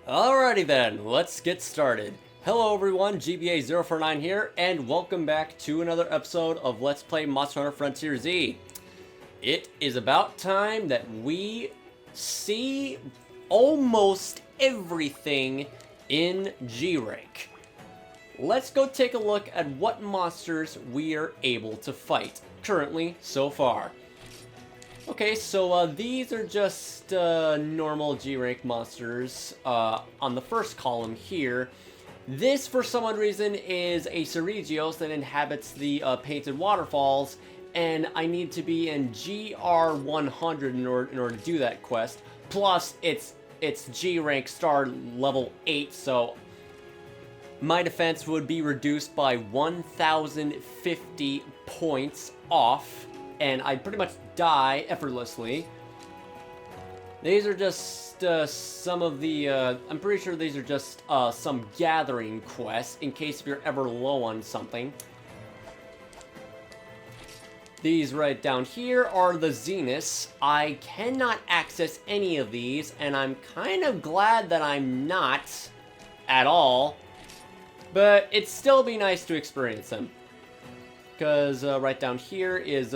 Alrighty then, let's get started. Hello everyone, GBA 049 here, and welcome back to another episode of Let's Play Monster Hunter Frontier Z. It is about time that we see almost everything in G-Rank. Let's go take a look at what monsters we are able to fight currently so far. Okay, so these are just normal G-Rank monsters on the first column here. This, for some odd reason, is a Ceregios that inhabits the painted waterfalls, and I need to be in GR 100 in order to do that quest. Plus, it's G-Rank star level 8, so my defense would be reduced by 1,050 points off, and I'd pretty much die effortlessly. These are just some of the, I'm pretty sure these are just some gathering quests in case if you're ever low on something. These right down here are the Zenus. I cannot access any of these, and I'm kind of glad that I'm not at all, but it'd still be nice to experience them. Because right down here is,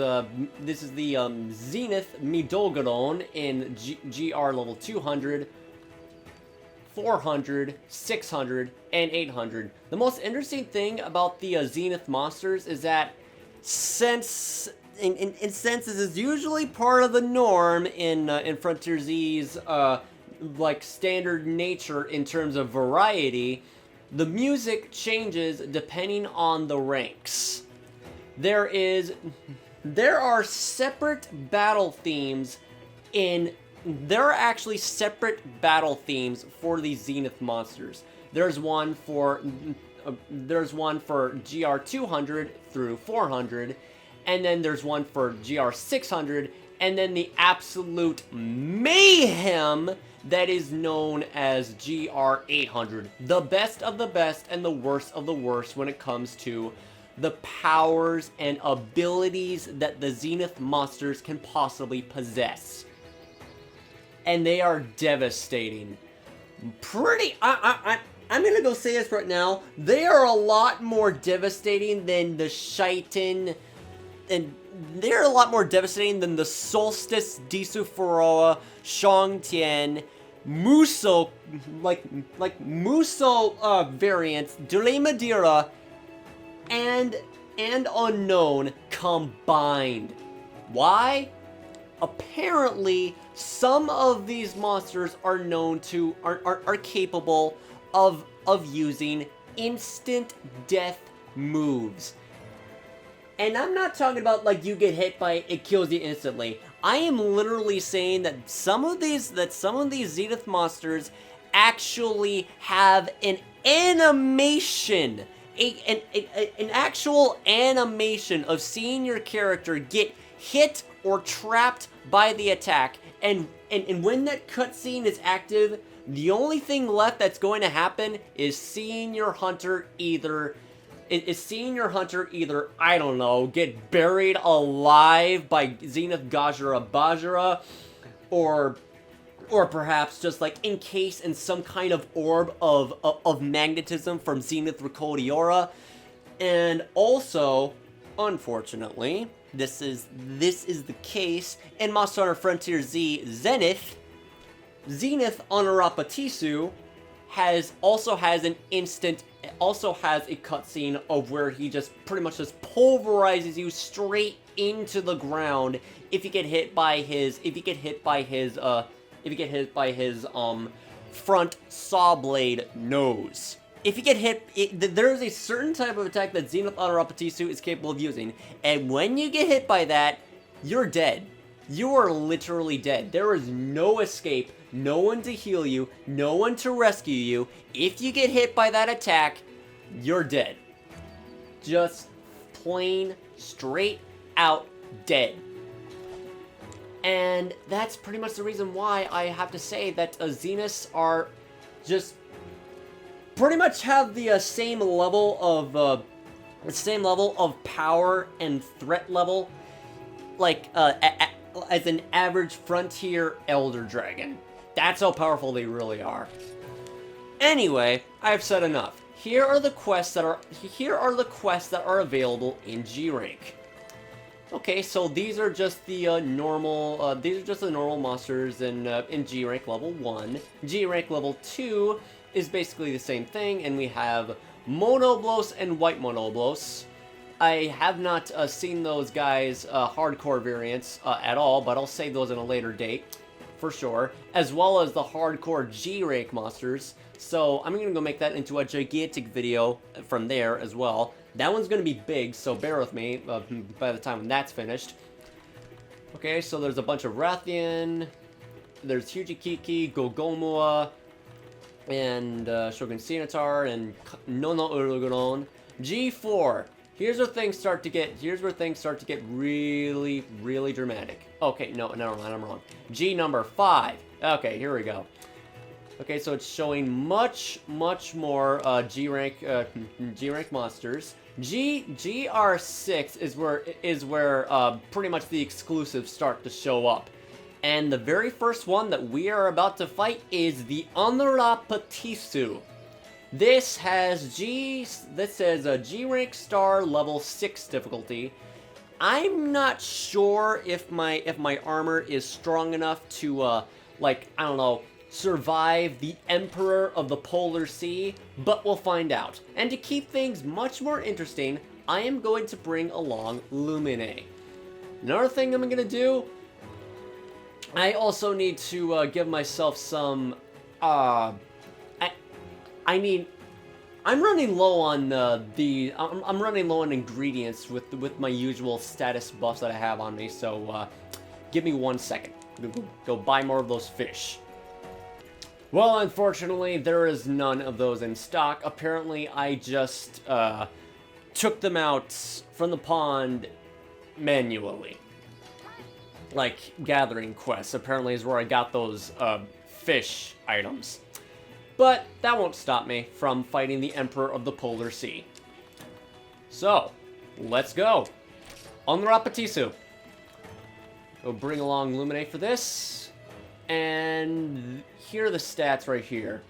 this is the Zenith Midolgaron in GR level 200, 400, 600, and 800. The most interesting thing about the Zenith monsters is that since, in sense, this is usually part of the norm in Frontier Z's, like, standard nature in terms of variety, the music changes depending on the ranks. There are separate battle themes there are actually separate battle themes for these Zenith monsters. There's one for GR 200 through 400, and then there's one for GR 600, and then the absolute mayhem that is known as GR 800. The best of the best and the worst of the worst when it comes to the powers and abilities that the Zenith monsters can possibly possess. And they are devastating. I'm gonna go say this right now. They are a lot more devastating than the Shiten, and they're a lot more devastating than the Shiten Dhisufiroa, Shantien, Muso, like Muso variants, Duremudira, and Unknown combined. Why? Apparently, some of these monsters are known to are capable of using instant death moves. And I'm not talking about like you get hit by it kills you instantly. I am literally saying that some of these Zenith monsters actually have an animation. An actual animation of seeing your character get hit or trapped by the attack, and when that cutscene is active, the only thing left that's going to happen is seeing your hunter either, I don't know, get buried alive by Zenith Gajra Bajra, or perhaps just like encased in some kind of orb of magnetism from Zenith Rebidiora. And also, unfortunately, this is the case in Monster Hunter Frontier Z Zenith Anorupatisu also has a cutscene of where he just pretty much just pulverizes you straight into the ground if you get hit by his front saw blade nose. If you get hit, there's a certain type of attack that Zenith Anorupatisu is capable of using, and when you get hit by that, you're dead. You are literally dead. There is no escape, no one to heal you, no one to rescue you. If you get hit by that attack, you're dead. Just plain, straight out dead. And that's pretty much the reason why I have to say that Zeniths are just pretty much have the same level of power and threat level, like as an average Frontier Elder Dragon. That's how powerful they really are. Anyway, I've said enough. Here are the quests that are available in G rank. Okay, so these are just the normal monsters in G rank level 1. G rank level 2 is basically the same thing, and we have Monoblos and White Monoblos. I have not seen those guys' hardcore variants at all, but I'll save those in a later date, for sure. As well as the hardcore G-rank monsters. So I'm going to go make that into a gigantic video from there as well. That one's going to be big, so bear with me by the time when that's finished. Okay, so there's a bunch of Rathian, there's Hujikiki, Gogomua, and Shogun Sinatar, and Nono Uruguron. G4. Here's where things start to get really, really dramatic. Okay, no, never mind, I'm wrong. G number 5. Okay, here we go. Okay, so it's showing much more G rank monsters. GR6 is where pretty much the exclusives start to show up. And the very first one that we are about to fight is the Anorupatisu. This has a G rank star level 6 difficulty. I'm not sure if my armor is strong enough to like, I don't know, survive the Emperor of the Polar Sea, but we'll find out. And to keep things much more interesting, I am going to bring along Lumine. Another thing I'm gonna do, I also need to give myself some I'm running low on I'm running low on ingredients with my usual status buffs that I have on me. So give me 1 second. Go buy more of those fish. Well, unfortunately, there is none of those in stock. Apparently, I just took them out from the pond manually, like gathering quests. Apparently, is where I got those fish items. But that won't stop me from fighting the Emperor of the Polar Sea. So, let's go. Anorupatisu. We'll bring along Lumine for this. And here are the stats right here.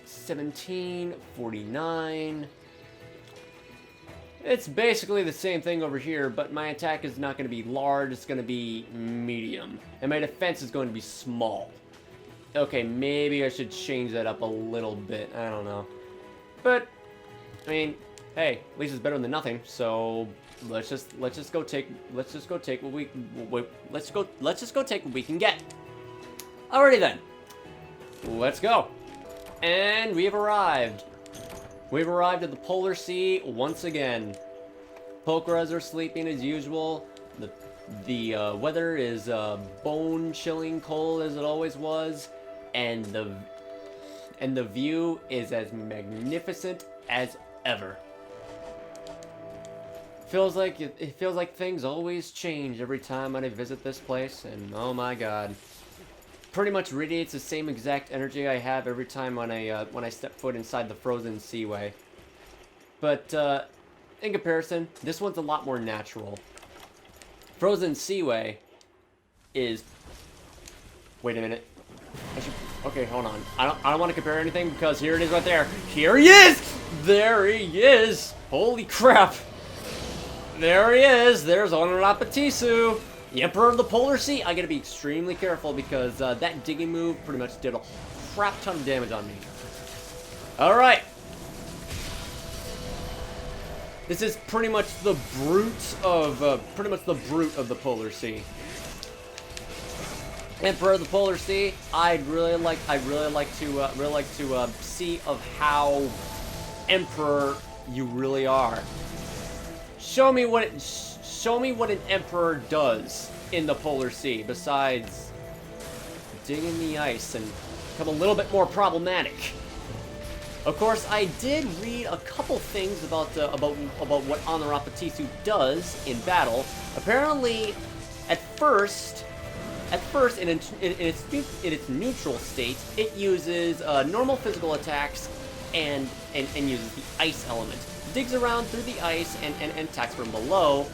17, 49. It's basically the same thing over here, but my attack is not going to be large, it's going to be medium. And my defense is going to be small. Okay, maybe I should change that up a little bit. I don't know, but I mean, hey, at least it's better than nothing. So let's just go take what we can get. Alrighty then, let's go. And we have arrived. We've arrived at the Polar Sea once again. Pokeras are sleeping as usual. The weather is bone-chilling cold as it always was. And the view is as magnificent as ever. It feels like things always change every time I visit this place, and oh my god, pretty much radiates the same exact energy I have every time when I step foot inside the frozen seaway. But in comparison, this one's a lot more natural. Frozen seaway is. Wait a minute. Okay, hold on. I don't want to compare anything because here it is right there. Here he is! There he is! Holy crap! There he is! There's Anorupatisu! The Emperor of the Polar Sea! I gotta be extremely careful because that digging move pretty much did a crap ton of damage on me. Alright! This is pretty much the brute of the Polar Sea. Emperor of the Polar Sea. I'd really like to see of how Emperor you really are. Show me what an Emperor does in the Polar Sea besides digging the ice and become a little bit more problematic. Of course, I did read a couple things about what Anorupatisu does in battle. Apparently, at first, in its neutral state, it uses normal physical attacks and uses the ice element. Digs around through the ice and attacks from below.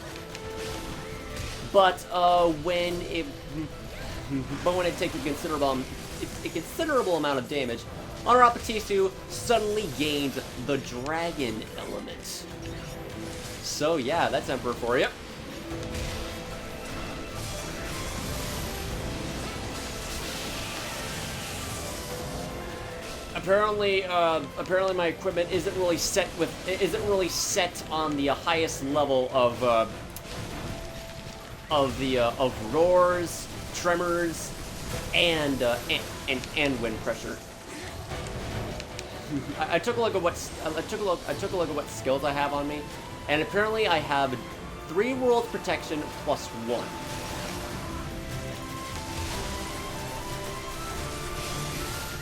But when it takes a considerable amount of damage, Anorupatisu suddenly gains the dragon element. So yeah, that's Emperor for you. Apparently my equipment isn't really set on the highest level of roars, tremors, and wind pressure. I took a look at what skills I have on me, and apparently I have 3 world protection plus 1.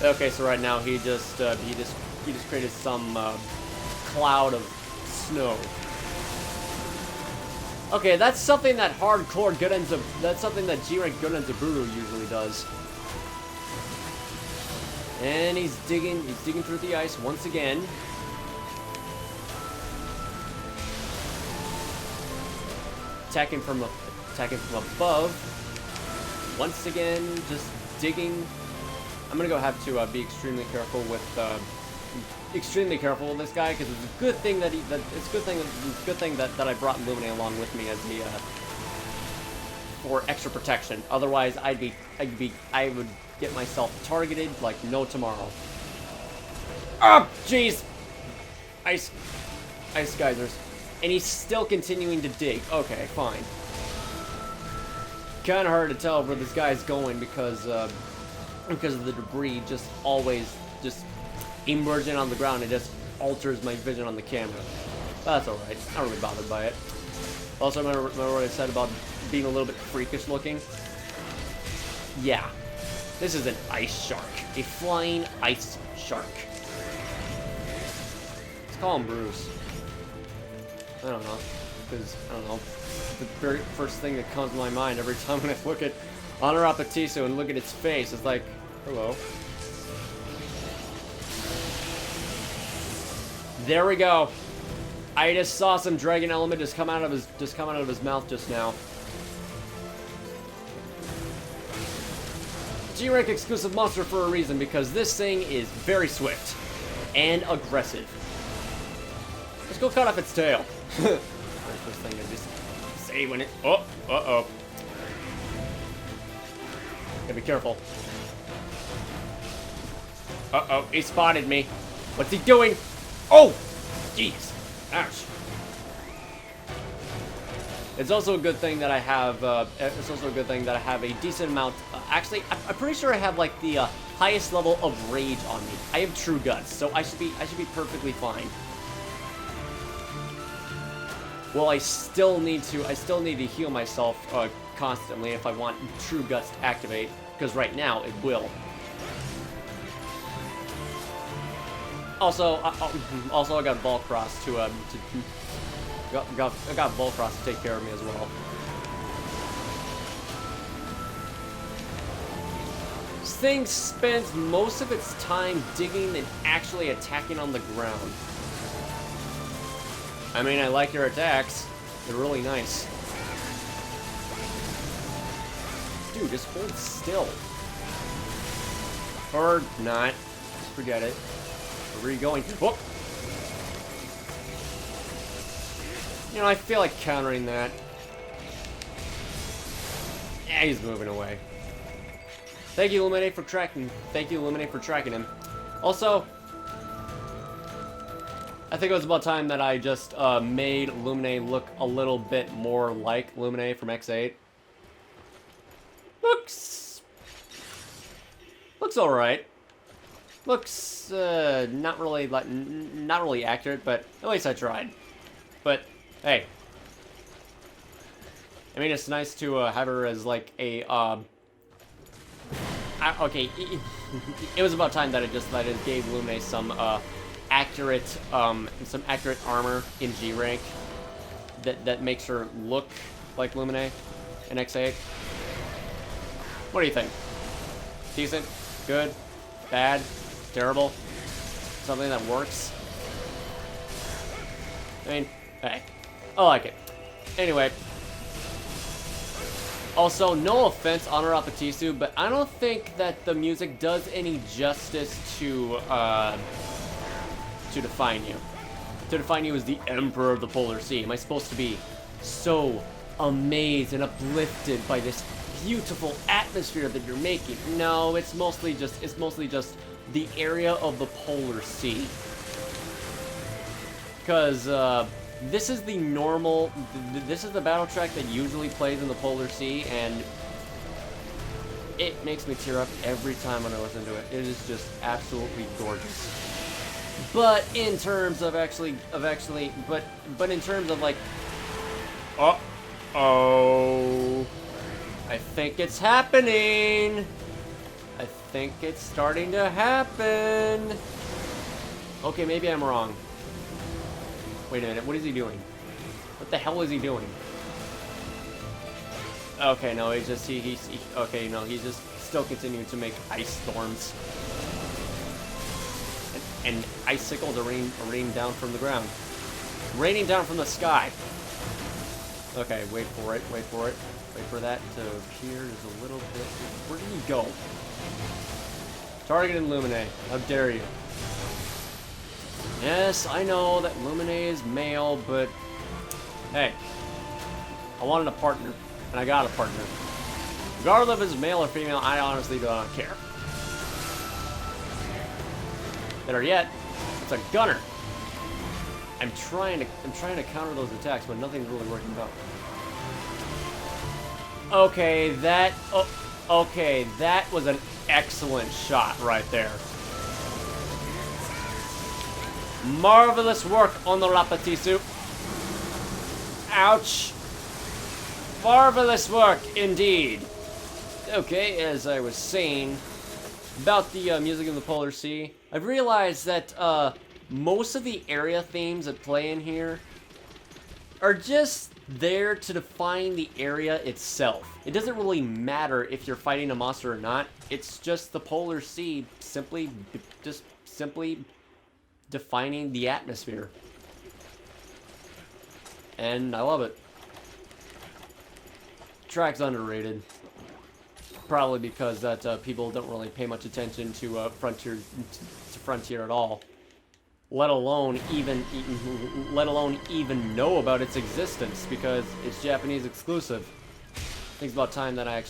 Okay, so right now he just created some cloud of snow. Okay, that's something that hardcore that's something that G-rank Gurenzaburu usually does. And he's digging through the ice once again. Attacking from above. Once again, just digging. I'm gonna have to be extremely careful with this guy, because it's a good thing that I brought Lumine along with me as the for extra protection. Otherwise, I would get myself targeted like no tomorrow. Ah, jeez! Ice geysers, and he's still continuing to dig. Okay, fine. Kind of hard to tell where this guy's going because of the debris just always just emerging on the ground. It just alters my vision on the camera. But that's alright. I'm not really bothered by it. Also, remember what I said about being a little bit freakish looking? Yeah. This is an ice shark. A flying ice shark. Let's call him Bruce. I don't know. Because, I don't know. The very first thing that comes to my mind every time when I look at Anorupatisu and look at its face, it's like, hello. There we go. I just saw some dragon element just come out of his mouth just now. G-rank exclusive monster for a reason, because this thing is very swift and aggressive. Let's go cut off its tail. First thing I just say when it. Oh, uh-oh. Gotta be careful. Uh-oh, he spotted me. What's he doing? Oh! Jeez. Ouch. It's also a good thing that I have, a decent amount. Actually, I'm pretty sure I have, like, the highest level of rage on me. I have true guts, so I should be perfectly fine. Well, I still need to heal myself, constantly if I want true guts to activate, because right now it will. Also, I got Volcross I got Volcross to take care of me as well. This thing spends most of its time digging and actually attacking on the ground. I mean, I like your attacks. They're really nice. Dude, just hold still. Or not. Just forget it. Where are you going? Whoop! You know, I feel like countering that. Yeah, he's moving away. Thank you, Illuminate, for tracking. Thank you, Illuminate, for tracking him. Also, I think it was about time that I just made Illuminate look a little bit more like Illuminate from X8. Looks alright. Looks not really accurate, but at least I tried. But hey, I mean, it's nice to have her as like a okay. It was about time that it gave Illuminate some accurate armor in G rank that makes her look like Illuminate in X8. What do you think? Decent? Good? Bad? Terrible? Something that works? I mean, hey, I like it. Anyway, Also, no offense, Anorupatisu, but I don't think that the music does any justice to define you. To define you as the Emperor of the Polar Sea. Am I supposed to be so amazed and uplifted by this beautiful atmosphere that you're making? No, it's mostly just the area of the Polar Sea. Because this is the normal, this is the battle track that usually plays in the Polar Sea, and it makes me tear up every time when I listen to it. It is just absolutely gorgeous. But in terms of but in terms of like, uh-oh, I think it's happening. I think it's starting to happen. Okay, maybe I'm wrong. Wait a minute, what is he doing? What the hell is he doing? Okay, no, he's just, okay, no, he's just still continuing to make ice storms. And icicles are raining down from the ground. Raining down from the sky. Okay, wait for it, wait for it. Wait for that to appear just a little bit. Where did he go? Target and Lumine, how dare you? Yes, I know that Lumine is male, but hey, I wanted a partner, and I got a partner. Regardless if it's male or female, I honestly don't care. Better yet, it's a gunner. I'm trying to counter those attacks, but nothing's really working out. Okay, that was an excellent shot right there. Marvelous work on the Anorupatisu. Ouch. Marvelous work indeed. Okay, as I was saying about the music in the Polar Sea, I've realized that most of the area themes that play in here are just there to define the area itself. It doesn't really matter if you're fighting a monster or not. It's just the Polar Sea simply defining the atmosphere. And I love it. Track's underrated. Probably because that people don't really pay much attention to Frontier at all. Let alone even know about its existence, because it's Japanese exclusive. I think it's about time that I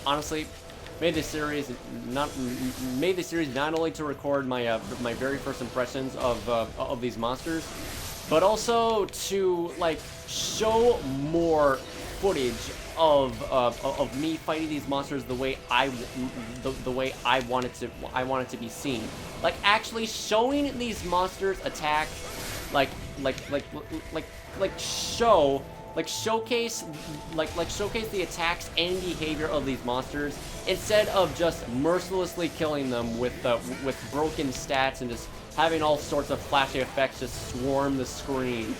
honestly made this series not only to record my my very first impressions of these monsters, but also to like show more footage of me fighting these monsters the way I want it to be seen. Like actually showing these monsters attack, showcase the attacks and behavior of these monsters instead of just mercilessly killing them with broken stats and just having all sorts of flashy effects just swarm the screen.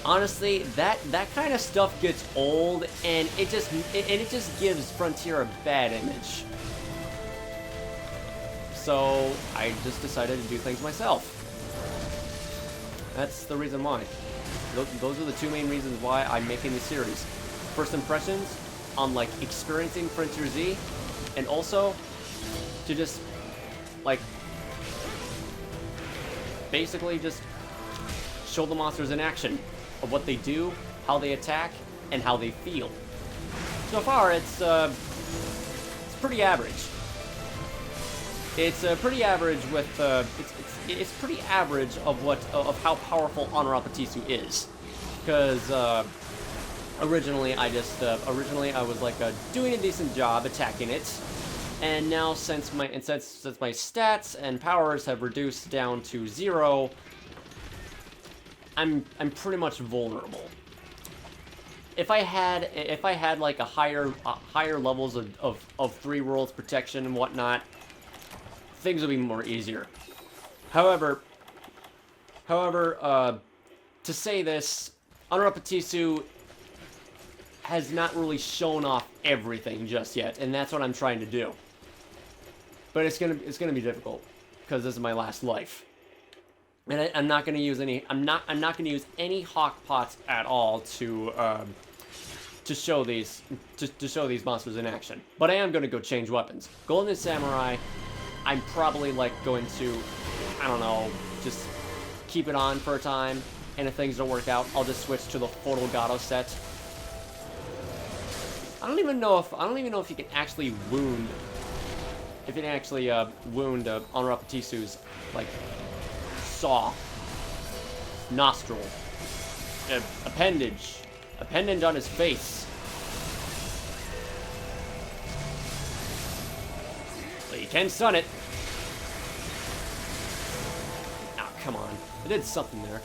Honestly, that kind of stuff gets old, and it just gives Frontier a bad image. So I just decided to do things myself. That's the reason why. Those are the two main reasons why I'm making this series. First impressions on like experiencing Frontier Z, and also to just like basically just show the monsters in action of what they do, how they attack, and how they feel. So far, it's pretty average. It's pretty average with it's pretty average of how powerful Anorupatisu is, because originally I was like doing a decent job attacking it, and now since my stats and powers have reduced down to 0, I'm pretty much vulnerable. If I had like a higher levels of 3 worlds protection and whatnot, things would be more easier. However, to say this, Anorupatisu has not really shown off everything just yet, and that's what I'm trying to do. But it's gonna be difficult because this is my last life. And I'm not going to use any. I'm not going to use any hawk pots at all to to show these monsters in action. But I am going to go change weapons. Golden Samurai, I'm probably like going to, I don't know, just keep it on for a time. And if things don't work out, I'll just switch to the Fortolgato set. I don't even know if you can actually wound. If you can actually wound Anorupatisu's like saw, nostril, appendage on his face. So you can stun it. Oh, come on. I did something there.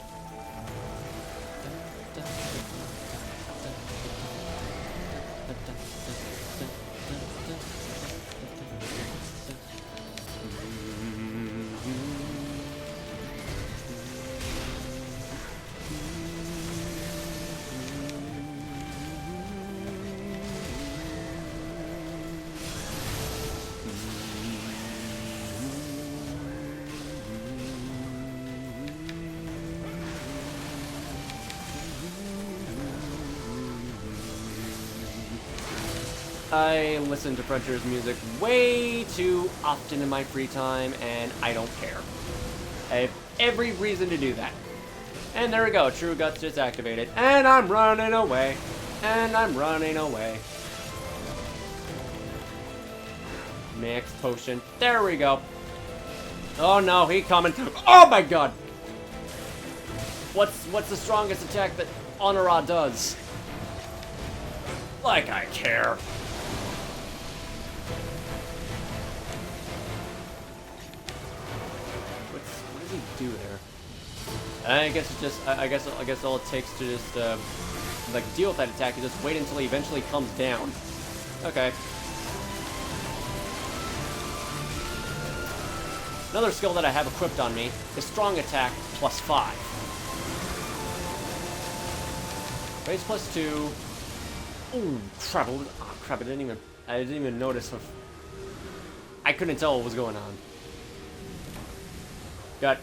I listen to Frontier's music way too often in my free time, and I don't care. I have every reason to do that. And there we go, True Guts just activated. And I'm running away. And I'm running away. Max potion. There we go. Oh no, he coming. Oh my god! What's the strongest attack that Honora does? Like I care. What does he do there? I guess it's just I guess all it takes to just like deal with that attack is just wait until he eventually comes down. Okay. Another skill that I have equipped on me is Strong Attack +5. Base +2. Ooh, crap! Oh, crap! I didn't even notice. I couldn't tell what was going on. Got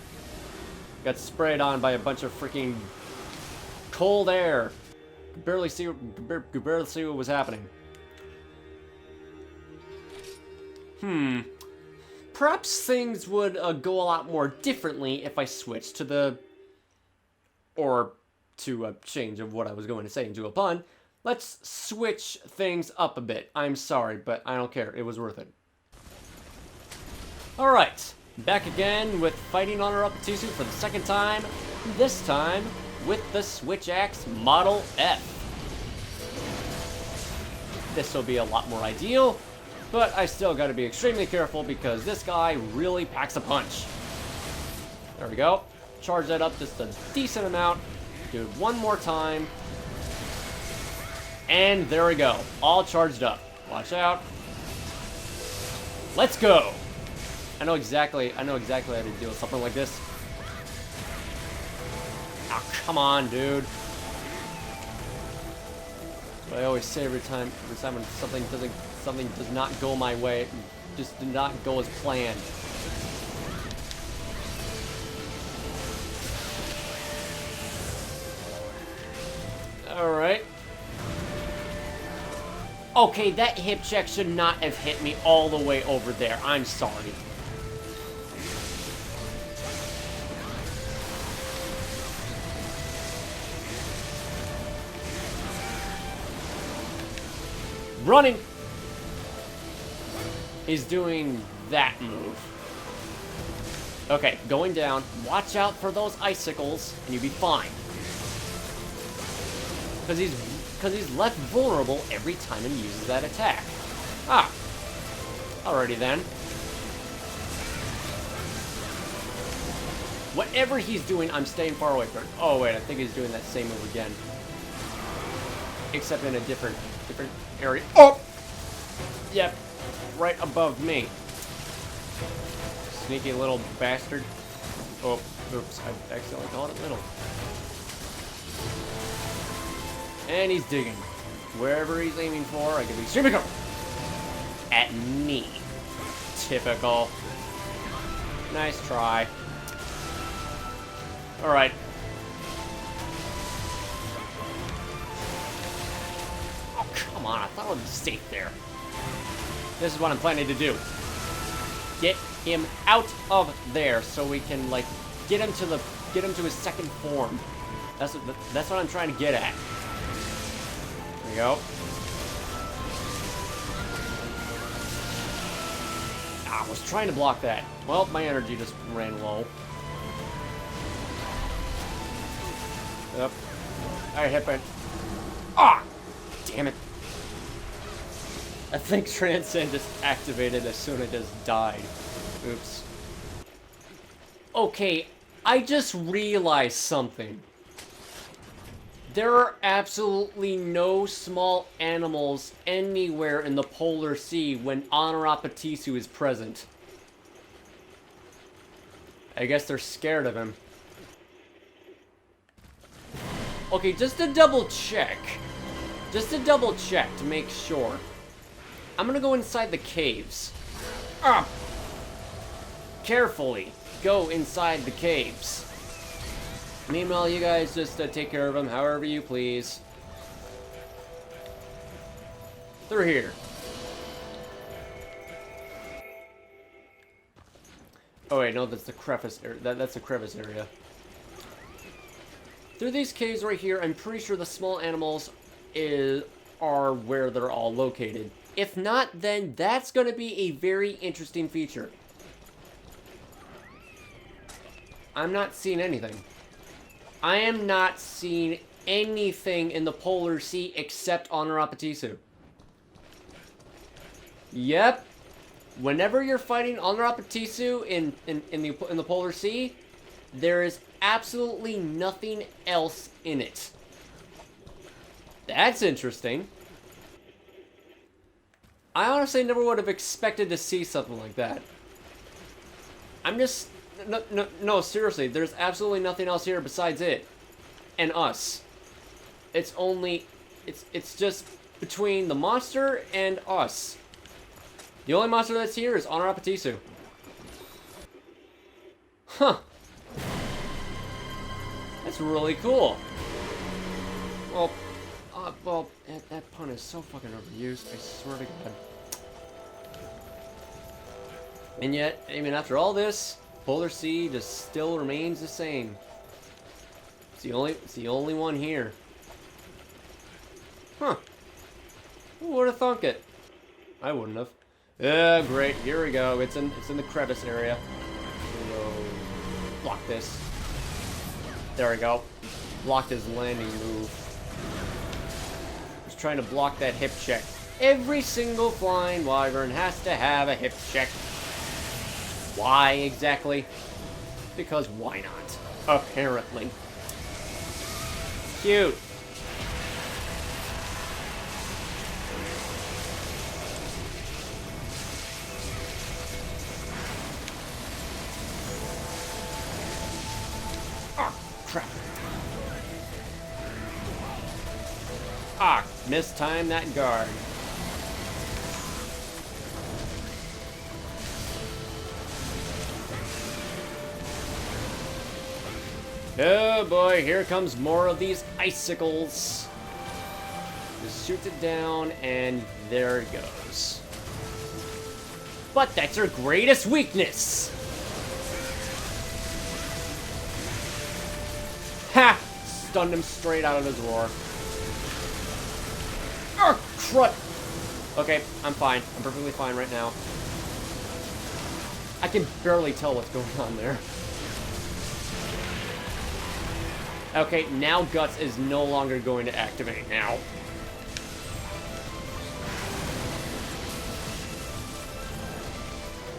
sprayed on by a bunch of freaking cold air. Could barely see what was happening. Perhaps things would go a lot more differently if I switched to the... Or to a change of what I was going to say into a pun. Let's switch things up a bit. I'm sorry, but I don't care. It was worth it. Alright. Back again with fighting Anorupatisu for the second time. This time with the Switch Axe Model F. This will be a lot more ideal. But I still gotta be extremely careful because this guy really packs a punch. There we go. Charge that up just a decent amount. Do it one more time. And there we go. All charged up. Watch out. Let's go. I know exactly how to deal with something like this. Oh, come on, dude. But I always say every time when something does not go my way, just did not go as planned. Alright. Okay, that hip check should not have hit me all the way over there. I'm sorry. Running is doing that move. Okay, going down. Watch out for those icicles, and you'll be fine. Because he's left vulnerable every time he uses that attack. Ah. Alrighty then. Whatever he's doing, I'm staying far away from it. Oh wait, I think he's doing that same move again. Except in a different area. Oh! Yep. Right above me. Sneaky little bastard. Oh, oops. I accidentally called it little. And he's digging. Wherever he's aiming for, I can be extremely careful. At me. Typical. Nice try. Alright. come on, I thought I would be safe there. This is what I'm planning to do. Get him out of there so we can, like, get him to his second form. That's what I'm trying to get at. There we go. I was trying to block that. Well, my energy just ran low. Yep. I hit it. Ah! Damn it. I think Transcend just activated as soon as it just died. Oops. Okay, I just realized something. There are absolutely no small animals anywhere in the Polar Sea when Anorupatisu is present. I guess they're scared of him. Okay, just to double check. Just to double check to make sure. I'm gonna go inside the caves. Ah! Carefully go inside the caves. Meanwhile, you guys just take care of them however you please. Through here. Oh wait, no, that's the crevice area. That's the crevice area. Through these caves right here, I'm pretty sure the small animals are where they're all located. If not, then that's going to be a very interesting feature. I'm not seeing anything. I am not seeing anything in the Polar Sea except Anorupatisu. Yep. Whenever you're fighting Anorupatisu in the Polar Sea, there is absolutely nothing else in it. That's interesting. I honestly never would have expected to see something like that. I'm just... No, seriously, there's absolutely nothing else here besides it. And us. It's only... It's just between the monster and us. The only monster that's here is Anorupatisu. Huh. That's really cool. Well, that pun is so fucking overused, I swear to God. And yet, I mean, after all this, Polar Sea just still remains the same. It's the only one here. Huh. Who would have thunk it? I wouldn't have. Yeah, great. Here we go. It's in the crevice area. So, block this. There we go. Blocked his landing move. Just trying to block that hip check. Every single flying wyvern has to have a hip check. Why exactly? Because why not? Apparently. Cute. Oh, crap. Ah, mistimed that guard. Oh boy, here comes more of these icicles. Just shoots it down, and there it goes. But that's her greatest weakness! Ha! Stunned him straight out of his roar. Argh, crud! Okay, I'm fine. I'm perfectly fine right now. I can barely tell what's going on there. Okay, now Guts is no longer going to activate now.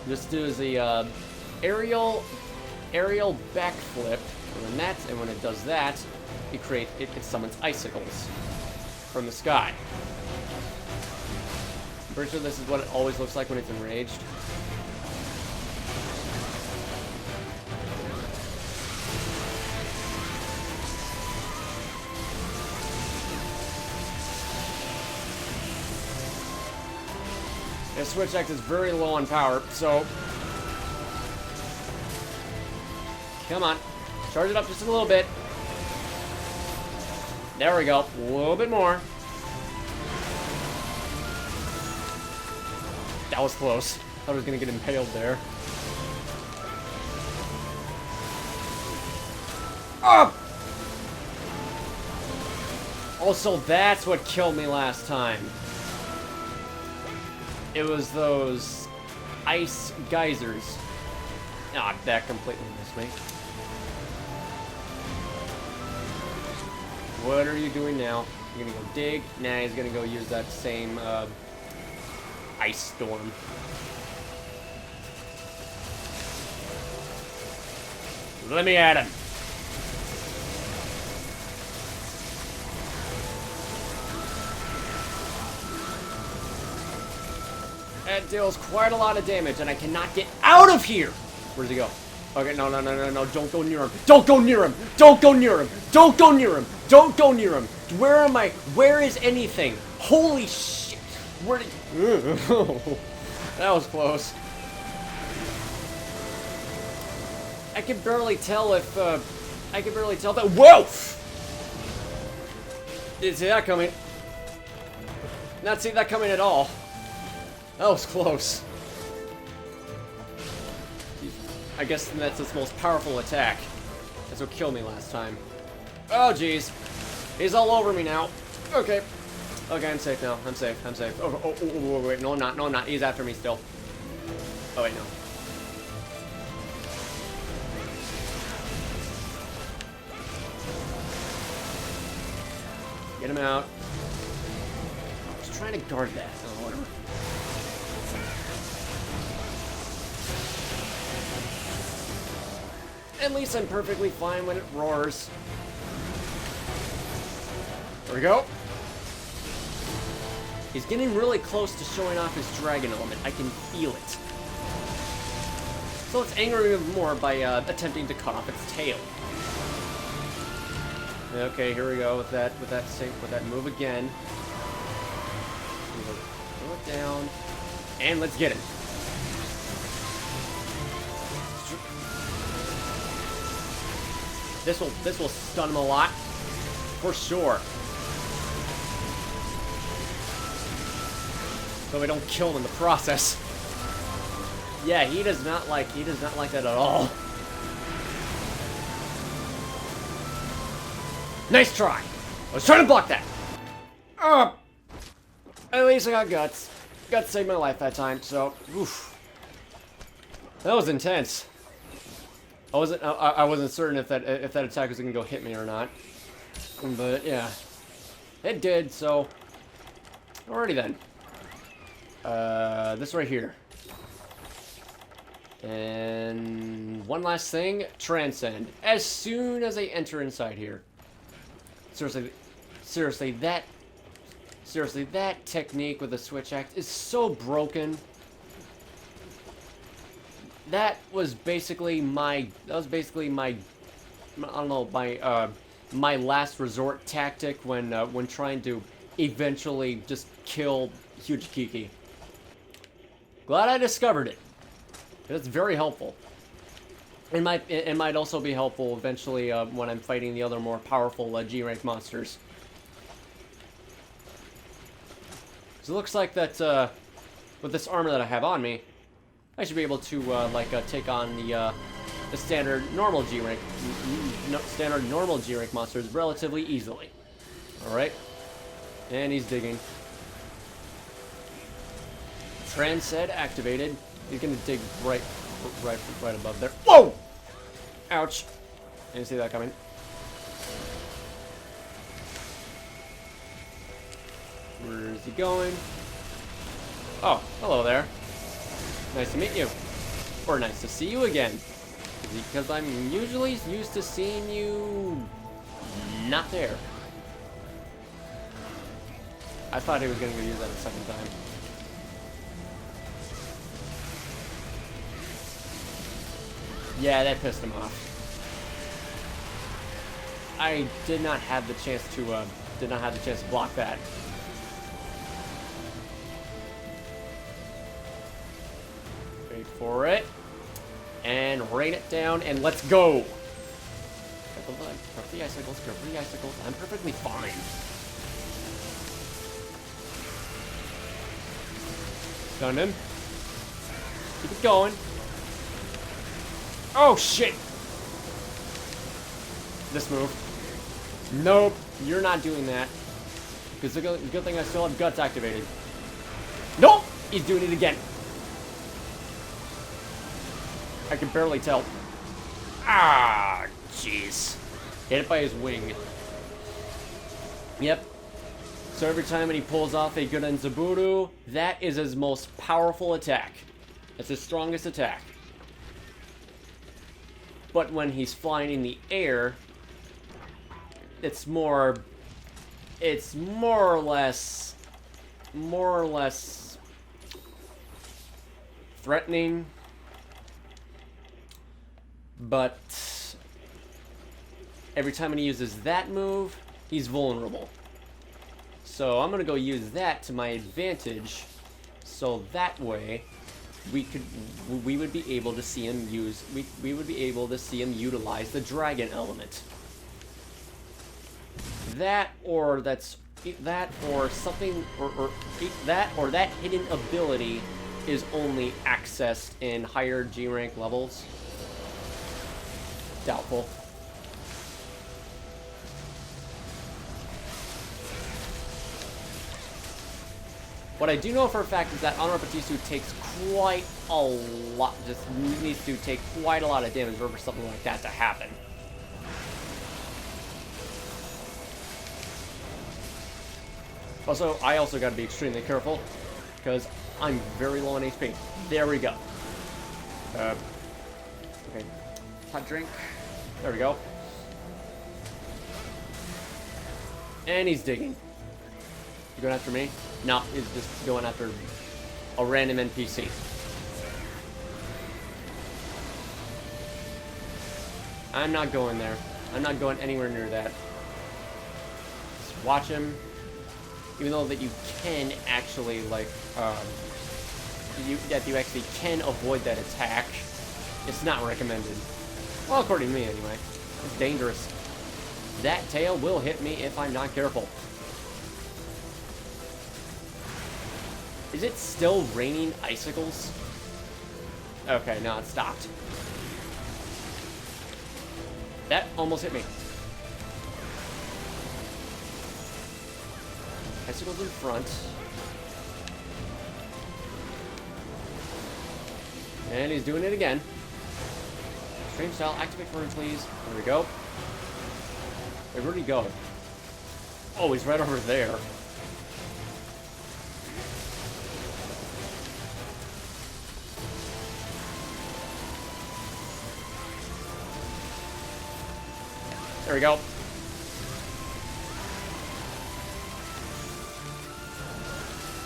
Just do the aerial backflip, and when it does that, it summons icicles from the sky. I'm pretty sure this is what it always looks like when it's enraged. This Switch X is very low on power, so... Come on. Charge it up just a little bit. There we go. A little bit more. That was close. Thought I was gonna get impaled there. Up! Also, that's what killed me last time. It was those ice geysers. Ah, that completely missed me. What are you doing now? You're gonna go dig? Nah, he's gonna go use that same ice storm. Let me at him. That deals quite a lot of damage, and I cannot get out of here! Where's he go? Okay, no, don't go near him. Don't go near him! Don't go near him! Don't go near him! Don't go near him! Where am I? Where is anything? Holy shit! Where did... That was close. I can barely tell if, I can barely tell that... Whoa! Didn't see that coming. Not see that coming at all. That was close. I guess that's its most powerful attack. That's what killed me last time. Oh, jeez. He's all over me now. Okay. Okay, I'm safe now. I'm safe. I'm safe. Oh, wait. No, I'm not. No, I'm not. He's after me still. Oh, wait, no. Get him out. I was trying to guard that. Oh, whatever. At least I'm perfectly fine when it roars. There we go. He's getting really close to showing off his dragon element. I can feel it. So let's anger him more by attempting to cut off its tail. Okay, here we go with that move again. Pull it down, and let's get it. This will stun him a lot, for sure. So we don't kill him in the process. Yeah, he does not like that at all. Nice try. I was trying to block that. At least I got guts. Guts saved my life that time. So, oof. That was intense. I wasn't certain if that attack was gonna go hit me or not, but yeah, it did. So, alrighty then. This right here, and one last thing: transcend. As soon as I enter inside here, seriously, that technique with the switch axe is so broken. That was basically my I don't know, my last resort tactic when trying to eventually just kill Huge Kiki. Glad I discovered it. It's very helpful. It might also be helpful eventually when I'm fighting the other more powerful G rank monsters. So it looks like that with this armor that I have on me, I should be able to take on the standard normal G rank monsters relatively easily. All right, and he's digging. Transcend activated. He's gonna dig right above there. Whoa! Ouch! Didn't see that coming. Where is he going? Oh, hello there. Nice to meet you. Or nice to see you again. Because I'm usually used to seeing you not there. I thought he was going to use that a second time. Yeah, that pissed him off. I did not have the chance to block that. Wait for it. And rain it down, and let's go! Careful the icicles, careful the icicles. I'm perfectly fine. Stun him. Keep it going. Oh, shit! This move. Nope, you're not doing that. Because the good thing I still have Guts activated. Nope! He's doing it again. I can barely tell. Ah, jeez. Hit it by his wing. Yep. So every time when he pulls off a Guren Zaburu, that is his most powerful attack. It's his strongest attack. But when he's flying in the air, it's more or less threatening, but every time when he uses that move, he's vulnerable. So I'm gonna go use that to my advantage, so that way we would be able to see him utilize the dragon element. That or that hidden ability is only accessed in higher G rank levels. Doubtful. What I do know for a fact is that Anorupatisu takes quite a lot, just needs to take quite a lot of damage for something like that to happen. Also, I also gotta be extremely careful, because I'm very low on HP. There we go. Okay. Hot drink. There we go. And he's digging. You going after me? No, he's just going after a random NPC. I'm not going there. I'm not going anywhere near that. Just watch him. Even though that you can actually, like, you actually can avoid that attack, it's not recommended. Well, according to me, anyway. It's dangerous. That tail will hit me if I'm not careful. Is it still raining icicles? Okay, no, it stopped. That almost hit me. Icicles in front. And he's doing it again. Stream style, activate for him, please. There we go. Wait, where'd he go? Oh, he's right over there. There we go.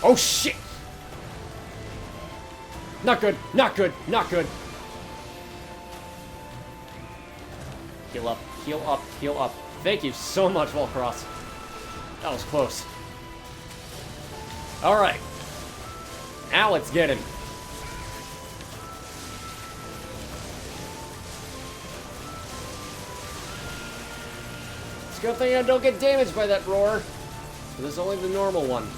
Oh shit! Not good, not good, not good. Heal up, heal up, heal up. Thank you so much, Volcross. That was close. Alright. Now let's get him. It's a good thing I don't get damaged by that roar. So this is only the normal one.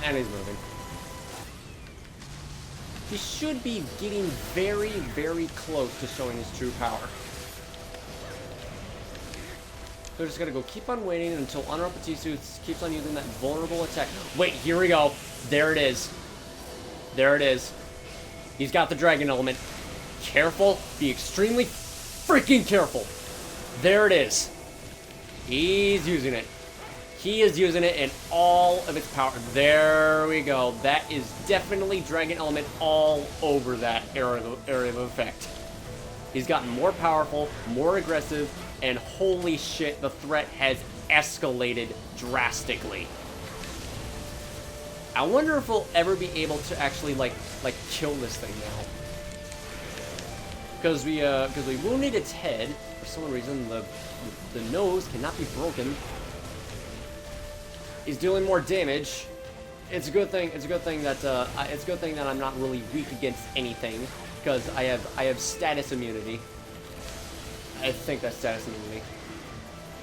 And he's moving. He should be getting very, very close to showing his true power. So we're just gonna go keep on waiting until Anorupatisu keeps on using that vulnerable attack. Wait, here we go. There it is. There it is. He's got the dragon element. Careful. Be extremely freaking careful. There it is. He's using it. He is using it in all of its power. There we go. That is definitely dragon element all over that area of effect. He's gotten more powerful, more aggressive, and holy shit, the threat has escalated drastically. I wonder if we'll ever be able to actually like kill this thing now. Because we wounded its head for some reason. The nose cannot be broken. He's doing more damage. It's a good thing. It's a good thing that I'm not really weak against anything because I have status immunity. I think that's status immunity.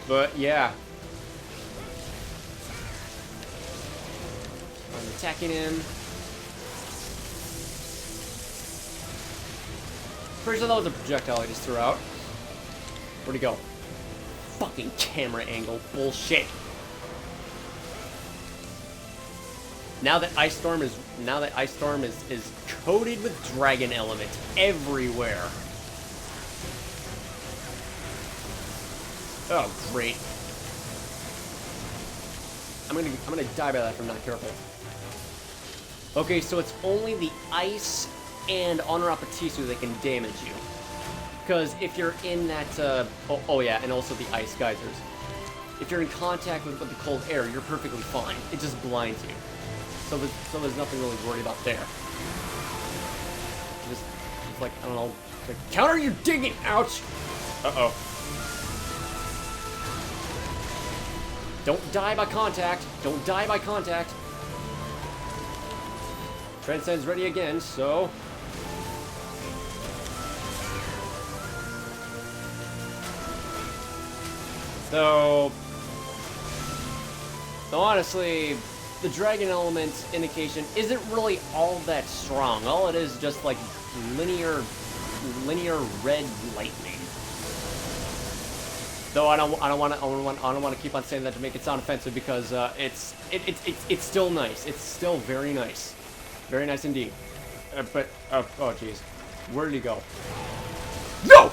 But yeah, I'm attacking him. Pretty sure that was a projectile I just threw out. Where'd he go? Fucking camera angle bullshit. Now that Ice Storm is coated with dragon element everywhere. Oh great. I'm gonna die by that if I'm not careful. Okay, so it's only the ice and Anorupatisu that can damage you. Because if you're in that, oh yeah, and also the ice geysers. If you're in contact with the cold air, you're perfectly fine. It just blinds you. So there's nothing really to worry about there. Just like, I don't know, like, counter your digging, ouch! Uh-oh. Don't die by contact. Don't die by contact. Transcend's ready again, so... So honestly, the dragon element indication isn't really all that strong. All it is just like linear red lightning. Though I don't want to keep on saying that to make it sound offensive because it's still nice. It's still very nice, very nice indeed. But oh jeez, where did he go? No.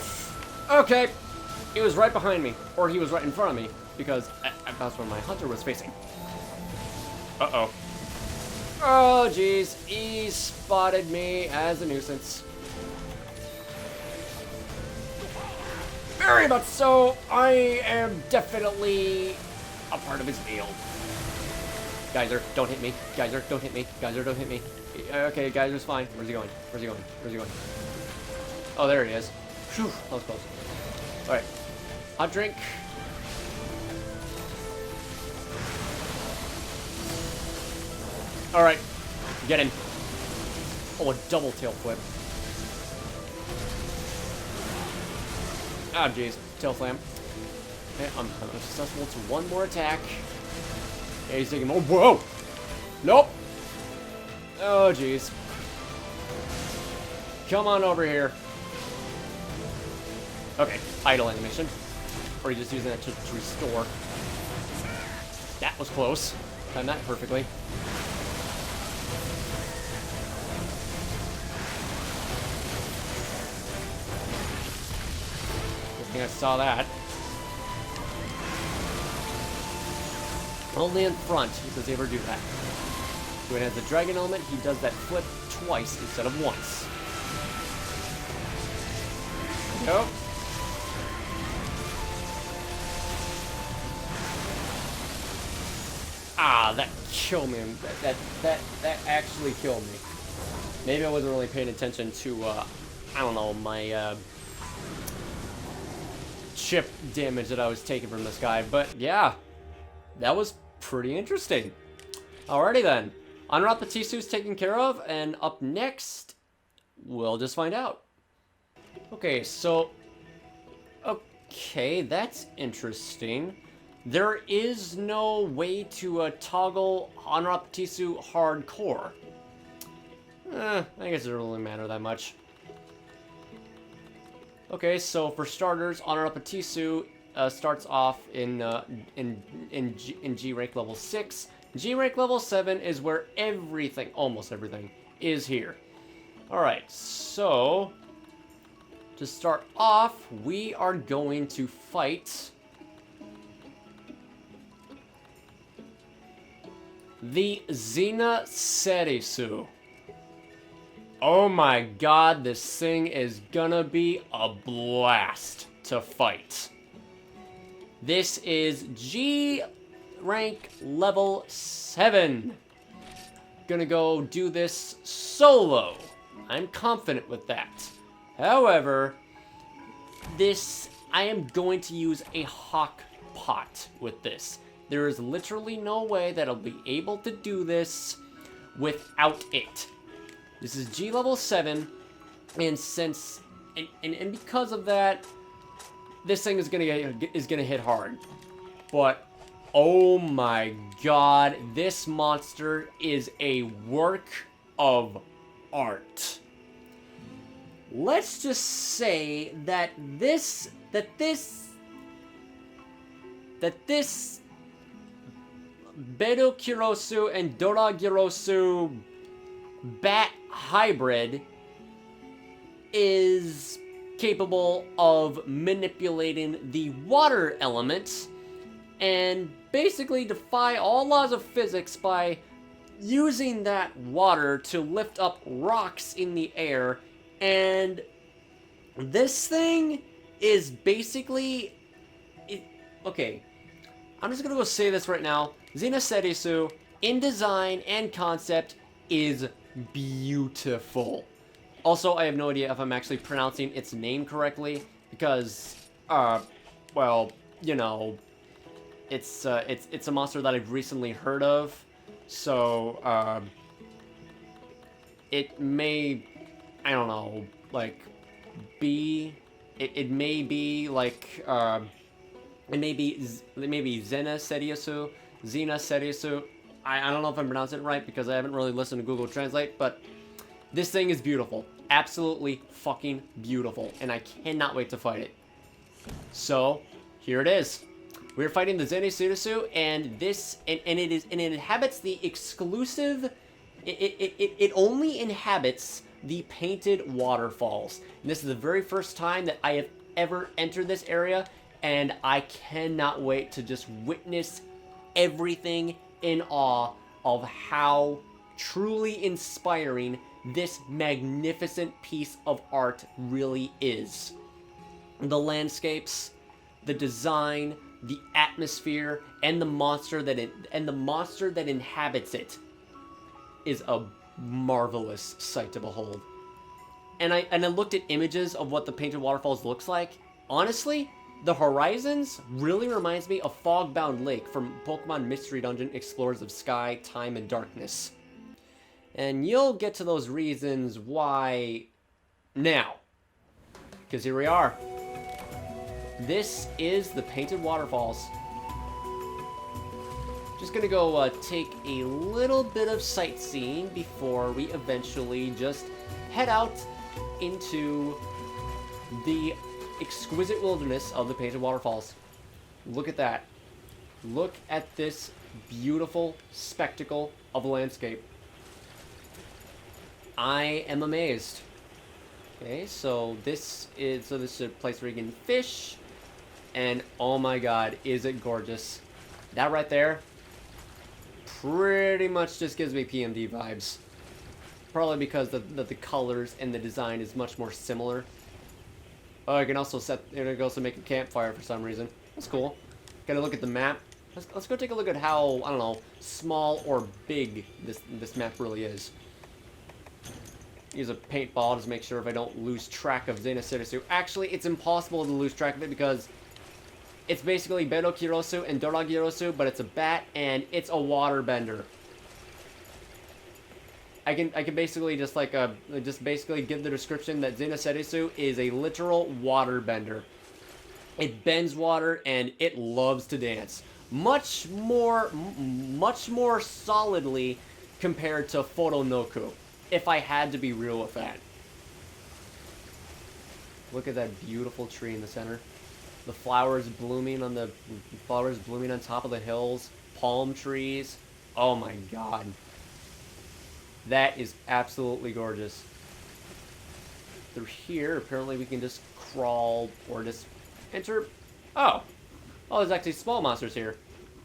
Okay. He was right behind me, or he was right in front of me, because that's where my hunter was facing. Uh-oh. Oh, jeez. He spotted me as a nuisance. Very much so. I am definitely a part of his meal. Geyser, don't hit me. Geyser, don't hit me. Geyser, don't hit me. Okay, Geyser's fine. Where's he going? Where's he going? Where's he going? Oh, there he is. Phew, that was close. Alright. Hot drink. Alright. Get him. Oh, a double tail flip. Ah, jeez. Tail slam. Okay, I'm susceptible to one more attack. Yeah, he's taking more. Whoa! Nope! Oh, jeez. Come on over here. Okay, idle animation. Or are you just using that to restore? That was close. Timed that perfectly. I think I saw that. Only in front does he ever do that. When it has the dragon element, he does that flip twice instead of once. Nope. Ah, that killed me. That actually killed me. Maybe I wasn't really paying attention to, I don't know, my, chip damage that I was taking from this guy. But, yeah, that was pretty interesting. Alrighty then. Anorupatisu's taken care of, and up next, we'll just find out. Okay, so... Okay, that's interesting. There is no way to toggle Anorupatisu hardcore. I guess it doesn't really matter that much. Okay, so for starters, Anorupatisu starts off in G rank level 6. G rank level 7 is where everything, almost everything, is here. Alright, so to start off, we are going to fight the Zenaserisu. Oh my god, this thing is gonna be a blast to fight. This is G rank level 7. Gonna go do this solo. I'm confident with that. However, I am going to use a hawk pot with this. There is literally no way that I'll be able to do this without it. This is G level 7, and since and because of that, this thing is gonna hit hard. But oh my god, this monster is a work of art. let's just say that this Bedokirosu and Doragirosu bat hybrid is capable of manipulating the water element and basically defy all laws of physics by using that water to lift up rocks in the air. And this thing is basically... okay, I'm just gonna go say this right now. Zenaserisu, in design and concept, is beautiful. Also, I have no idea if I'm actually pronouncing its name correctly, because, well, you know, it's a monster that I've recently heard of, so, it may, I don't know, like, be, it may be, like, it may be Zenaserisu, I don't know if I'm pronouncing it right, because I haven't really listened to Google Translate, but this thing is beautiful. Absolutely fucking beautiful. And I cannot wait to fight it. So, here it is. We're fighting the Zenaserisu, and it inhabits the exclusive... It only inhabits the painted waterfalls. And this is the very first time that I have ever entered this area, and I cannot wait to just witness everything in awe of how truly inspiring this magnificent piece of art really is. The landscapes, the design, the atmosphere, and the monster that inhabits it is a marvelous sight to behold. And I looked at images of what the painted waterfalls looks like. Honestly, the horizons really reminds me of Fogbound Lake from Pokemon Mystery Dungeon Explorers of Sky, Time, and Darkness. And you'll get to those reasons why now. Because here we are. This is the Painted Waterfalls. Just gonna go take a little bit of sightseeing before we eventually just head out into the exquisite wilderness of the Painted Waterfalls. Look at that. Look at this beautiful spectacle of a landscape. I am amazed. Okay, so this is a place where you can fish, and oh my god, is it gorgeous. That right there pretty much just gives me PMD vibes. Probably because the colors and the design is much more similar. Oh, I can also make a campfire for some reason. That's cool. Gotta look at the map. Let's go take a look at how, I don't know, small or big this map really is. Use a paintball to make sure if I don't lose track of Zenaserisu. Actually, it's impossible to lose track of it because it's basically Bedokirosu and Doragirosu, but it's a bat and it's a waterbender. I can basically just basically give the description that Zenaserisu is a literal waterbender. It bends water and it loves to dance. Much more solidly compared to Photonoku, if I had to be real with that. Look at that beautiful tree in the center. The flowers blooming on top of the hills. Palm trees. Oh my god. That is absolutely gorgeous. Through here, apparently we can just crawl or just enter. Oh, there's actually small monsters here.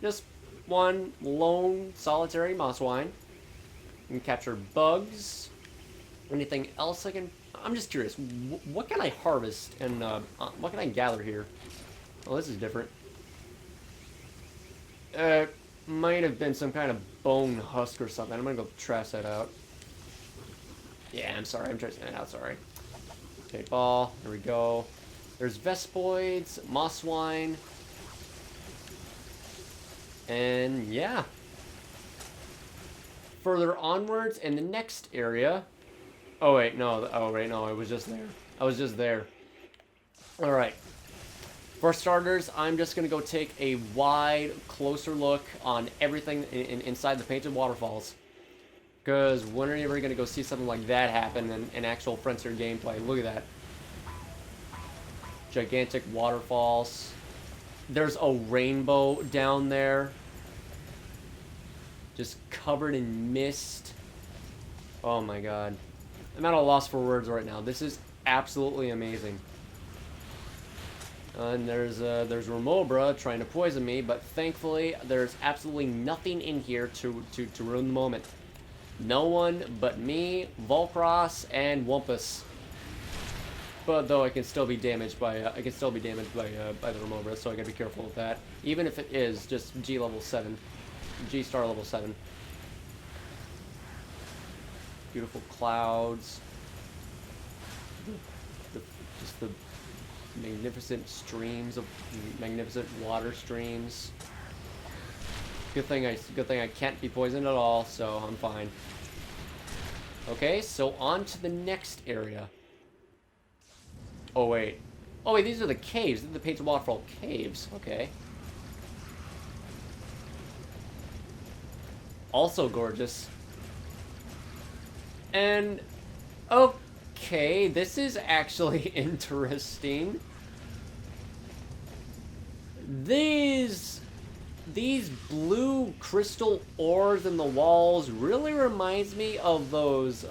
Just one lone solitary mosswine. You can capture bugs. Anything else I can... I'm just curious. What can I harvest and what can I gather here? Oh, this is different. Might have been some kind of bone husk or something. I'm gonna go trash that out. Yeah, I'm sorry. I'm trashing that out. Sorry. Okay, ball. There we go. There's Vespoids, Mosswine. And yeah. Further onwards in the next area. Oh wait, no. Oh wait, no. I was just there. Alright. For starters, I'm just going to go take a wide, closer look on everything inside the Painted Waterfalls. Because when are you ever going to go see something like that happen in actual Frontier gameplay? Look at that. Gigantic waterfalls. There's a rainbow down there. Just covered in mist. Oh my god. I'm at a loss for words right now. This is absolutely amazing. And there's Remobra trying to poison me, but thankfully there's absolutely nothing in here to ruin the moment. No one but me, Volcross, and Wumpus. But though I can still be damaged by the Remobra, so I gotta be careful with that. Even if it is just G level 7, G star level 7. Beautiful clouds. Just the magnificent streams of magnificent water streams. Good thing I can't be poisoned at all, so I'm fine. Okay, so on to the next area. Oh wait, these are the caves. These are the Painted Waterfall caves. Okay. Also gorgeous. And okay, this is actually interesting. These blue crystal ores in the walls really reminds me of those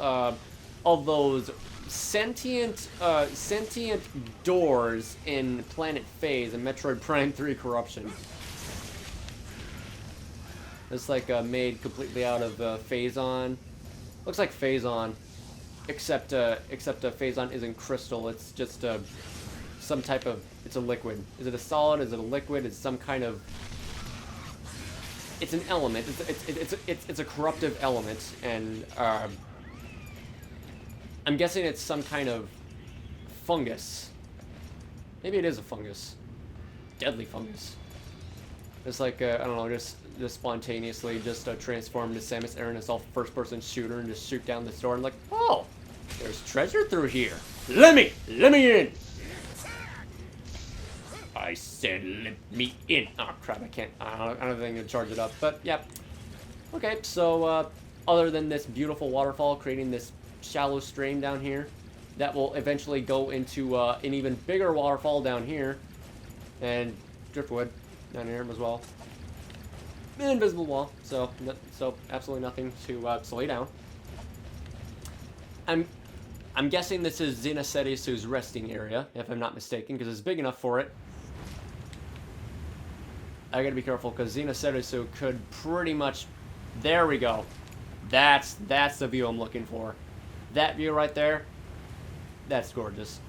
sentient doors in Planet Phase and Metroid Prime 3 Corruption. It's like made completely out of Phazon. Looks like Phazon, except Phazon isn't crystal. It's just some type of. It's a liquid. Is it a solid? Is it a liquid? It's some kind of. It's an element. It's a corruptive element, and I'm guessing it's some kind of fungus. Maybe it is a fungus. Deadly fungus. It's like I don't know, just spontaneously just transform into Samus Aran as all first-person shooter and just shoot down the door and like, oh, there's treasure through here. Let me in. I said, let me in. Oh crap, I can't. I don't think I can charge it up. But yeah. Okay, so other than this beautiful waterfall creating this shallow stream down here, that will eventually go into an even bigger waterfall down here, and driftwood down here as well. An invisible wall, so absolutely nothing to slow you down. I'm guessing this is Zenaserisu's resting area, if I'm not mistaken, because it's big enough for it. I gotta be careful because Zenaserisu could pretty much. There we go. That's the view I'm looking for. That view right there. That's gorgeous.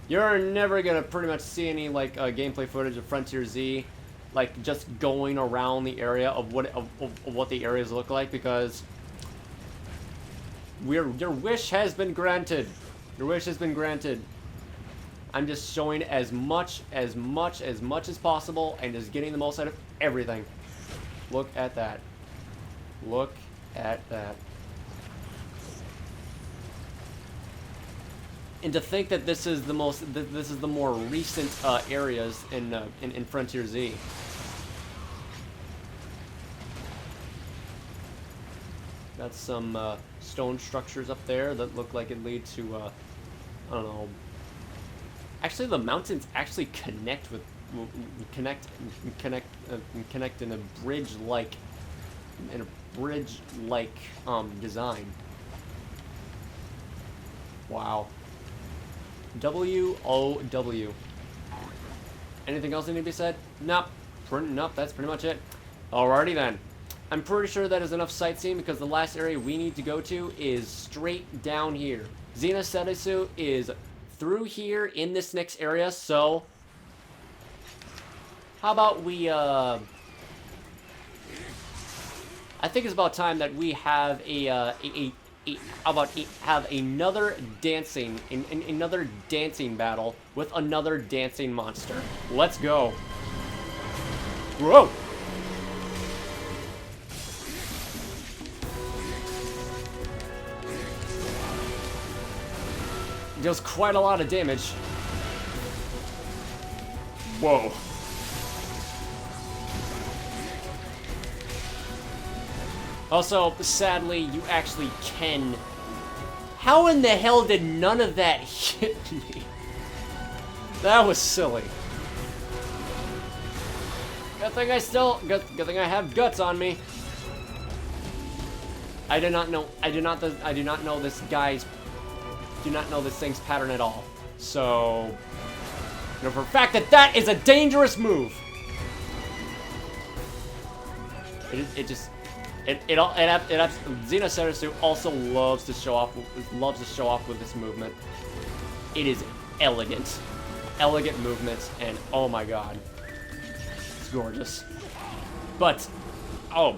You're never gonna pretty much see any like gameplay footage of Frontier Z, like just going around the area of what the areas look like, because your wish has been granted. Your wish has been granted. I'm just showing as much as possible and just getting the most out of everything. Look at that. Look at that. And to think that this is the more recent areas in Frontier Z. Got some stone structures up there that look like it lead to I don't know. Actually, the mountains actually connect in a bridge-like design. Wow. W-O-W. Anything else that need to be said? Nope. Nope, that's pretty much it. Alrighty then. I'm pretty sure that is enough sightseeing because the last area we need to go to is straight down here. Zenaserisu is through here in this next area, so how about we I think it's about time that we have have another dancing battle with another dancing monster. Let's go. Whoa. Deals quite a lot of damage. Also, sadly, you actually can... How in the hell did none of that hit me? That was silly. Good thing I have guts on me. I do not know this thing's pattern at all. So, you know for a fact that is a dangerous move. Zenaserisu also loves to show off with this movement. It is elegant movement, and oh my god, it's gorgeous. But out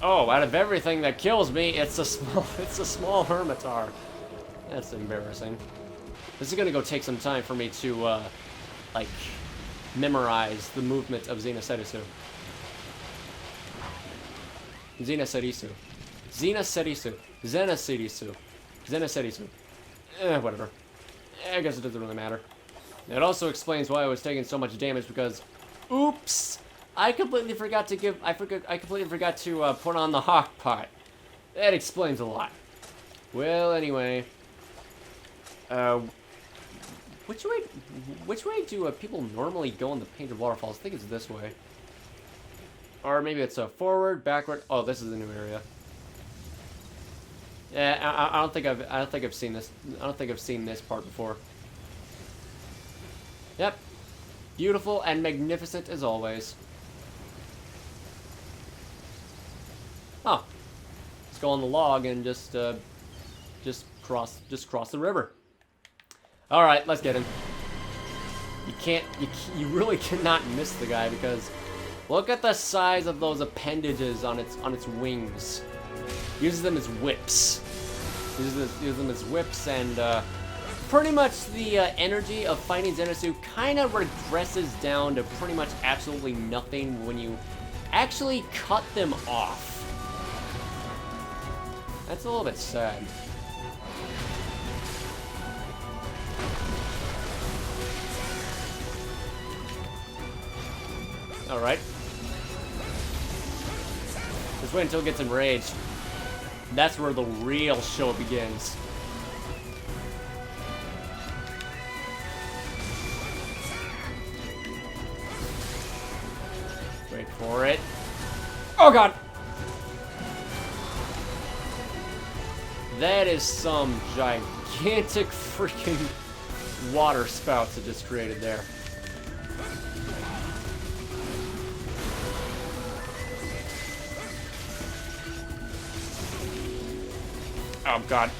of everything that kills me, it's a small Hermitar. That's embarrassing. This is gonna go take some time for me to like memorize the movement of Zenaserisu. Zenaserisu. Whatever. I guess it doesn't really matter. It also explains why I was taking so much damage because, oops, I completely forgot to put on the hawk pot. That explains a lot. Well, anyway, which way do people normally go in the Painted Waterfalls? I think it's this way. Or maybe it's a forward, backward. Oh, this is a new area. Yeah, I don't think I've seen this. I don't think I've seen this part before. Yep, beautiful and magnificent as always. Oh, let's go on the log and just cross the river. All right, let's get him. You really cannot miss the guy because. Look at the size of those appendages on its wings. Uses them as whips. Uses them as whips, and pretty much the energy of fighting Zenaserisu kind of regresses down to pretty much absolutely nothing when you actually cut them off. That's a little bit sad. All right. Just wait until it gets enraged. That's where the real show begins. Wait for it. Oh god! That is some gigantic freaking water spouts it just created there. Oh god.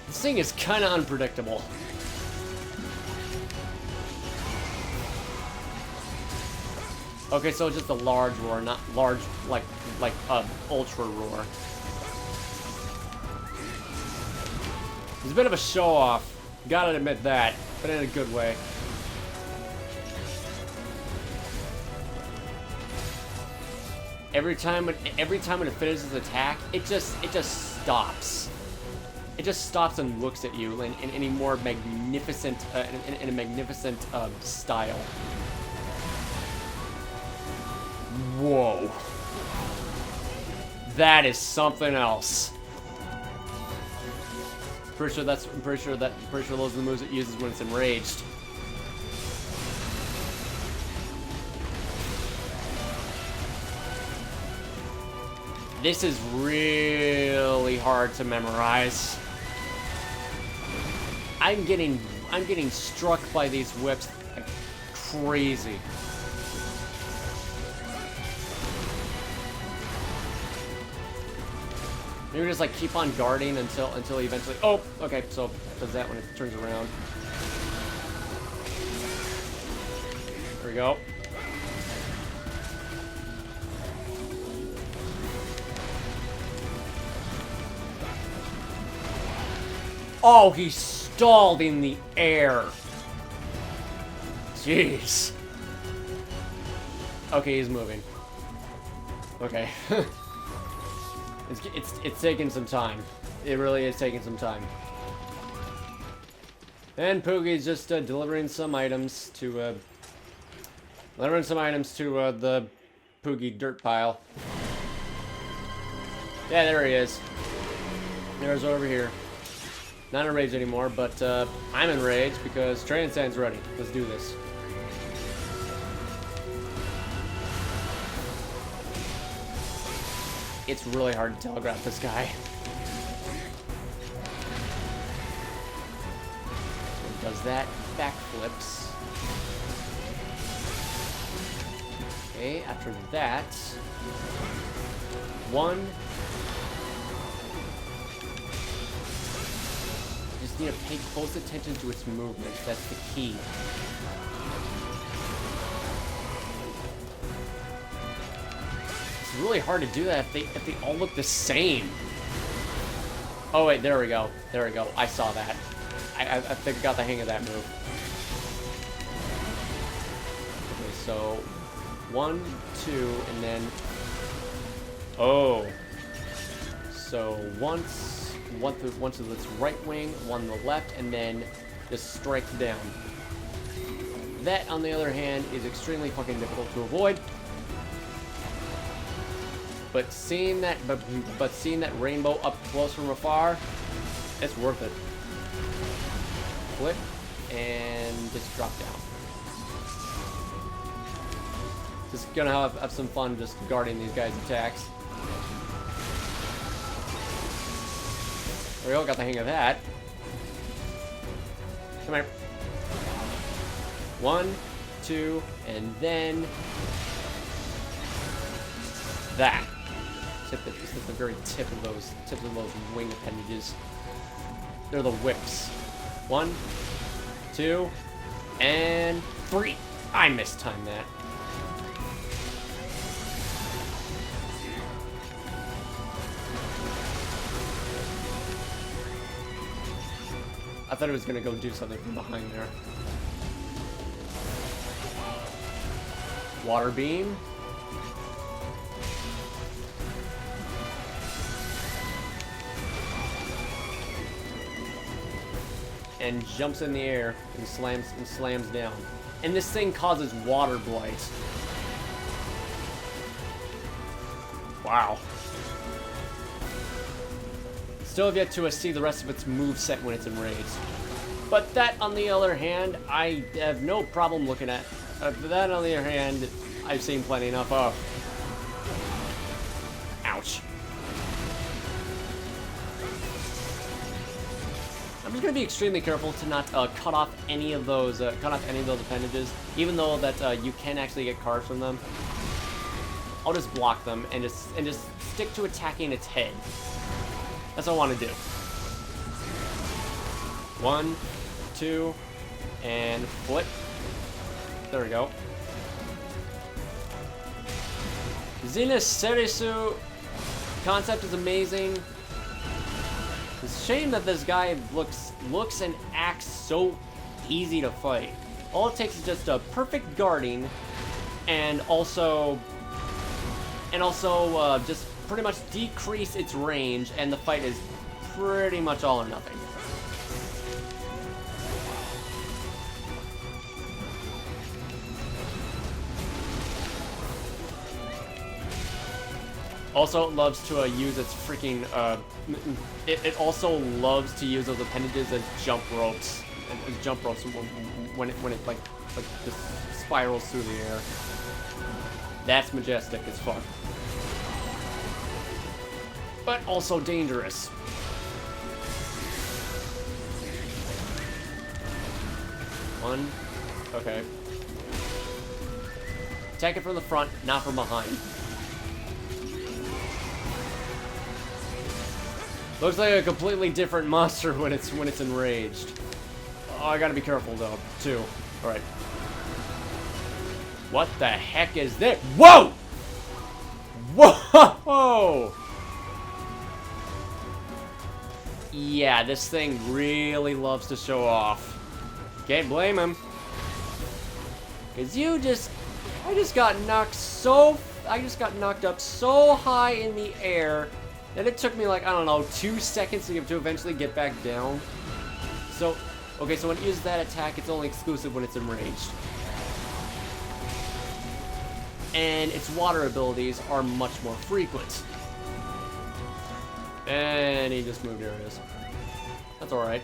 This thing is kind of unpredictable. Okay, so it's just a large roar, not large like ultra roar. It's a bit of a show off. Gotta admit that, but in a good way. Every time when it finishes its attack, it just stops. It just stops and looks at you in a more magnificent, in a magnificent style. Whoa, that is something else. Pretty sure those are the moves it uses when it's enraged. This is really hard to memorize. I'm getting struck by these whips like crazy. Maybe just like keep on guarding until eventually. Oh, okay. So it does that when it turns around. There we go. Oh, he stalled in the air. Jeez. Okay, he's moving. Okay. It's taking some time. It really is taking some time. And Poogie's just delivering some items to Delivering some items to the Poogie dirt pile. Yeah, there he is. There's over here. Not in rage anymore, but I'm in rage because Transcend's ready. Let's do this. It's really hard to telegraph this guy. Does that, backflips. Okay, after that, one. Just need to pay close attention to its movement. That's the key. It's really hard to do that if they all look the same. Oh wait, there we go. There we go. I saw that. I think I got the hang of that move. Okay, so 1, 2, and then so once to its right wing, one to the left, and then just strike down. That, on the other hand, is extremely fucking difficult to avoid. But seeing that, but seeing that rainbow up close from afar, it's worth it. Flip and just drop down. Just gonna have some fun just guarding these guys' attacks. There we go, got the hang of that. Come here. 1, 2, and then that. Just at the very tips of those wing appendages. They're the whips. 1, 2, and 3. I mistimed that. I thought it was gonna go do something from behind there. Water beam. And jumps in the air and slams down. And this thing causes water blight. Wow. Still have yet to see the rest of its moveset when it's enraged. But that, on the other hand, I have no problem looking at. That, on the other hand, I've seen plenty enough of. Ouch. I'm just gonna be extremely careful to not cut off any of those appendages, even though that you can actually get cards from them. I'll just block them and just stick to attacking its head. That's what I want to do. 1, 2, and flip. There we go. Zenaserisu concept is amazing. It's a shame that this guy looks and acts so easy to fight. All it takes is just a perfect guarding, and also just pretty much decrease its range, and the fight is pretty much all or nothing. Also, it loves to use its freaking. It also loves to use those appendages as jump ropes, when it like just spirals through the air. That's majestic as fuck, but also dangerous. One, okay. Attack it from the front, not from behind. Looks like a completely different monster when it's enraged. Oh, I gotta be careful though, too. All right. What the heck is this? Whoa! Whoa! Yeah, this thing really loves to show off. Can't blame him. Cause I just got knocked up so high in the air that it took me like, I don't know, 2 seconds to eventually get back down. So, okay, so when it uses that attack, it's only exclusive when it's enraged. and its water abilities are much more frequent. And he just moved areas. That's alright.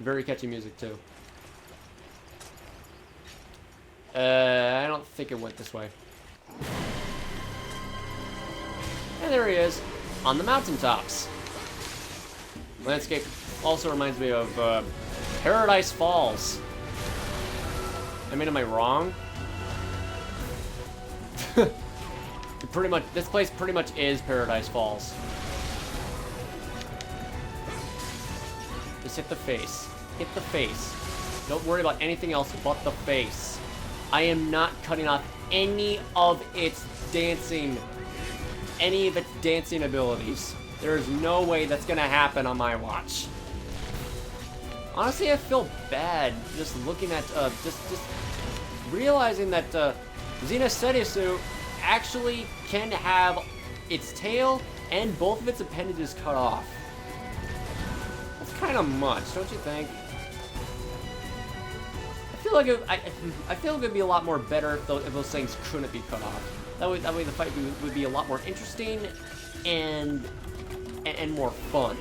Very catchy music, too. I don't think it went this way. And there he is, on the mountaintops. Landscape also reminds me of Paradise Falls. I mean, am I wrong? Pretty much, this place pretty much is Paradise Falls. Just hit the face. Hit the face. Don't worry about anything else but the face. I am not cutting off any of its dancing abilities. There is no way that's gonna happen on my watch. Honestly, I feel bad just looking at, just realizing that, Zenaserisu actually can have its tail and both of its appendages cut off. That's kind of much, don't you think? I feel like I feel like it'd be a lot more better if those things couldn't be cut off. That way the fight would be a lot more interesting and more fun.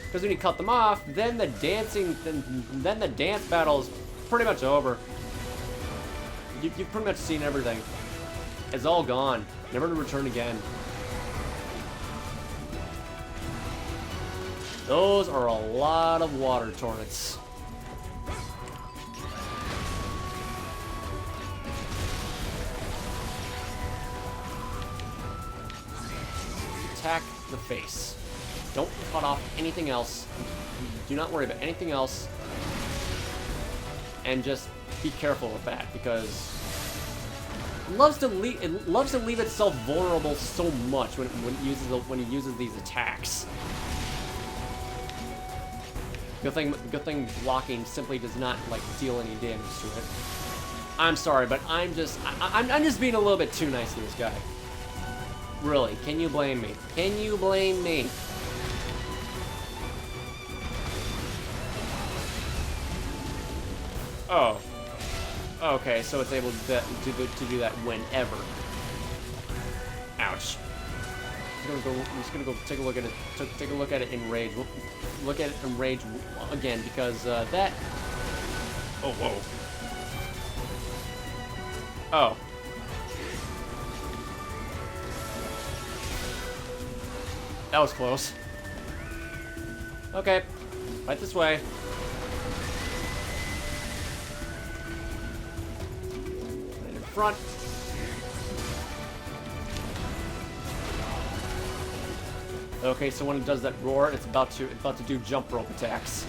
Because when you cut them off, then the dancing, then the dance battle's pretty much over. You've pretty much seen everything. It's all gone, never to return again. Those are a lot of water torrents. Attack the face. Don't cut off anything else. Do not worry about anything else. And just be careful with that, because it loves to leave itself vulnerable so much when it uses these attacks. Good thing blocking simply does not like deal any damage to it. I'm sorry, but I'm just being a little bit too nice to this guy. Really, can you blame me? Can you blame me? Oh. Okay, so it's able to do that whenever. Ouch. I'm just gonna go take a look at it. Take a look at it in rage. Look at it in rage again, because that. Oh, whoa. Oh. That was close. Okay, right this way. Right in front. Okay, so when it does that roar, it's about to do jump rope attacks.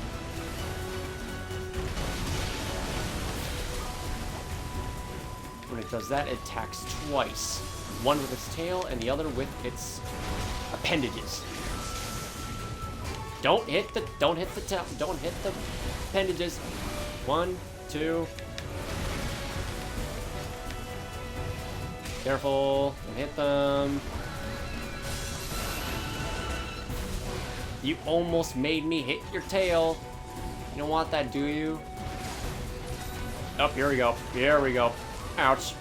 When it does that, it attacks twice. One with its tail and the other with its appendages. Don't hit the appendages. 1, 2. Careful, don't hit them. You almost made me hit your tail. You don't want that, do you? Oh, here we go. Here we go. Ouch.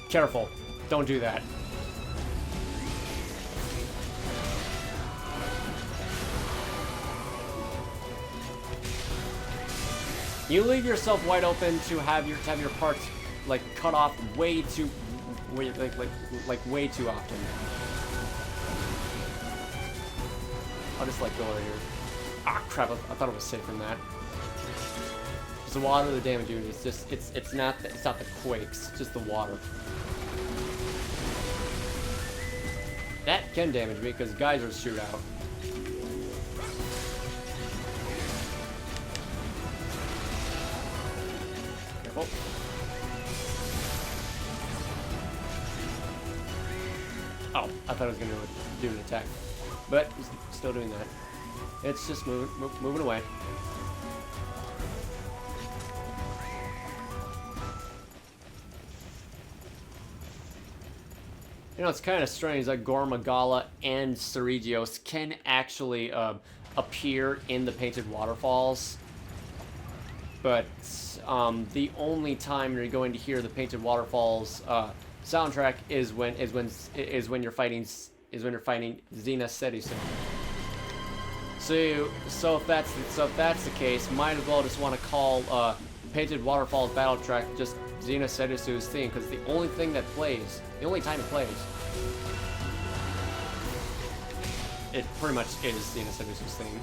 Careful. Don't do that. You leave yourself wide open to have your parts like cut off way too way too often. I'll just let go right here. Ah crap, I thought it was safe from that. It's the water, the damage unit. It's just it's not the quakes, it's just the water. That can damage me because geysers shoot out. Careful. Oh, I thought I was going to do an attack. But it's still doing that. It's just moving away. You know, it's kind of strange that Gormagala and Ceregios can actually appear in the Painted Waterfalls. But the only time you're going to hear the Painted Waterfalls soundtrack is when you're fighting Zenaserisu. So if that's the case, might as well just want to call Painted Waterfalls battle track just Zenaserisu's theme, because the only thing that plays, the only time it plays, it pretty much is Zenaserisu's theme.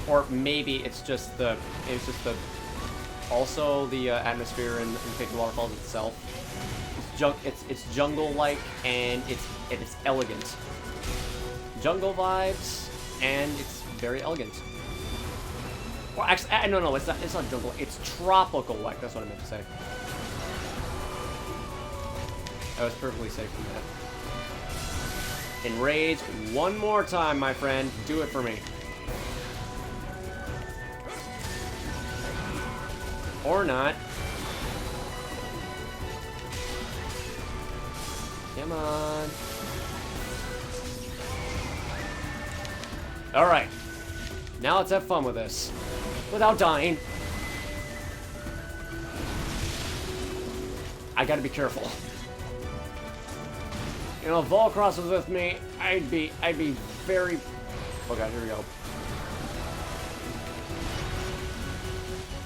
Or maybe it's just also the atmosphere in Painted Waterfalls itself. It's jungle-like and it's elegant. Jungle vibes, and it's very elegant. Well, actually, no, it's not jungle. It's tropical-like. That's what I meant to say. I was perfectly safe from that. Enrage one more time, my friend. Do it for me. Or not. Come on. Alright. Now let's have fun with this. Without dying. I gotta be careful. You know, if Volcross was with me, I'd be very... Oh god, here we go.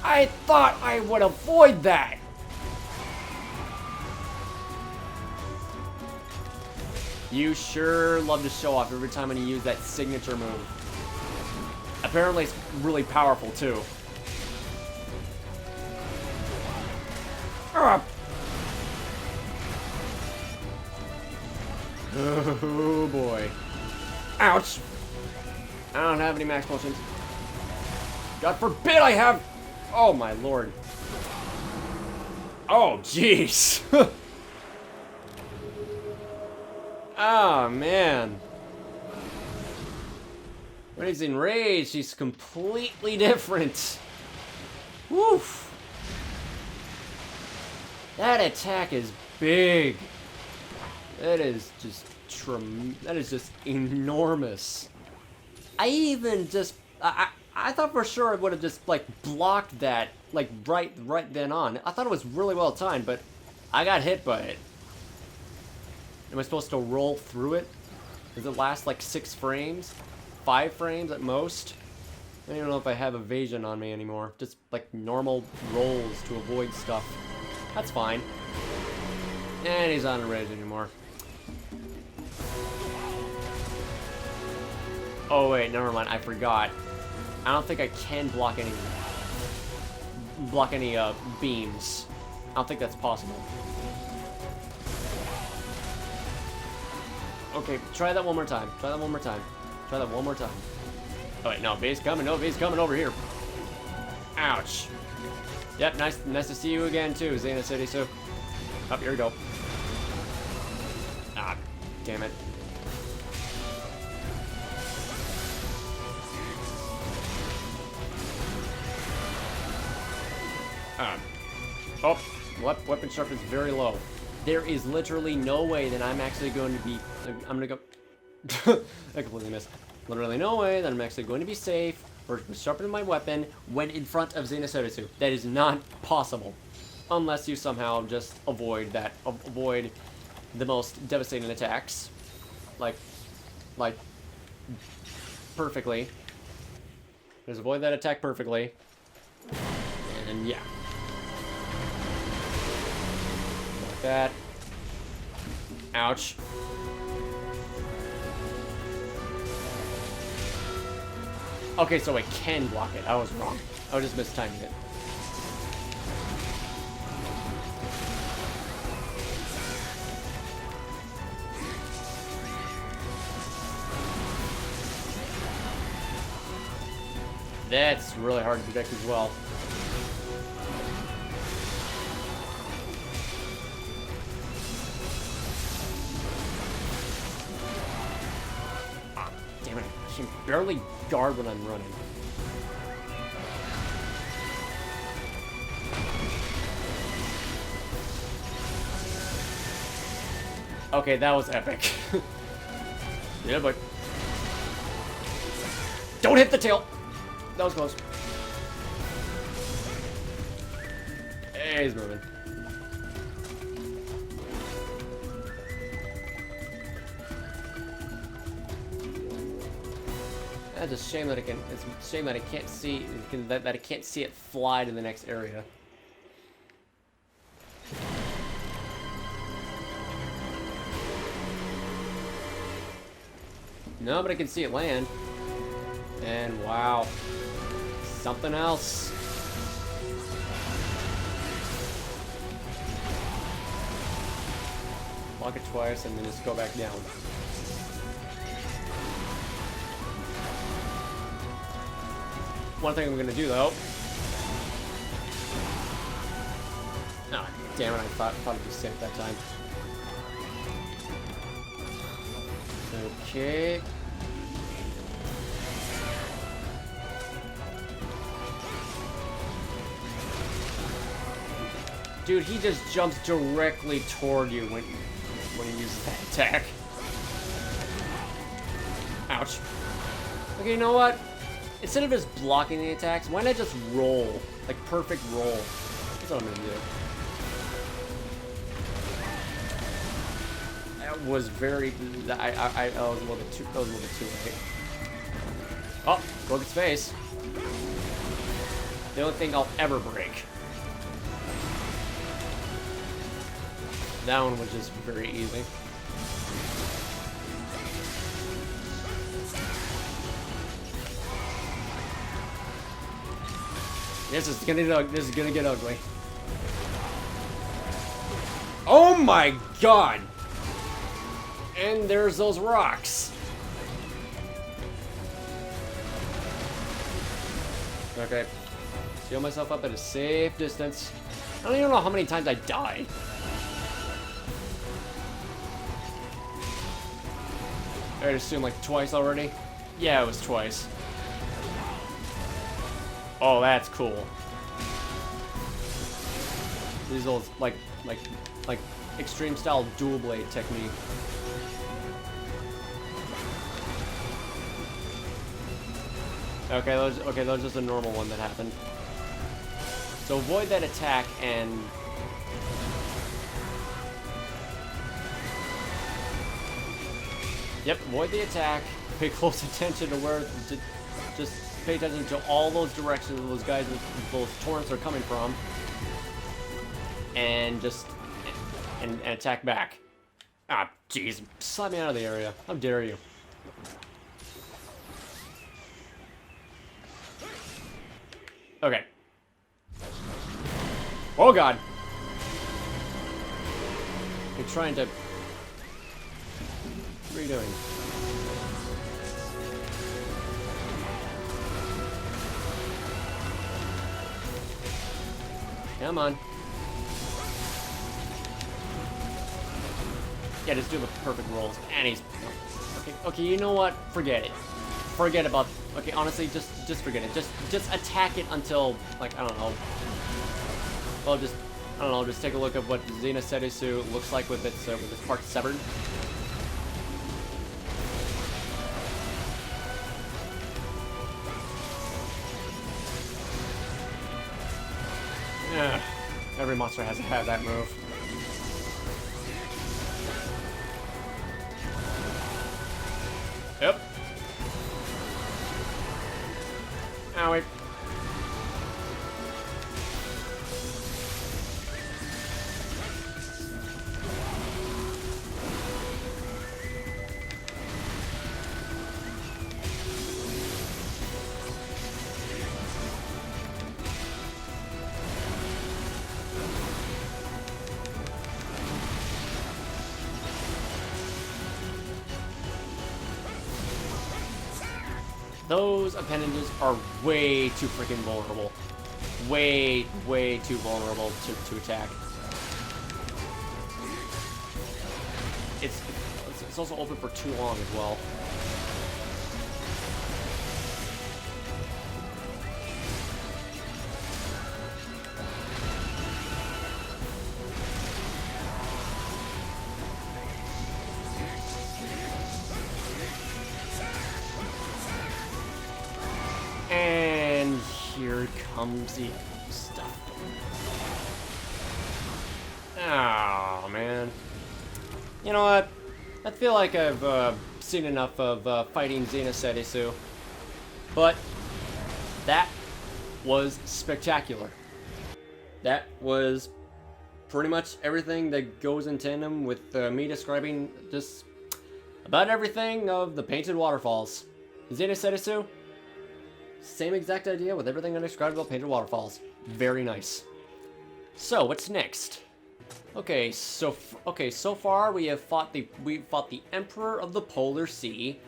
I thought I would avoid that! You sure love to show off every time when you use that signature move. Apparently it's really powerful too. Oh boy. Ouch! I don't have any max potions. God forbid I have... Oh my lord. Oh jeez. Oh man. When he's enraged, he's completely different. Woof. That attack is big. That is just enormous. I thought for sure I would have just like blocked that like right then on. I thought it was really well timed, but I got hit by it. Am I supposed to roll through it? Does it last like 6 frames? 5 frames at most? I don't even know if I have evasion on me anymore. Just like normal rolls to avoid stuff. That's fine. And he's not enraged anymore. Oh wait, never mind. I forgot. I don't think I can block any beams. I don't think that's possible. Okay, try that one more time. Try that one more time. Try that one more time. Oh wait, no, V's coming. No, V's coming over here. Ouch. Yep, nice to see you again too, Zenaserisu. Up, here we go. Ah, damn it. Oh, weapon sharpness is very low. There is literally no way that I'm actually going to be... I'm going to go... I completely missed. Literally no way that I'm actually going to be safe or sharpen my weapon when in front of Zenaserisu. That is not possible. Unless you somehow just avoid the most devastating attacks. Like, perfectly. Just avoid that attack perfectly. And yeah. Like that. Ouch. Okay, so I can block it. I was wrong. I was just mistiming it. That's really hard to predict as well. Ah, damn it. I can barely guard when I'm running. Okay, that was epic. Yeah, but... Don't hit the tail! That was close. Hey, he's moving. That's a shame that it's a shame that I can't see, that I can't see it fly to the next area. No, but I can see it land. And wow. Something else. Block it twice and then just go back down. One thing I'm gonna do though. Ah, damn it, I thought it'd be safe that time. Okay. Dude, he just jumps directly toward you when he uses that attack. Ouch. Okay, you know what? Instead of just blocking the attacks, why not just roll? Like, perfect roll. That's what I'm gonna do. That was very... I was a little bit too late. Oh, broke its face. The only thing I'll ever break. That one was just very easy. This is gonna get ugly. Oh my god! And there's those rocks. Okay. Seal myself up at a safe distance. I don't even know how many times I died. I'd assume like twice already. Yeah, it was twice. Oh, that's cool. These old like extreme style dual blade technique. Okay, that was just a normal one that happened. So avoid that attack and yep, avoid the attack. Pay close attention to where just pay attention to all those directions those guys with those torrents are coming from. And just and attack back. Ah, jeez. Slap me out of the area. How dare you? Okay. Oh god. You're trying to... What are you doing? Come on. Yeah, just do the perfect rolls. And he's... Okay, you know what? Forget it. Forget about... Okay, honestly, just forget it. Just attack it until, like, I don't know. Well, just... I don't know, just take a look at what Zenaserisu looks like with its part severed. Yeah, every monster has to have that move. Yep. Owie. Those appendages are way too freaking vulnerable. Way too vulnerable to attack. It's also open for too long as well. clumsy stuff. Oh, man. You know what? I feel like I've seen enough of fighting Zenaserisu. But that was spectacular. That was pretty much everything that goes in tandem with me describing just about everything of the Painted Waterfalls. Zenaserisu, same exact idea with everything I described about Painted Waterfalls. Very nice. So, what's next? Okay, so far we fought the Emperor of the Polar Sea,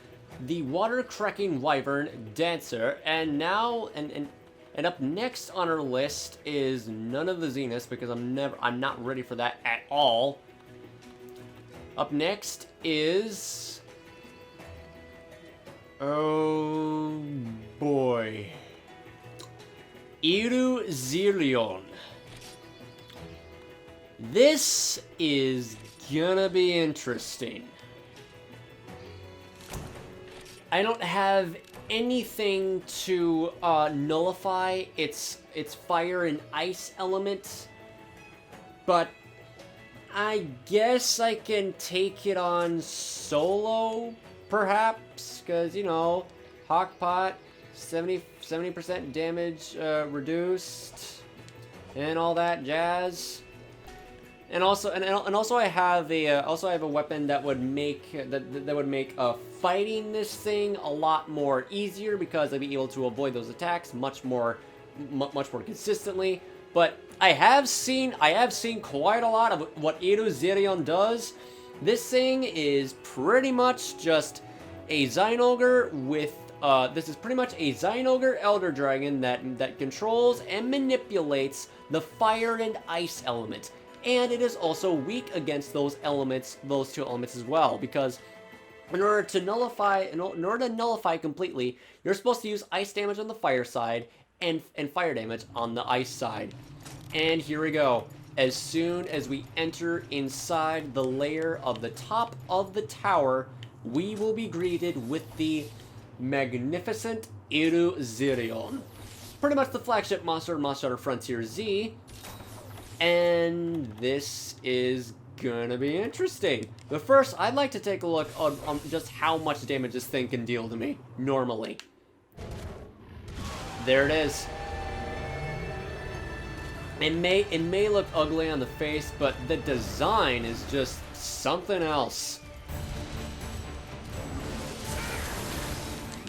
the Water-Cracking Wyvern Dancer, and now and up next on our list is none of the Zenus, because I'm not ready for that at all. Up next is, oh boy, Eruzerion. This is gonna be interesting. I don't have anything to nullify its fire and ice element, but I guess I can take it on solo, perhaps, because, you know, Hawkpot, 70% damage reduced, and all that jazz. And also I have a weapon that would make fighting this thing a lot more easier, because I'd be able to avoid those attacks much more consistently. But I have seen quite a lot of what Eruzerion does. This thing is pretty much just a Zinogre with this is pretty much a Zinogre Elder Dragon that controls and manipulates the fire and ice element. And it is also weak against those two elements as well, because in order to nullify completely, you're supposed to use ice damage on the fire side and fire damage on the ice side. And here we go. As soon as we enter inside the layer of the top of the tower, we will be greeted with the magnificent Eruzerion. Pretty much the flagship monster in Monster Hunter Frontier Z. And this is gonna be interesting. But first, I'd like to take a look on just how much damage this thing can deal to me, normally. There it is. It may look ugly on the face, but the design is just something else.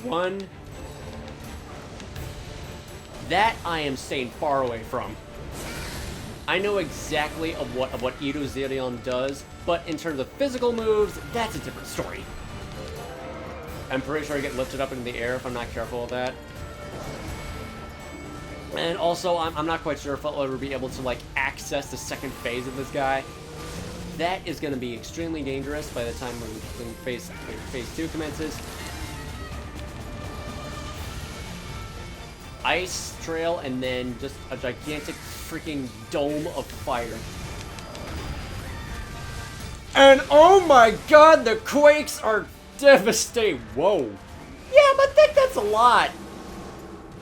One. That I am staying far away from. I know exactly of what Eruzerion does, but in terms of physical moves, that's a different story. I'm pretty sure I get lifted up into the air if I'm not careful with that. And also, I'm not quite sure if I'll ever be able to, like, access the second phase of this guy. That is going to be extremely dangerous by the time when phase 2 commences. Ice trail, and then just a gigantic freaking dome of fire. And oh my god, the quakes are devastating. Whoa. Yeah, but that's a lot.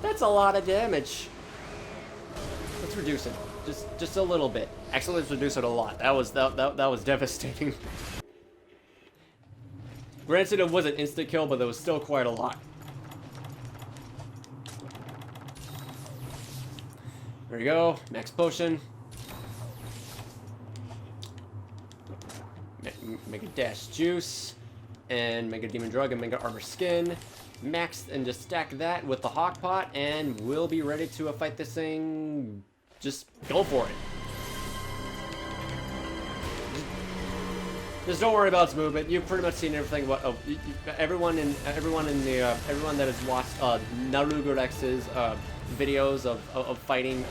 That's a lot of damage. Let's reduce it. Just a little bit. Actually, let's reduce it a lot. That was devastating. Granted, it was an instant kill, but there was still quite a lot. There we go. Max potion. Mega dash juice. And mega demon drug and mega armor skin. Max, and just stack that with the Hawkpot, and we'll be ready to fight this thing. Just go for it. Just don't worry about its movement. You've pretty much seen everything. Everyone that has watched Narugurex's videos of fighting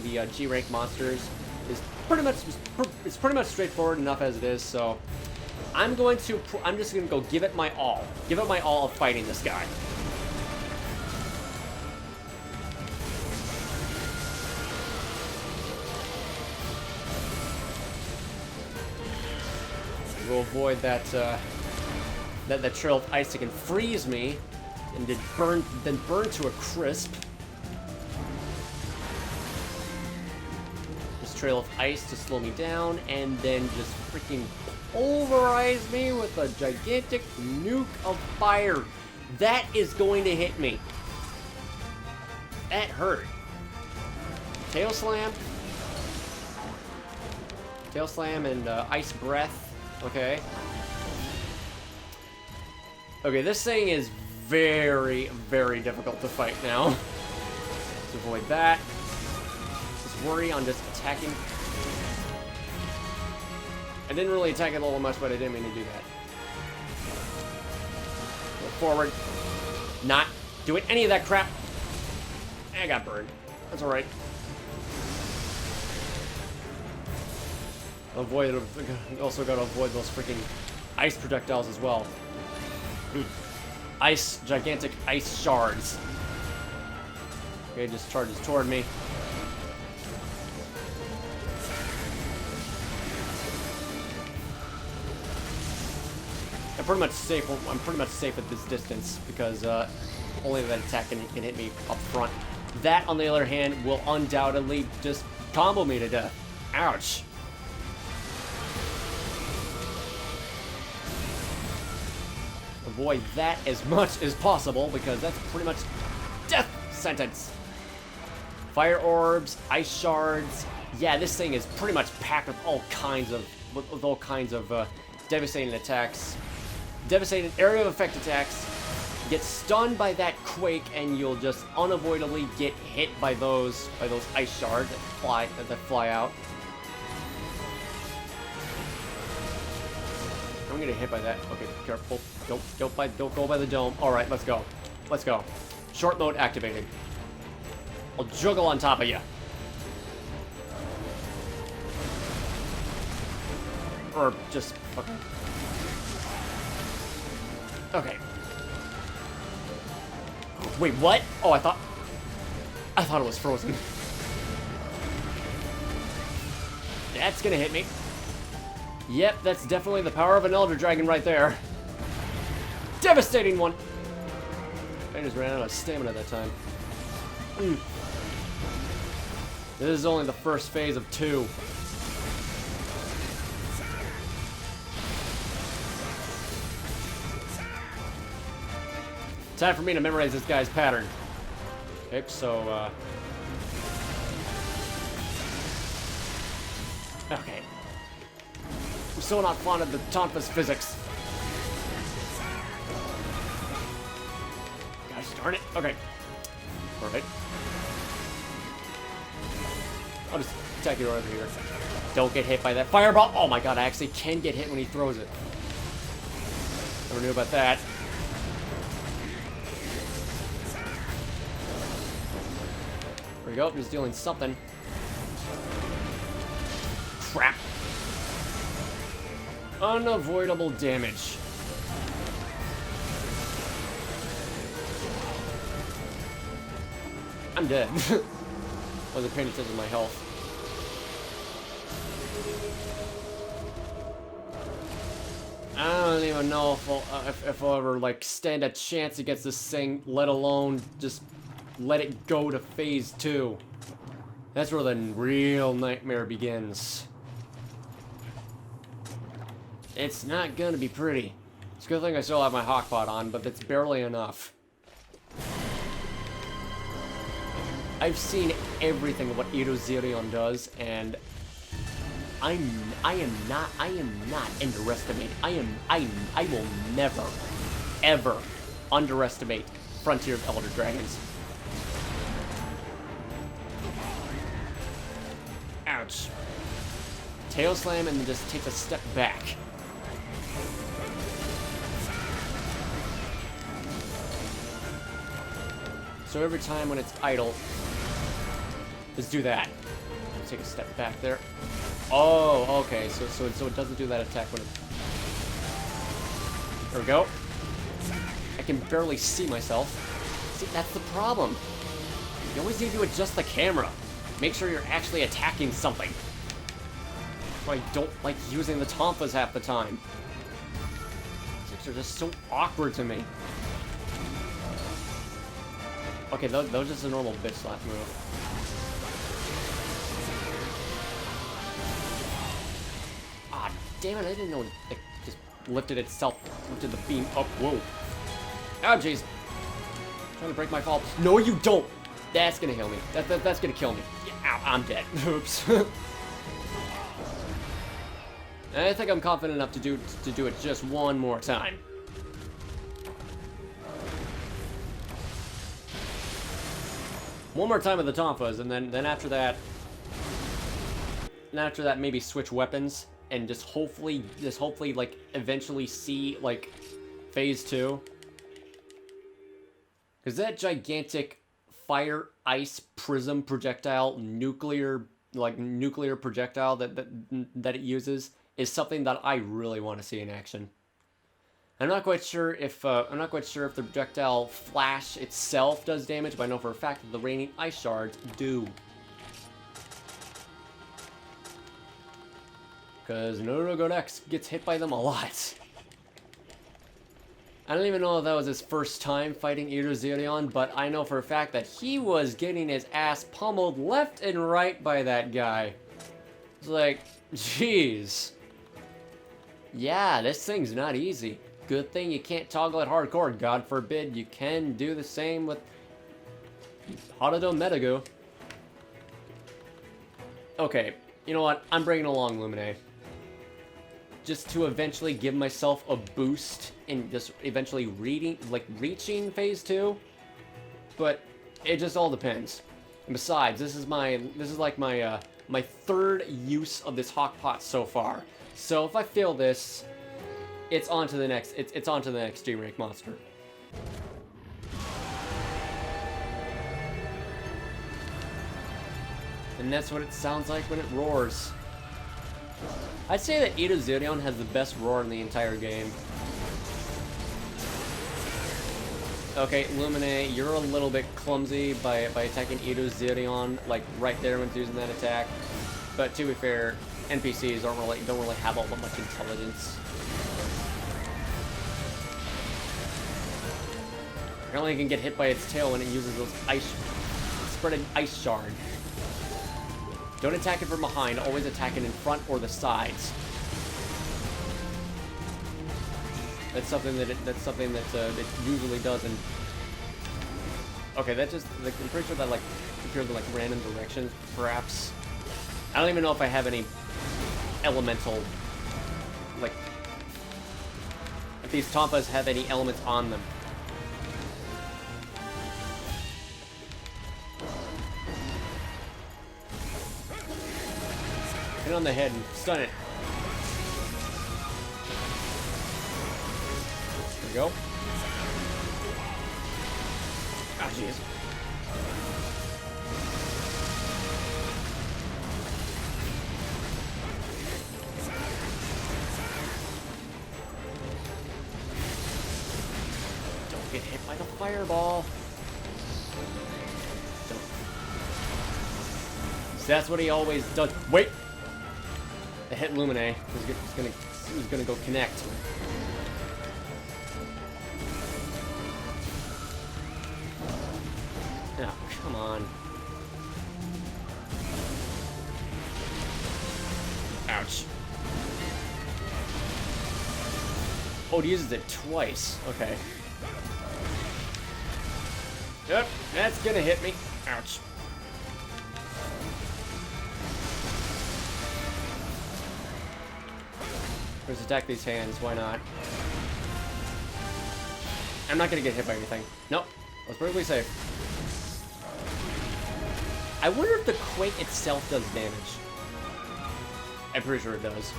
the G rank monsters is pretty much straightforward enough as it is. So I'm just gonna go give it my all. Give it my all of fighting this guy. We'll avoid that trail of ice that can freeze me and then burn to a crisp. trail of ice to slow me down, and then just freaking pulverize me with a gigantic nuke of fire. That is going to hit me. That hurt. Tail Slam. Tail Slam and Ice Breath. Okay. Okay, this thing is very, very difficult to fight now. Let's avoid that. Just worry on just attacking. I didn't really attack it a little much, but I didn't mean to do that. Go forward. Not doing any of that crap. I got burned. That's alright. Also gotta avoid those freaking ice projectiles as well. Gigantic ice shards. Okay, just charges toward me. I'm pretty much safe at this distance because only that attack can hit me up front. That, on the other hand, will undoubtedly just combo me to death. Ouch. Avoid that as much as possible because that's pretty much death sentence. Fire orbs, ice shards. Yeah, this thing is pretty much packed with all kinds of devastating attacks. Devastating area of effect attacks. Get stunned by that quake, and you'll just unavoidably get hit by those ice shards that fly out. I'm gonna get hit by that. Okay, careful. Don't go by the dome. All right, let's go. Let's go. Short mode activated. I'll juggle on top of you. Or just okay. Okay. Wait, what? Oh, I thought it was frozen. That's gonna hit me. Yep, that's definitely the power of an Elder Dragon right there. Devastating one! I just ran out of stamina that time. This is only the first phase of 2. Time for me to memorize this guy's pattern. Okay, so, okay. I'm so not fond of the Tonfa's physics. Gosh darn it. Okay. Perfect. I'll just attack you over here. Don't get hit by that fireball. Oh my god, I actually can get hit when he throws it. Never knew about that. There we go, just dealing something. Crap. Unavoidable damage. I'm dead. Wasn't paying attention to my health. I don't even know if I'll ever like stand a chance against this thing, let alone just let it go to phase 2. That's where the real nightmare begins. It's not gonna be pretty. It's a good thing I still have my hawkpot on, but that's barely enough. I've seen everything of what Eruzerion does, and I am not underestimating. I will never, ever underestimate Frontier's Elder Dragons. Ouch. Tail slam and then just take a step back. So every time when it's idle, just do that. Take a step back there. Oh, okay. So it doesn't do that attack when it. There we go. I can barely see myself. See, that's the problem. You always need to adjust the camera. Make sure you're actually attacking something. That's why I don't like using the Tonfas half the time. They're just so awkward to me. Okay, that was just a normal bitch slap move. God damn it, I didn't know it just lifted itself, lifted the beam up. Whoa. Oh, jeez. Trying to break my fall. No, you don't. That's gonna kill me. That's gonna kill me. Yeah, ow, I'm dead. Oops. I think I'm confident enough to do it just one more time. One more time with the Tonfas, and then after that, maybe switch weapons and just hopefully like eventually see like phase 2. Because that gigantic fire ice prism projectile nuclear projectile that it uses is something that I really want to see in action. I'm not quite sure if the projectile flash itself does damage, but I know for a fact that the raining ice shards do. Because Norugodex gets hit by them a lot. I don't even know if that was his first time fighting Eruzerion, but I know for a fact that he was getting his ass pummeled left and right by that guy. It's like, jeez. Yeah, this thing's not easy. Good thing you can't toggle it hardcore. God forbid you can do the same with Harado Metagu. Okay, you know what? I'm bringing along Lumine. Just to eventually give myself a boost in just eventually reaching phase 2. But it just all depends. And besides, this is like my my third use of this hawk pot so far. So if I fail this, it's on to the next. It's on to the next G rank monster. And that's what it sounds like when it roars. I'd say that Eruzerion has the best roar in the entire game. Okay, Lumine, you're a little bit clumsy by attacking Eruzerion like right there when it's using that attack. But to be fair, NPCs don't really have all that much intelligence. Apparently, it can get hit by its tail when it uses those spreading ice shard. Don't attack it from behind. Always attack it in front or the sides. That's something that it usually does. And okay, that just like, I'm pretty sure that like appears in like random directions, perhaps. I don't even know if I have any elemental, like, if these Tonfas have any elements on them. Hit on the head and stun it. There we go. Ah, jeez. Don't get hit by the fireball. Don't. So that's what he always does. Wait! I hit Lumine. He's gonna go connect. Oh, come on. Ouch. Oh, it uses it twice. Okay. Yep, that's gonna hit me. Ouch. Let's attack these hands, why not? I'm not gonna get hit by anything. Nope, I was perfectly safe. I wonder if the Quake itself does damage. I'm pretty sure it does.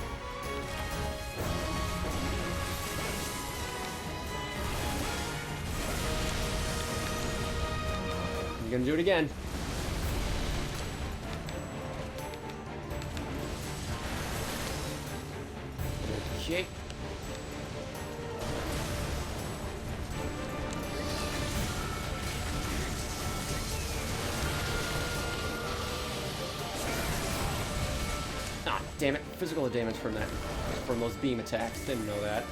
I'm gonna do it again. Okay. Ah, damn it. Physical damage from those beam attacks. Didn't know that.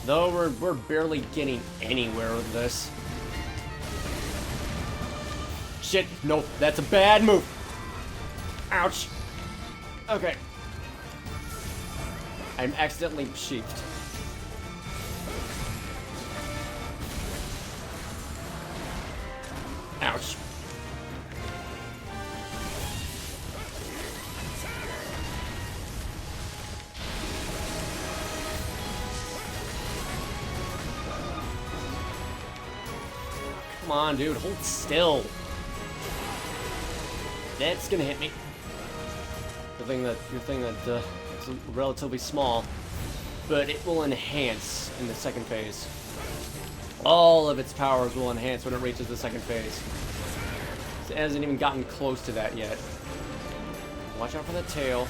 Though we're barely getting anywhere with this. shit. No, that's a bad move. Ouch. Okay. I'm accidentally sheathed. Ouch. Come on, dude, hold still. That's gonna hit me. Good thing that it's relatively small, but it will enhance in the second phase. All of its powers will enhance when it reaches the second phase. It hasn't even gotten close to that yet. Watch out for the tail.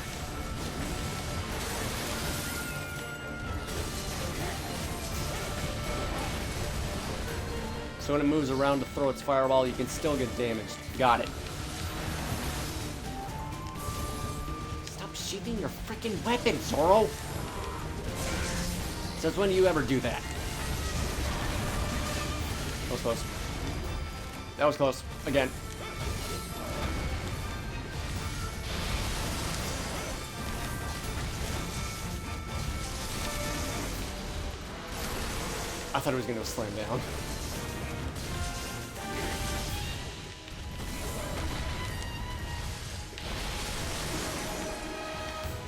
So when it moves around to throw its fireball, you can still get damaged. Got it. Stop sheathing your freaking weapon, Zoro! Since when do you ever do that? That was close. That was close. Again. I thought it was going to slam down.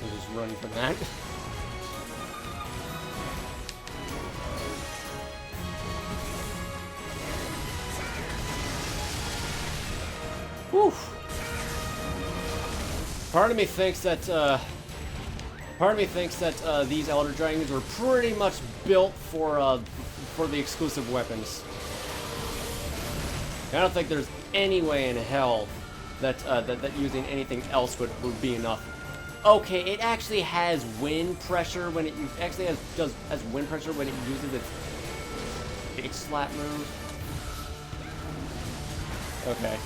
I'm just running from that. Whew. Part of me thinks that these Elder Dragons were pretty much built for the exclusive weapons. I don't think there's any way in hell that using anything else would be enough. Okay, it actually has wind pressure when it actually has wind pressure when it uses its big slap move. Okay.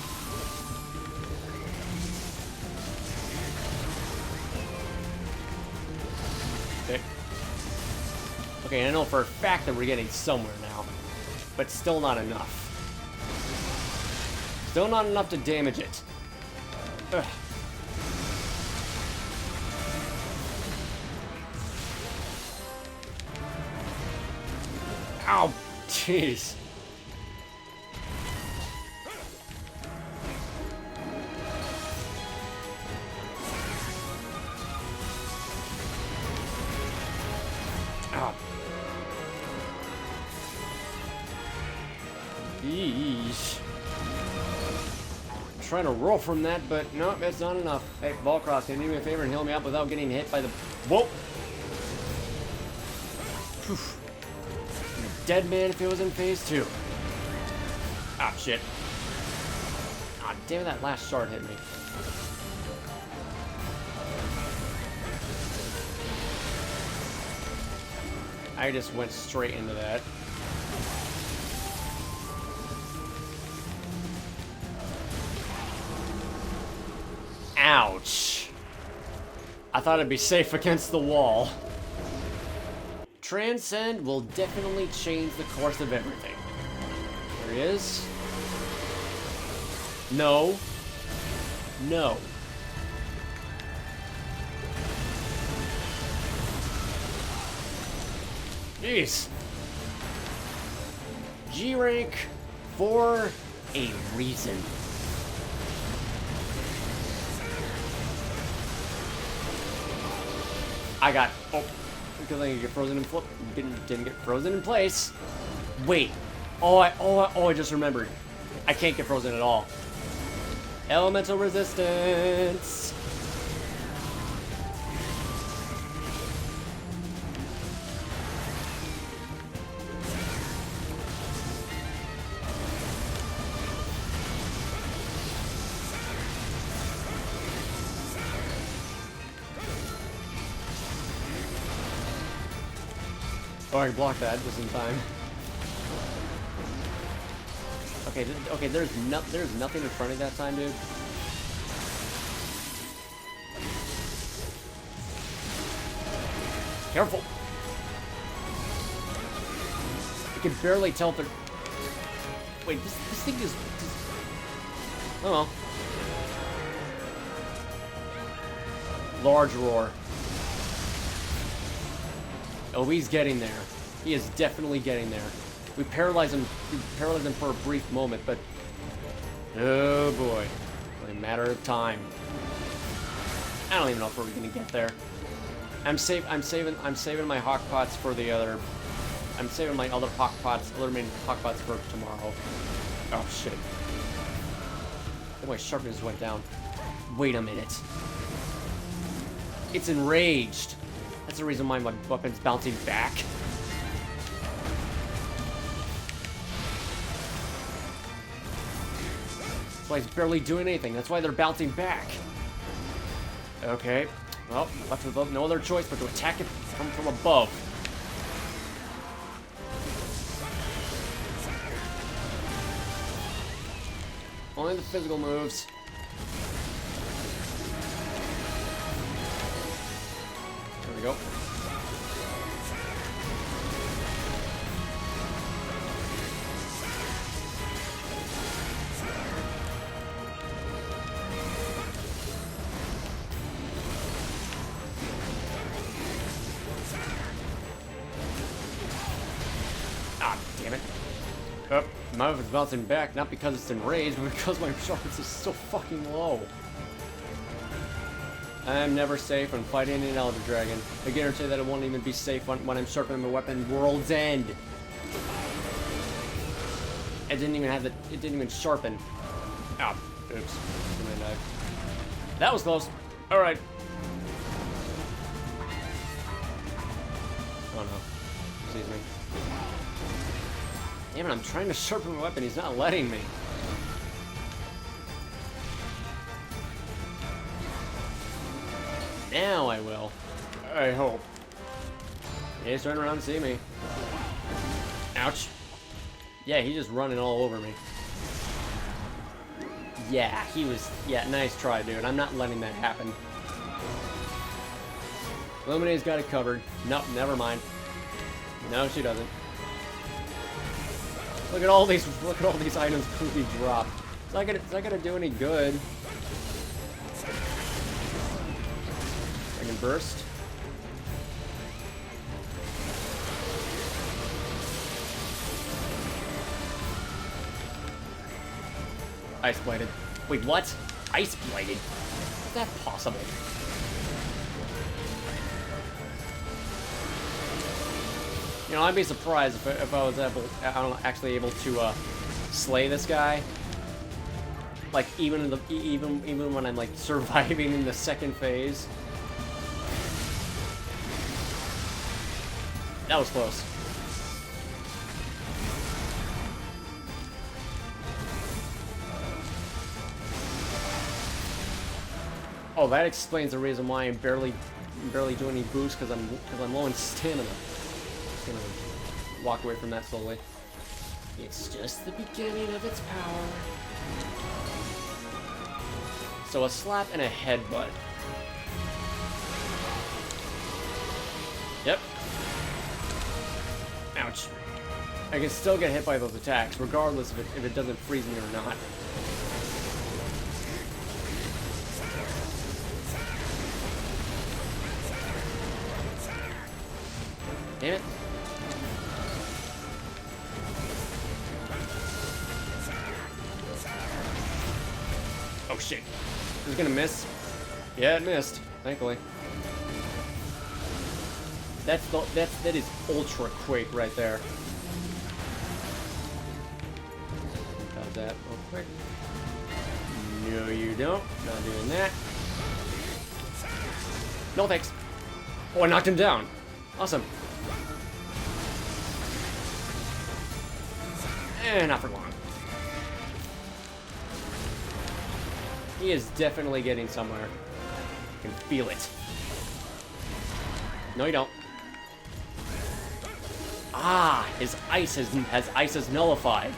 Okay, I know for a fact that we're getting somewhere now, but still not enough. Still not enough to damage it. Ugh. Ow! Jeez. Ow. Yeesh. I'm trying to roll from that, but no, that's not enough. Hey, Ballcross, can you do me a favor and heal me up without getting hit by the... Whoa! Poof. Dead man if it was in phase 2. Ah, shit. Ah, damn, that last shard hit me. I just went straight into that. Ouch. I thought it'd be safe against the wall. Transcend will definitely change the course of everything. There he is. No. No. Jeez. G rank for a reason. I got... Oh. Because I get frozen in flip. Didn't get frozen in place. Wait. Oh, I just remembered. I can't get frozen at all. Elemental resistance. Oh, I blocked that just in time. Okay, okay. There's nothing in front of that time, dude. Careful. I can barely tell if they're... Wait, this thing is... Oh well. Large roar. Oh, he's getting there. He is definitely getting there. We paralyze him for a brief moment, but oh boy. Only a matter of time. I don't even know if we're gonna get there. I'm saving my hawk pots for the other. I'm saving my other remaining hawk pots for tomorrow. Oh shit. Oh, my sharpness went down. Wait a minute. It's enraged. That's the reason why my weapon's bouncing back. That's why it's barely doing anything. That's why they're bouncing back. Okay. Well, left with no other choice but to attack it from above. Only the physical moves. There we go. Ah, damn it. Oh, my weapon's bouncing back, not because it's enraged, but because my sharpness is so fucking low. I'm never safe when fighting an Elder Dragon. I guarantee that it won't even be safe when I'm sharpening my weapon World's End. It didn't even sharpen. Ah, oops. That was close. Alright. Oh no. Excuse me. Damn it, I'm trying to sharpen my weapon, he's not letting me. Now I will. I hope. He's turning around and see me. Ouch. Yeah, he's just running all over me. Yeah, yeah, nice try, dude. I'm not letting that happen. Lumina's got it covered. Nope, never mind. No, she doesn't. Look at all these items Poopy dropped. It's not gonna do any good. Dragon burst. Ice bladed. Wait, what? Ice bladed? Is that possible? You know, I'd be surprised if I was actually able to slay this guy. Like even when I'm like surviving in the second phase. That was close. Oh, that explains the reason why I'm barely doing any boost because I'm low in stamina. Just gonna walk away from that slowly. It's just the beginning of its power. So a slap and a headbutt. Yep. Ouch. I can still get hit by those attacks, regardless if it doesn't freeze me or not. Damn it. Oh shit. Is it gonna miss? Yeah, it missed. Thankfully. That is ultra quick right there. How's that real quick? No, you don't. Not doing that. No thanks. Oh, I knocked him down. Awesome. Not for long. He is definitely getting somewhere. I can feel it. No, you don't. Ah, his ice has nullified.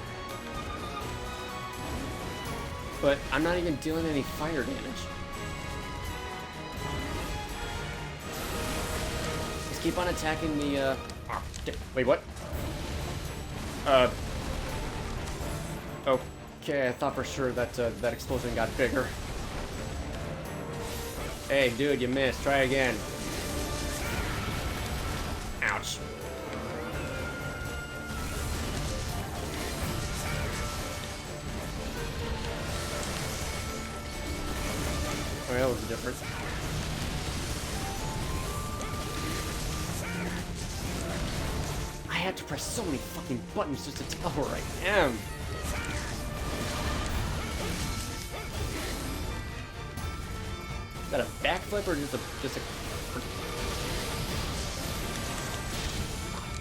But I'm not even dealing any fire damage. Just keep on attacking the, wait, what? Oh. Okay, I thought for sure that that explosion got bigger. Hey, dude, you missed. Try again. Ouch. Oh, that was the difference. I had to press so many fucking buttons just to tell where I am. Is that a backflip or just a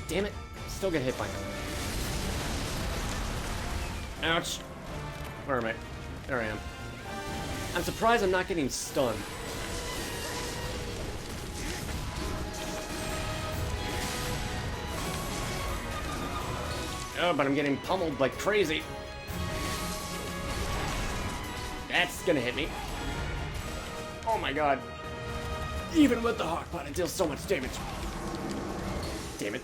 damn it, still get hit by him. Ouch. Where am I? There I am. I'm surprised I'm not getting stunned. Oh, but I'm getting pummeled like crazy. That's gonna hit me. Oh my god. Even with the hawkpot, it deals so much damage. Damn it.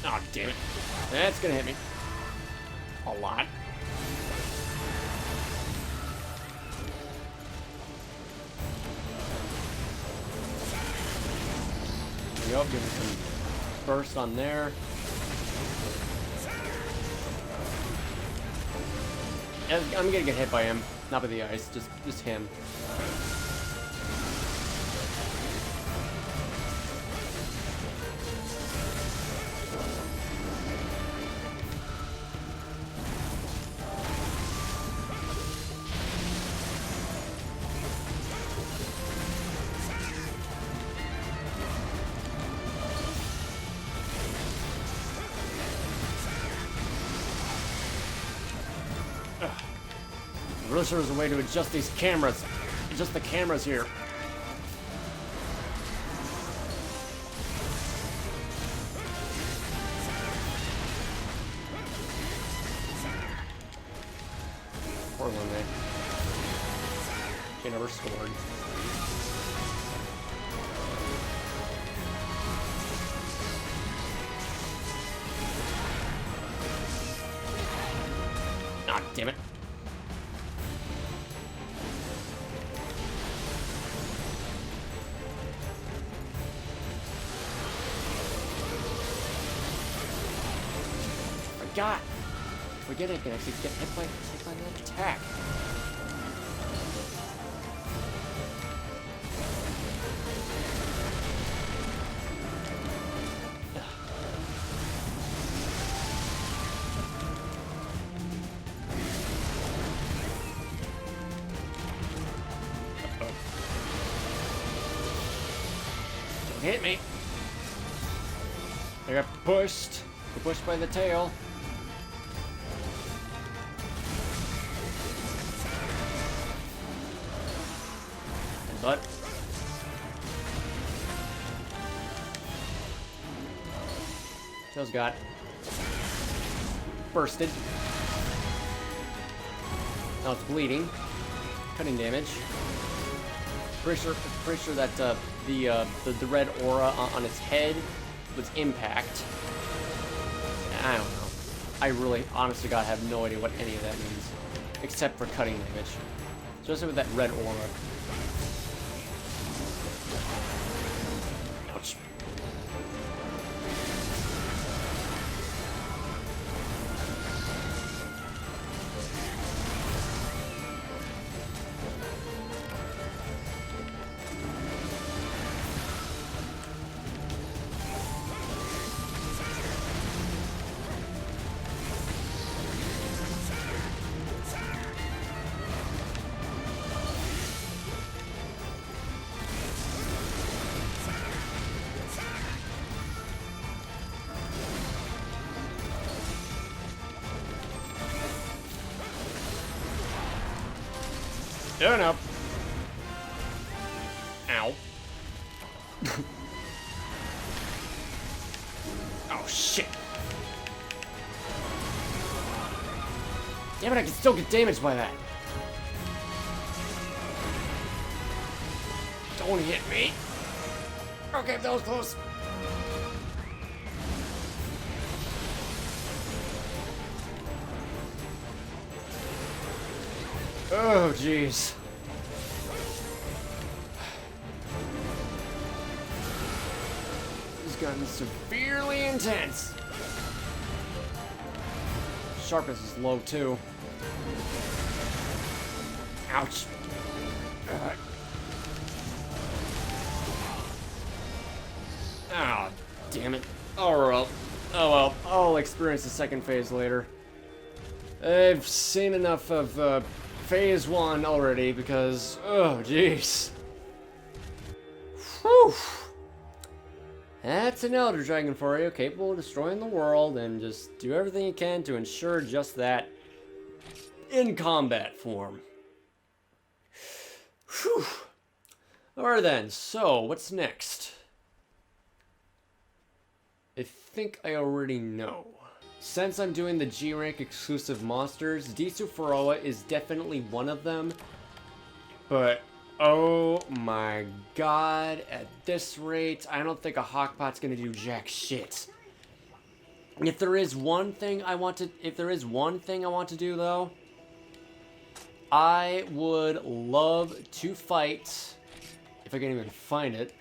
Oh, damn it. That's gonna hit me. A lot. There we go. Give me some burst on there. I'm gonna get hit by him. Not by the ice, just him. I'm really sure there's a way to adjust these cameras. Adjust the cameras here. Poor Lone. She never scored. Ah, damn it. God! Forget it, I can actually get hit by that attack. Don't hit me. I got pushed. Pushed by the tail. But tail's got bursted. Now it's bleeding. Cutting damage. Pretty sure that the red aura on its head was impact. I don't know. I really, honest to God, have no idea what any of that means, except for cutting damage. Especially with that red aura. Ouch. Turn up. Ow. Oh, shit. Damn it, I can still get damaged by that. Don't hit me. Okay, that was close. Oh, jeez. This has gotten severely intense. Sharpness is low, too. Ouch. Ah, damn it. Oh well. Oh well. I'll experience the second phase later. I've seen enough of phase 1 already because, oh jeez. Whew. That's an Elder Dragon for you, capable of destroying the world, and just do everything you can to ensure just that in combat form. Whew. Alright then, so what's next? I think I already know. Since I'm doing the G-Rank exclusive monsters, Dhisufiroa is definitely one of them. But, oh my god, at this rate, I don't think a Hawkpot's gonna do jack shit. If there is one thing I want to do though, I would love to fight, if I can even find it.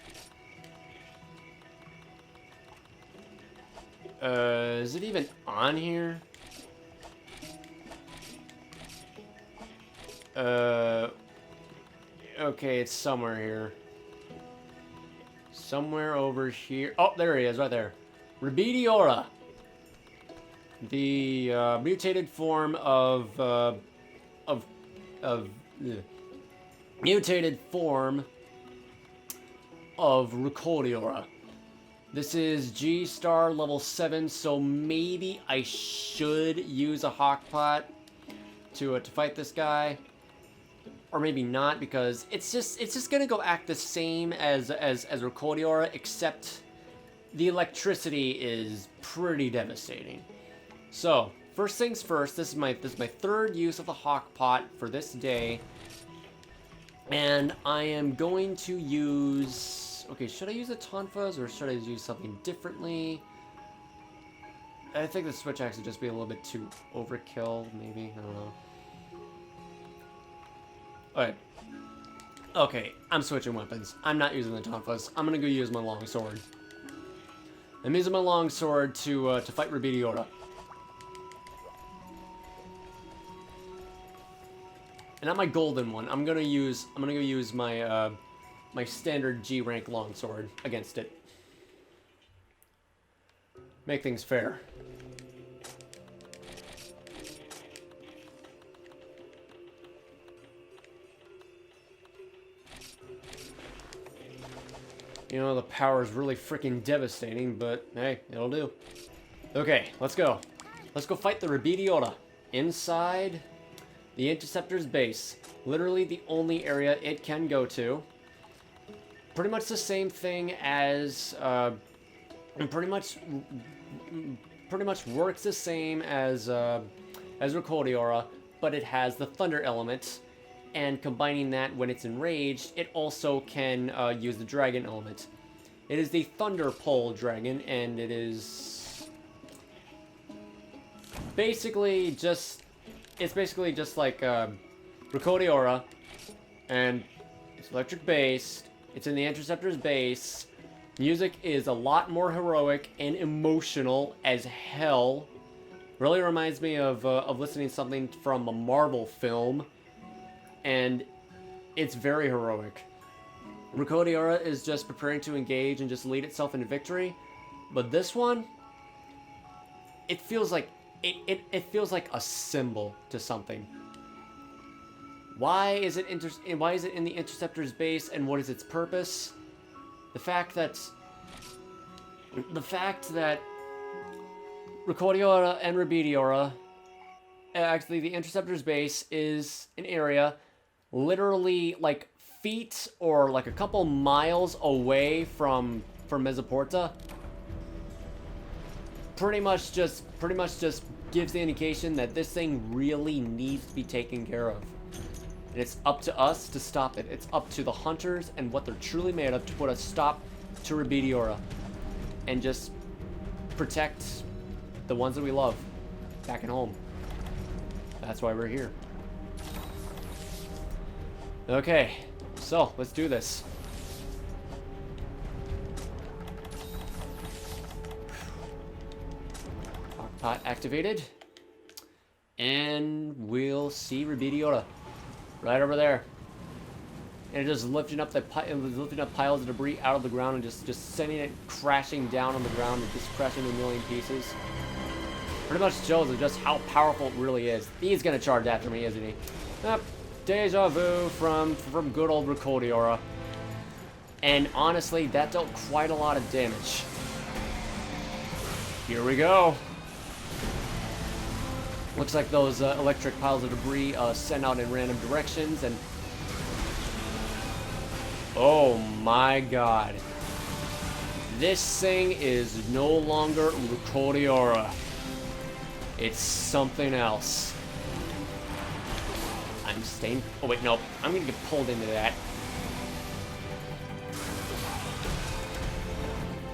Is it even on here? Okay, it's somewhere here. Somewhere over here. Oh, there he is, right there. Rebidiora. The, mutated form mutated form of Rebidiora. This is G star level 7, so maybe I should use a Hawkpot to fight this guy, or maybe not, because it's just gonna go act the same as Rebidiora, except the electricity is pretty devastating. So first things first, this is my third use of the Hawkpot for this day, and I am going to use. Okay, should I use a Tonfas or should I use something differently? I think the switch axe would just be a little bit too overkill, maybe. I don't know. Alright. Okay, I'm switching weapons. I'm not using the Tonfas. I'm gonna go use my longsword. I'm using my longsword to fight Rebidiora. And not my golden one. I'm gonna go use my my standard G rank longsword against it. Make things fair. You know, the power is really freaking devastating, but hey, it'll do. Okay, let's go. Let's go fight the Rebidiora inside the Interceptor's base. Literally the only area it can go to. Pretty much the same thing as, pretty much works the same as Rebidiora, but it has the thunder element, and combining that when it's enraged, it also can use the dragon element. It is the Thunder Pole Dragon, and it is basically just like Rebidiora, and it's electric based. It's in the Interceptor's base. Music is a lot more heroic and emotional as hell. Really reminds me of listening to something from a Marvel film. And it's very heroic. Rebidiora is just preparing to engage and just lead itself into victory. But this one, it feels like a symbol to something. Why is it in the Interceptor's base, and what is its purpose? The fact that Rebidiora and Rebidiora, actually the Interceptor's base is an area literally like feet or like a couple miles away from Mesoporta. Pretty much just gives the indication that this thing really needs to be taken care of. And it's up to us to stop it. It's up to the hunters and what they're truly made of to put a stop to Rebidiora. And just protect the ones that we love back at home. That's why we're here. Okay, so let's do this. Pot activated. And we'll see Rebidiora right over there. And just lifting up piles of debris out of the ground and just sending it crashing down on the ground and just crashing to a million pieces. Pretty much shows just how powerful it really is. He's gonna charge after me, isn't he? Yep. Deja vu from good old Rebidiora. And honestly, that dealt quite a lot of damage. Here we go. Looks like those electric piles of debris sent out in random directions, and oh my god. This thing is no longer Rebidiora. It's something else. I'm staying. Oh wait, nope. I'm gonna get pulled into that.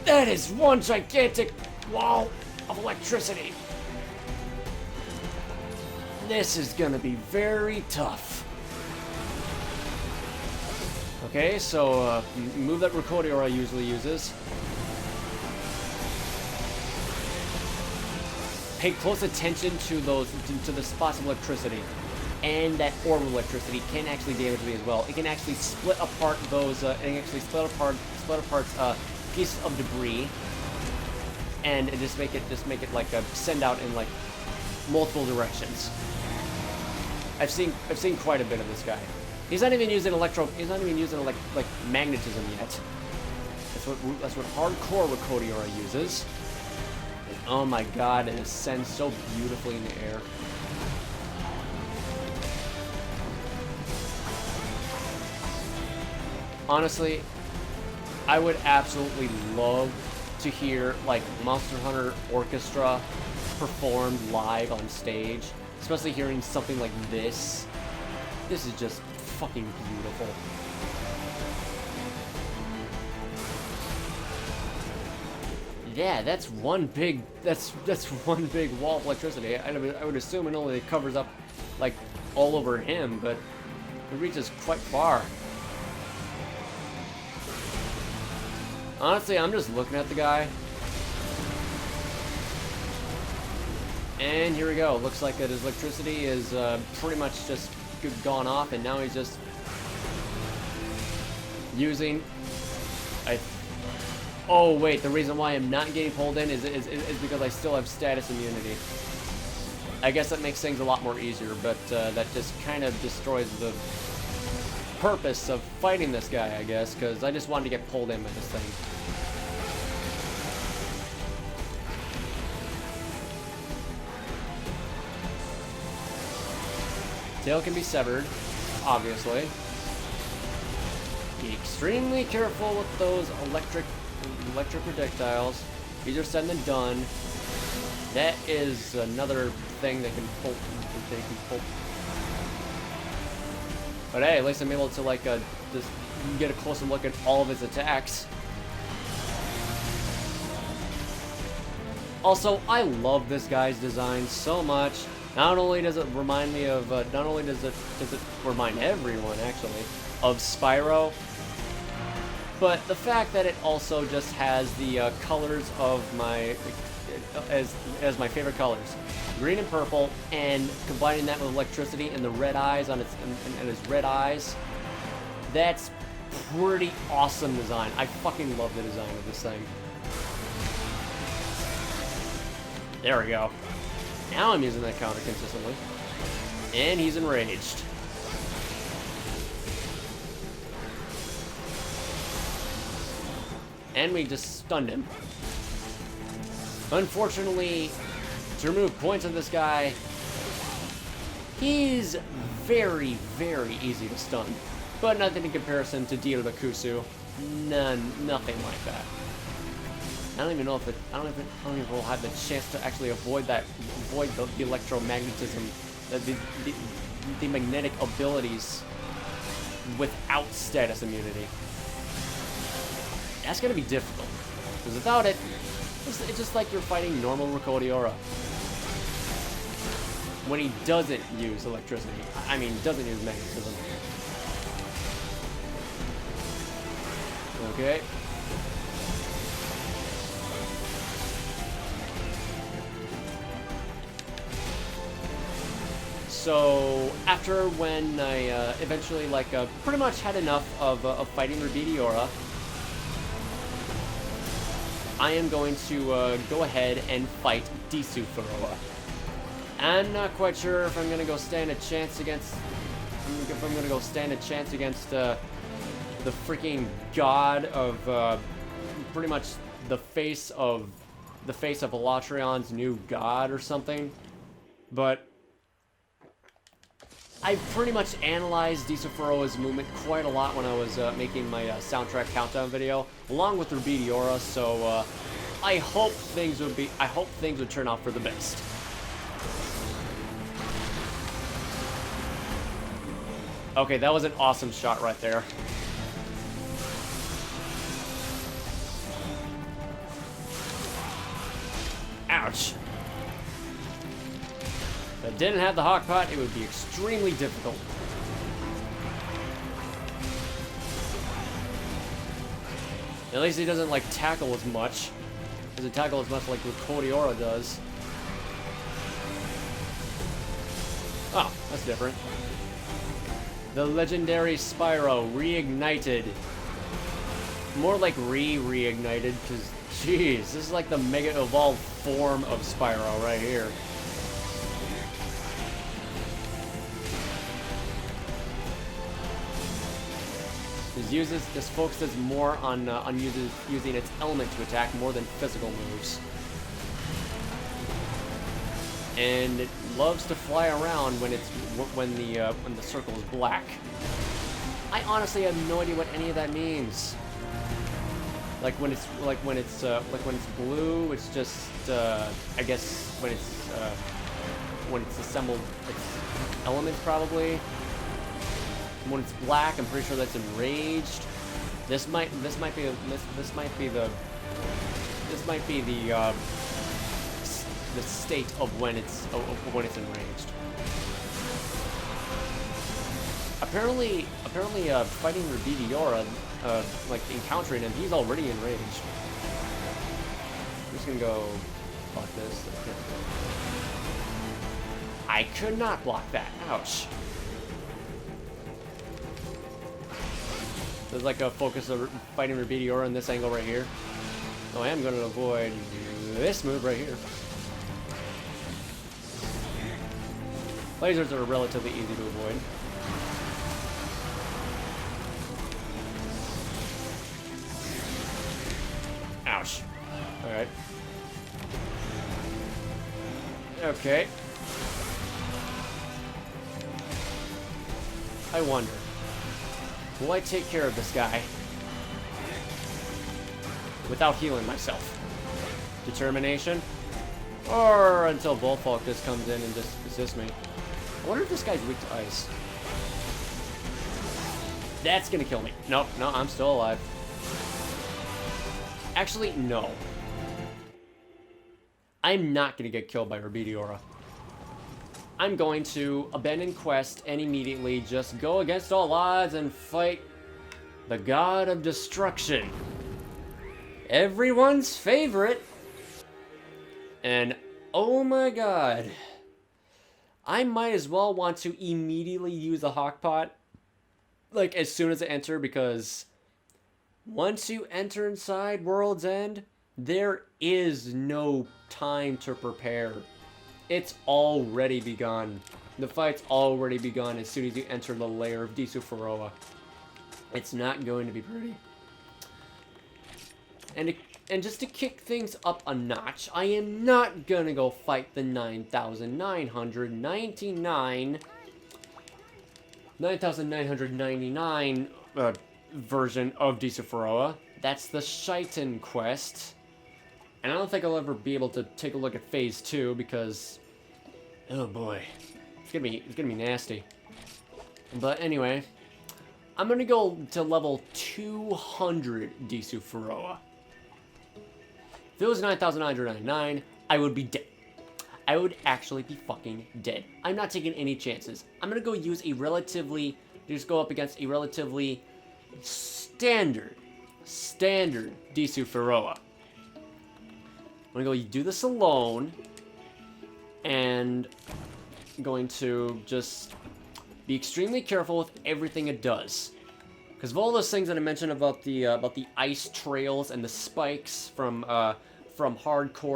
That is one gigantic wall of electricity. This is gonna be very tough. Okay, so move that Rebidiora usually uses. Pay close attention to the spots of electricity, and that orb of electricity can actually damage me as well. It can actually split apart those. It can actually split apart pieces of debris, and just make it like a send out in like multiple directions. I've seen quite a bit of this guy. He's not even using like magnetism yet. That's what hardcore Rebidiora uses. Oh my god, it ascends so beautifully in the air. Honestly, I would absolutely love to hear like Monster Hunter Orchestra performed live on stage. Especially hearing something like this. This is just fucking beautiful. Yeah, that's one big wall of electricity. I would assume it only covers up like all over him, but it reaches quite far. Honestly, I'm just looking at the guy. And here we go. Looks like that his electricity is pretty much just gone off, and now he's just using. Oh wait, the reason why I'm not getting pulled in is because I still have status immunity. I guess that makes things a lot more easier, but that just kind of destroys the purpose of fighting this guy, I guess, because I just wanted to get pulled in by this thing. Tail can be severed, obviously. Be extremely careful with those electric projectiles. These are said and done. That is another thing that can pull. But hey, at least I'm able to like just get a closer look at all of his attacks. Also, I love this guy's design so much. Not only does it remind me of, not only does it remind everyone actually of Spyro, but the fact that it also just has the colors of my as my favorite colors, green and purple, and combining that with electricity and the red eyes on its and his red eyes. That's pretty awesome design. I fucking love the design of this thing. There we go. Now I'm using that counter consistently. And he's enraged. And we just stunned him. Unfortunately, to remove points on this guy, he's very, very easy to stun. But nothing in comparison to Duremudira. Nothing like that. I don't even know if I don't even know if we'll have the chance to actually avoid the electromagnetism, the magnetic abilities without status immunity. That's gonna be difficult, because without it, it's just like you're fighting normal Rebidiora. When he doesn't use electricity, I mean, doesn't use magnetism. Okay. So after when I eventually pretty much had enough of fighting Rebidiora, I am going to go ahead and fight Dhisufiroa. I'm not quite sure if I'm gonna go stand a chance against. If I'm gonna go stand a chance against the freaking god of pretty much the face of Elatrion's new god or something, but I pretty much analyzed Dhisufiroa's movement quite a lot when I was making my soundtrack countdown video, along with Rebidiora. So I hope things would turn out for the best. Okay, that was an awesome shot right there. Ouch. If I didn't have the hawk pot, it would be extremely difficult. At least he doesn't like tackle as much. Doesn't tackle as much like Rebidiora does. Oh, that's different. The legendary Spyro reignited. More like reignited, because jeez, this is like the mega evolved form of Spyro right here. This focuses more on using its element to attack more than physical moves, and it loves to fly around when the circle is black. I honestly have no idea what any of that means. Like when it's blue, it's just I guess when it's assembled its elements probably. When it's black, I'm pretty sure that's enraged. This might be the state of when it's enraged. Apparently, fighting Rebidiora, like encountering him, he's already enraged. I'm just gonna go block this. I could not block that. Ouch. There's like a focus of fighting Rebidiora in this angle right here. So I am going to avoid this move right here. Lasers are relatively easy to avoid. Ouch. Alright. Okay. I wonder, will I take care of this guy without healing myself? Determination? Or until Bullfocus comes in and just assists me. I wonder if this guy's weak to ice. That's gonna kill me. Nope, no, I'm still alive. Actually, no. I'm not gonna get killed by Rebidiora. I'm going to abandon quest and immediately just go against all odds and fight the God of Destruction. Everyone's favorite. And oh my god. I might as well want to immediately use a Hawkpot, like as soon as I enter, because once you enter inside World's End, there is no time to prepare. It's already begun. The fight's already begun as soon as you enter the lair of Dhisufiroa. It's not going to be pretty. And just to kick things up a notch, I am not gonna go fight the 9,999 version of Dhisufiroa. That's the Shiten quest. And I don't think I'll ever be able to take a look at Phase 2 because, oh boy, it's gonna be nasty. But anyway, I'm gonna go to level 200 Dhisufiroa. If it was 9,999, I would be dead. I would actually be fucking dead. I'm not taking any chances. I'm gonna go use a relatively, just go up against a relatively standard standard Dhisufiroa. I'm gonna go do this alone, and I'm going to just be extremely careful with everything it does. Because of all those things that I mentioned about the ice trails and the spikes from hardcore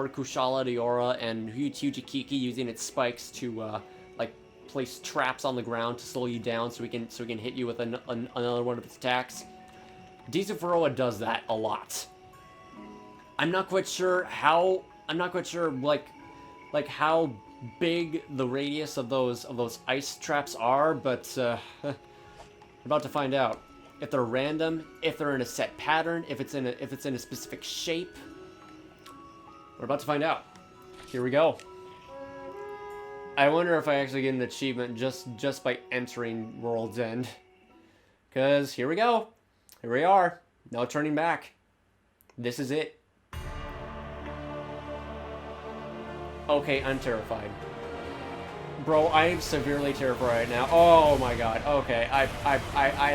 Kushala and Hujikiki using its spikes to like place traps on the ground to slow you down so we can hit you with another one of its attacks. Dhisufiroa does that a lot. I'm not quite sure like how big the radius of those ice traps are, but we're about to find out. If they're random, if they're in a set pattern, if it's in a specific shape. We're about to find out. Here we go. I wonder if I actually get an achievement just by entering World's End. Cause here we go. Here we are. No turning back. This is it. Okay, I'm terrified. Bro, I am severely terrified right now. Oh my god. Okay, I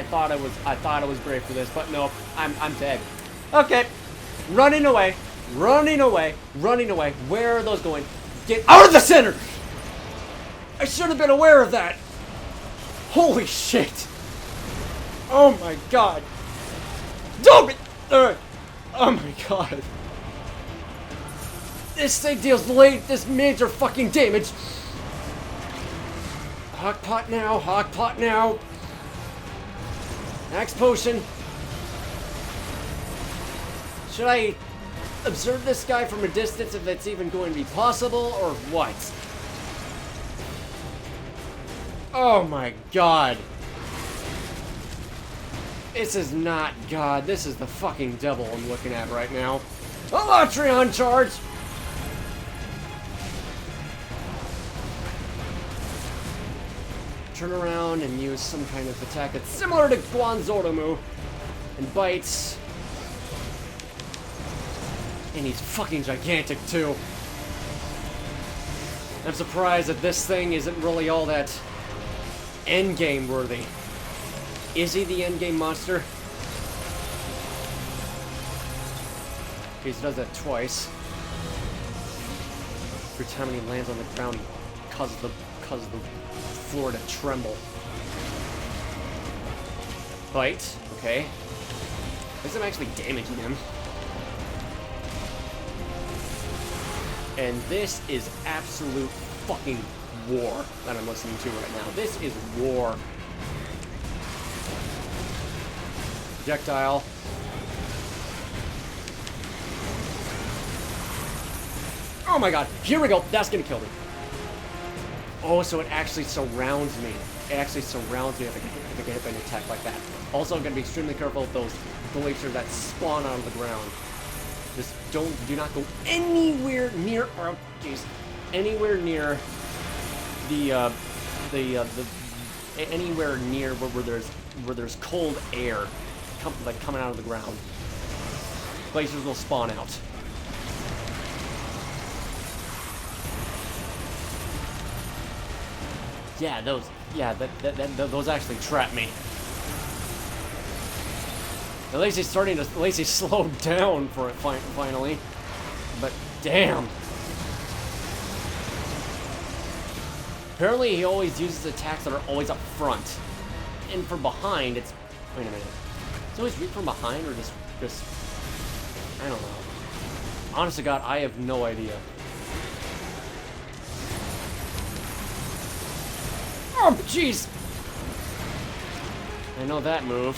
thought I was brave for this, but no, I'm dead. Okay, running away, running away, running away. Where are those going? Get out of the center! I should have been aware of that. Holy shit! Oh my god! Don't be. Oh my god! This thing deals this major fucking damage. Hawk pot now, hawk pot now. Max potion. Should I observe this guy from a distance if that's even going to be possible, or what? Oh my god. This is not God. This is the fucking devil I'm looking at right now. Elatreon charge! Turn around and use some kind of attack that's similar to Guanzoromu and bites. And he's fucking gigantic too. I'm surprised that this thing isn't really all that endgame worthy. Is he the endgame monster? Okay, he does that twice. Every time he lands on the ground, he causes the floor to tremble. Bite, okay. At least I'm actually damaging him. And this is absolute fucking war that I'm listening to right now. This is war. Projectile. Oh my god, here we go. That's gonna kill me. Oh, so it actually surrounds me. It actually surrounds me if I get hit by an attack like that. Also, I'm gonna be extremely careful with those glaciers that spawn out of the ground. Just do not go anywhere near, oh jeez, anywhere near anywhere near where there's cold air coming out of the ground. Glaciers will spawn out. Yeah, those actually trap me. At least he's slowed down for it finally. But damn. Apparently he always uses attacks that are always up front. And from behind it's, wait a minute. It's always weak from behind or just I don't know. Honest to God, I have no idea. Oh, jeez! I know that move.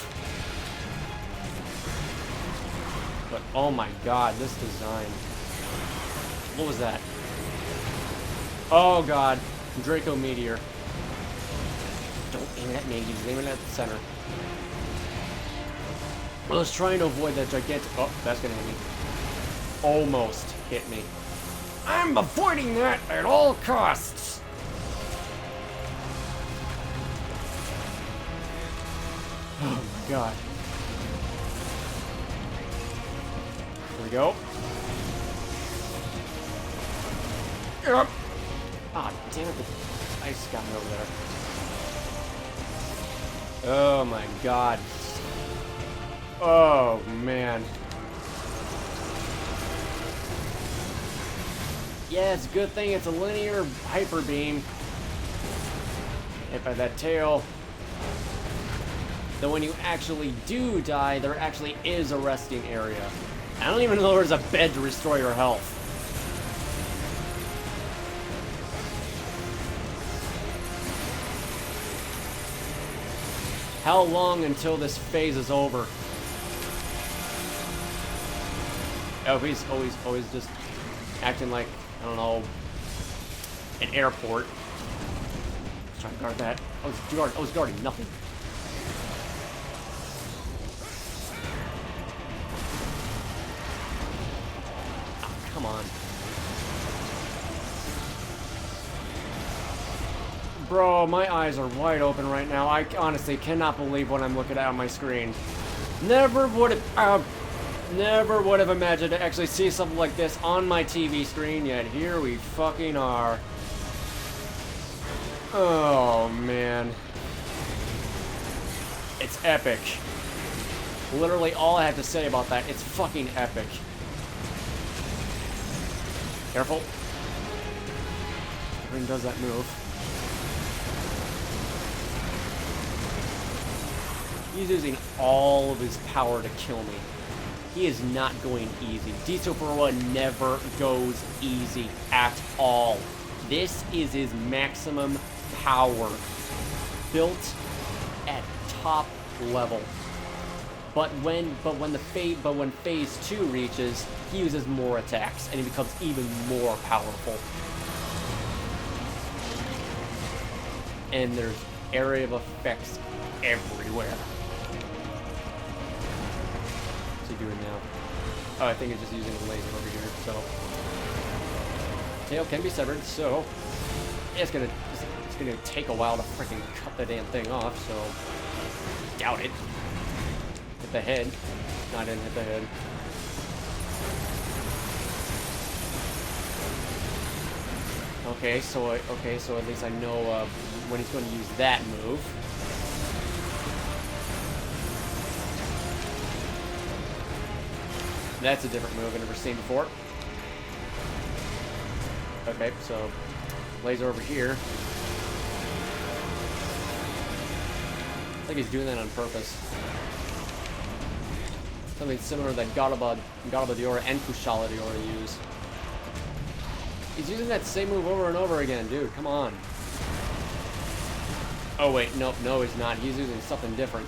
But, oh my god, this design. What was that? Oh god. Draco Meteor. Don't aim it at me, he's aiming at the center. I was trying to avoid that gigantic... Oh, that's gonna hit me. Almost hit me. I'm avoiding that at all costs! Oh my god. Here we go. Yep. Ah, damn it, the ice got me over there. Oh my god. Oh, man. Yeah, it's a good thing it's a linear hyper beam. Hit by that tail. Then when you actually do die, there actually is a resting area. I don't even know there's a bed to restore your health. How long until this phase is over? Oh, he's always just acting like, I don't know, an airport. Let's try to guard that. I was guarding nothing. Oh, come on. Bro, my eyes are wide open right now. I honestly cannot believe what I'm looking at on my screen. Never would have imagined to actually see something like this on my TV screen, yet here we fucking are. Oh, man. It's epic. Literally all I have to say about that, it's fucking epic. Careful. Ring does that move. He's using all of his power to kill me. He is not going easy. Dhisufiroa never goes easy at all. This is his maximum power, built at top level. But when phase 2 reaches, he uses more attacks and he becomes even more powerful. And there's area of effects everywhere. Doing now? Oh, I think it's just using a laser over here, so tail can be severed, so it's gonna take a while to freaking cut the damn thing off, so doubt it. Hit the head. No, I didn't hit the head. Okay, so at least I know when he's going to use that move. That's a different move I've never seen before. Okay, so laser over here. It's like he's doing that on purpose. Something similar that Rebidiora and Kushaladiora use. He's using that same move over and over again, dude. Come on. Oh wait, no, he's not. He's using something different.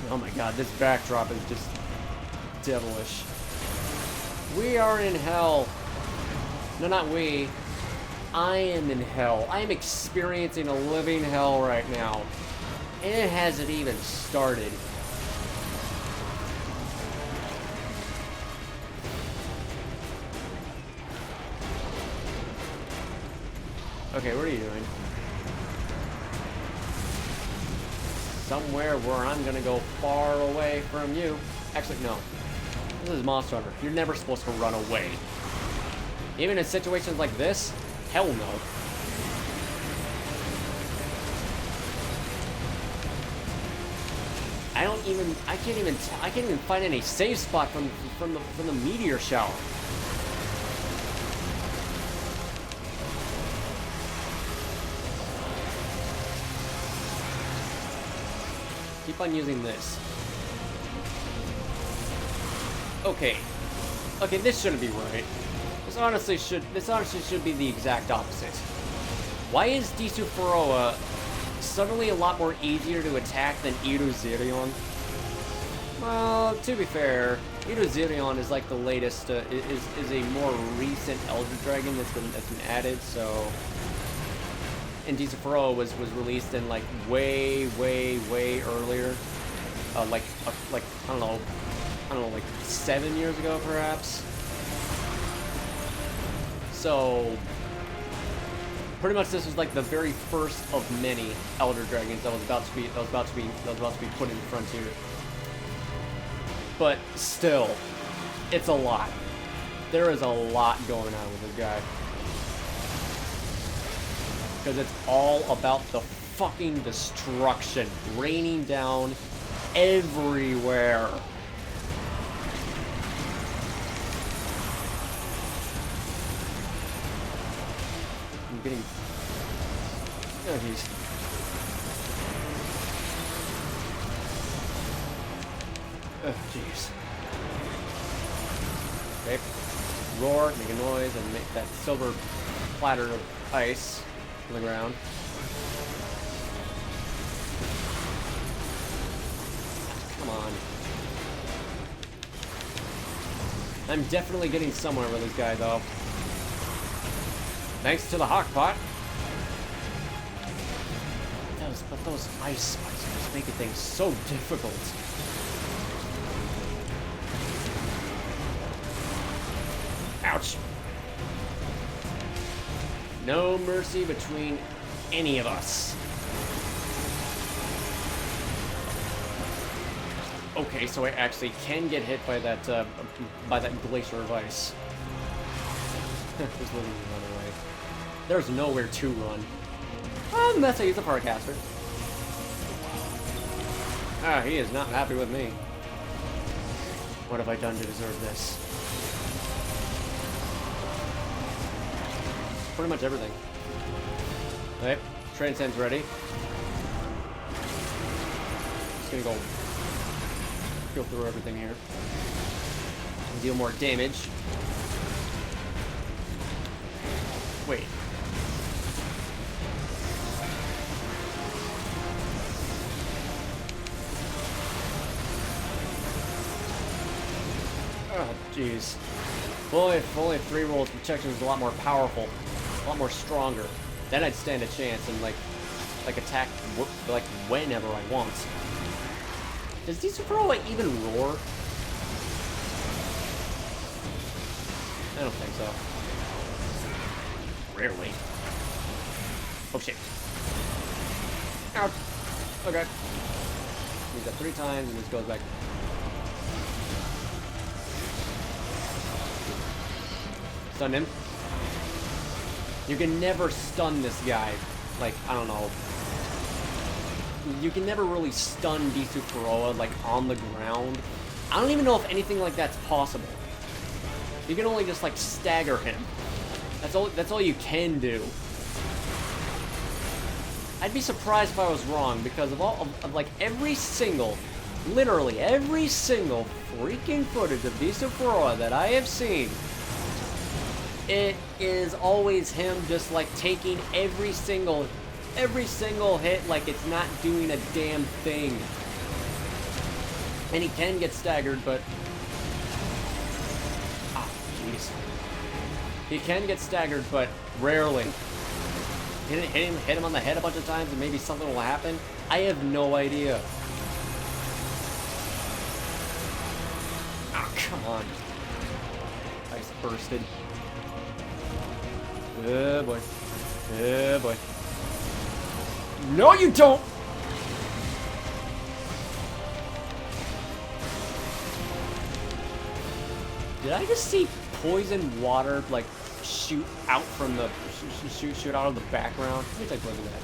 Oh my god, this backdrop is just devilish. We are in hell. No, not we. I am in hell. I am experiencing a living hell right now. And it hasn't even started. Okay, what are you doing? Somewhere where I'm gonna go far away from you. Actually, no. This is Monster Hunter. You're never supposed to run away. Even in situations like this, hell no. I can't even find any safe spot from the meteor shower. Keep on using this. Okay, this shouldn't be right. This honestly should be the exact opposite. Why is Dhisufiroa suddenly a lot more easier to attack than Eruzerion? Well, to be fair, Eruzerion is like the latest, is a more recent Elder Dragon that's been added, so. And Dhisufiroa was released in like way earlier, like I don't know, like 7 years ago perhaps. So pretty much this was like the very first of many Elder Dragons that was about to be put in the frontier. But still, it's a lot. There is a lot going on with this guy. Because it's all about the fucking destruction raining down everywhere. I'm getting... Oh, jeez. Oh, jeez. Okay. Roar, make a noise, and make that silver platter of ice on the ground. Come on. I'm definitely getting somewhere with this guy, though. Thanks to the hawk pot. But those ice spikes are just making things so difficult. Ouch. No mercy between any of us. Okay, so I actually can get hit by that glacier of ice. Just letting me run away. There's nowhere to run. Unless I use a Paracaster. Ah, he is not happy with me. What have I done to deserve this? Pretty much everything. Okay, Transcend's ready. Just gonna go through everything here. Deal more damage. Wait. Oh, jeez. If only 3 rolls protection was a lot more powerful, a lot more stronger. Then I'd stand a chance and like attack like whenever I want. Does Dhisufiroa even roar? I don't think so. Rarely. Oh shit. Ouch. Okay. Use that 3 times and this goes back. Stun him. You can never stun this guy. Like, I don't know. You can never really stun Dhisufiroa, like, on the ground. I don't even know if anything like that's possible. You can only just, like, stagger him. That's all you can do. I'd be surprised if I was wrong, because of like, every single, literally every single freaking footage of Dhisufiroa that I have seen, it is always him just, like, taking every single hit like it's not doing a damn thing. And he can get staggered, but... Ah, jeez. He can get staggered, but rarely. Hit him on the head a bunch of times and maybe something will happen? I have no idea. Ah, come on. Ice bursted. Oh boy. Oh boy. No, you don't! Did I just see poison water, like, shoot out from the... shoot out of the background? Let me take a look at that.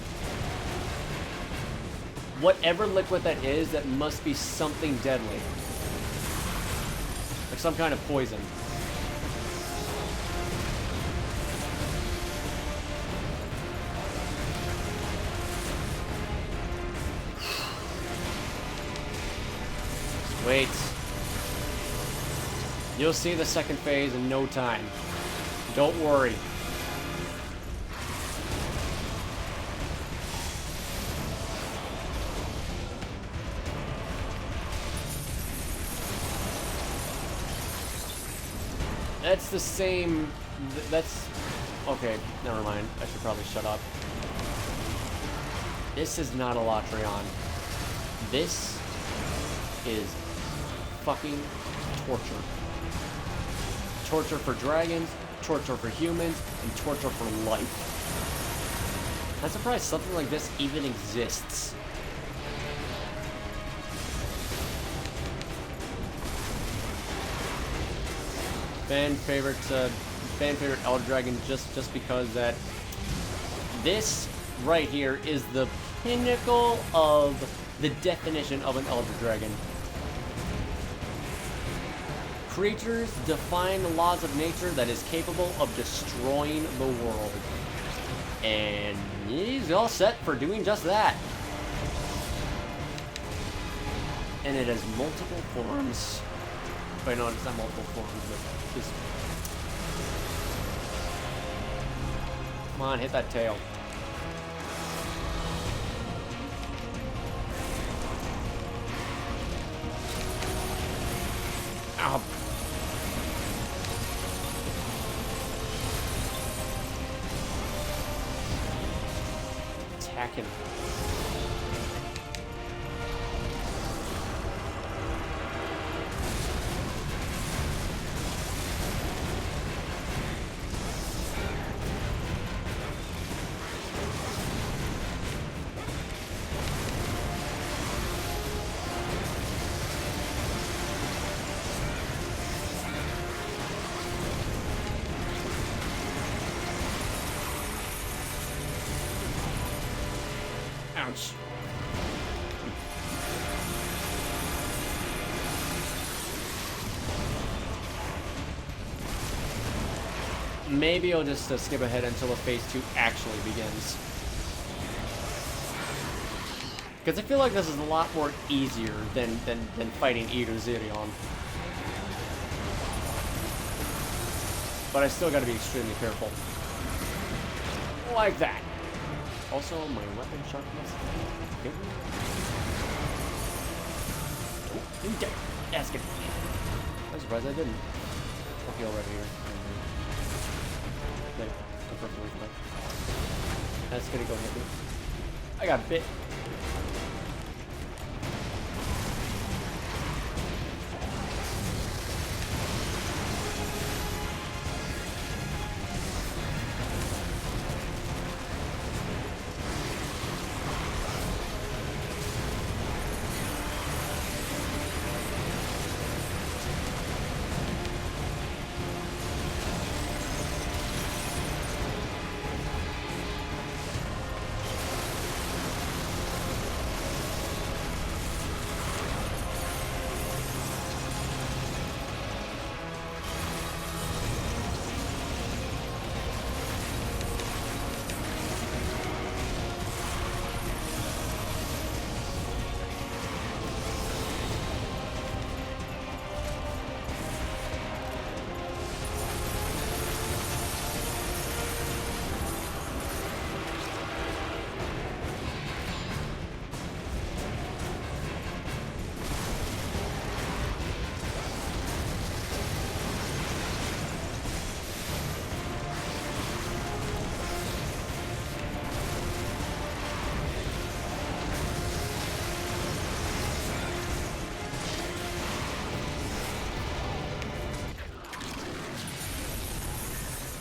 Whatever liquid that is, that must be something deadly. Like some kind of poison. Wait. You'll see the second phase in no time. Don't worry. That's the same... That's... Okay, never mind. I should probably shut up. This is not a Latreon. This is fucking torture. Torture for dragons, torture for humans, and torture for life. I'm surprised something like this even exists. Fan favorite Elder Dragon, just because that this right here is the pinnacle of the definition of an Elder Dragon. Creatures define the laws of nature that is capable of destroying the world. And he's all set for doing just that. And it has multiple forms. Wait, no, it's not multiple forms, but just... Come on, hit that tail. Ow. Attacking. Ouch. Maybe I'll just skip ahead until the phase 2 actually begins. Because I feel like this is a lot more easier than fighting Eruzerion. But I still gotta be extremely careful. Like that. Also, my weapon sharpness. Okay. Oh, okay. Ask it. I'm surprised I didn't. I'll heal right here. Okay. Perfectly fine. That's gonna go hit me. I got bit.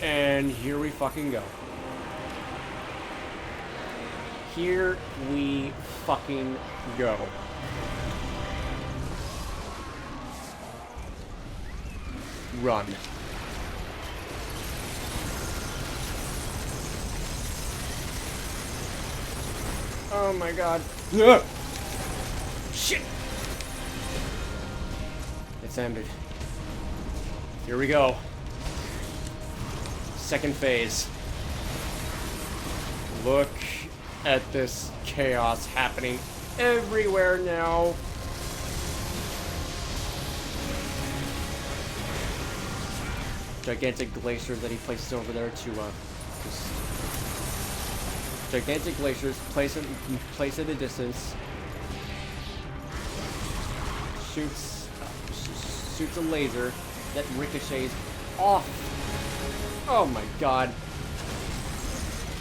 And here we fucking go. Here we fucking go. Run. Oh my god. Ugh. Shit! It's ended. Here we go. Second phase. Look at this chaos happening everywhere now. Gigantic glaciers that he places over there to just gigantic glaciers place at a distance. Shoots a laser that ricochets off. Oh my god.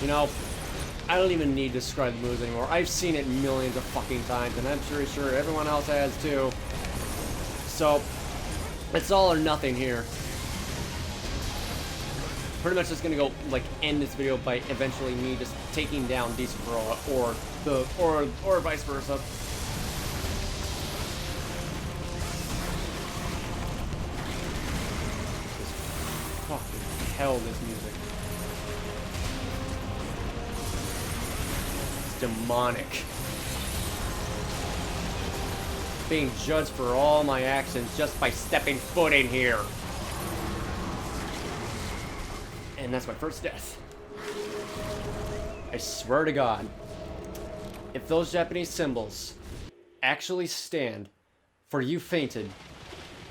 You know, I don't even need to describe the moves anymore. I've seen it millions of fucking times, and I'm pretty sure everyone else has too. So, it's all or nothing here. Pretty much just gonna go, like, end this video by eventually me just taking down Dhisufiroa or vice versa. Hell, this music. It's demonic. being judged for all my actions just by stepping foot in here. And that's my first death. I swear to God, if those Japanese symbols actually stand for "you fainted,"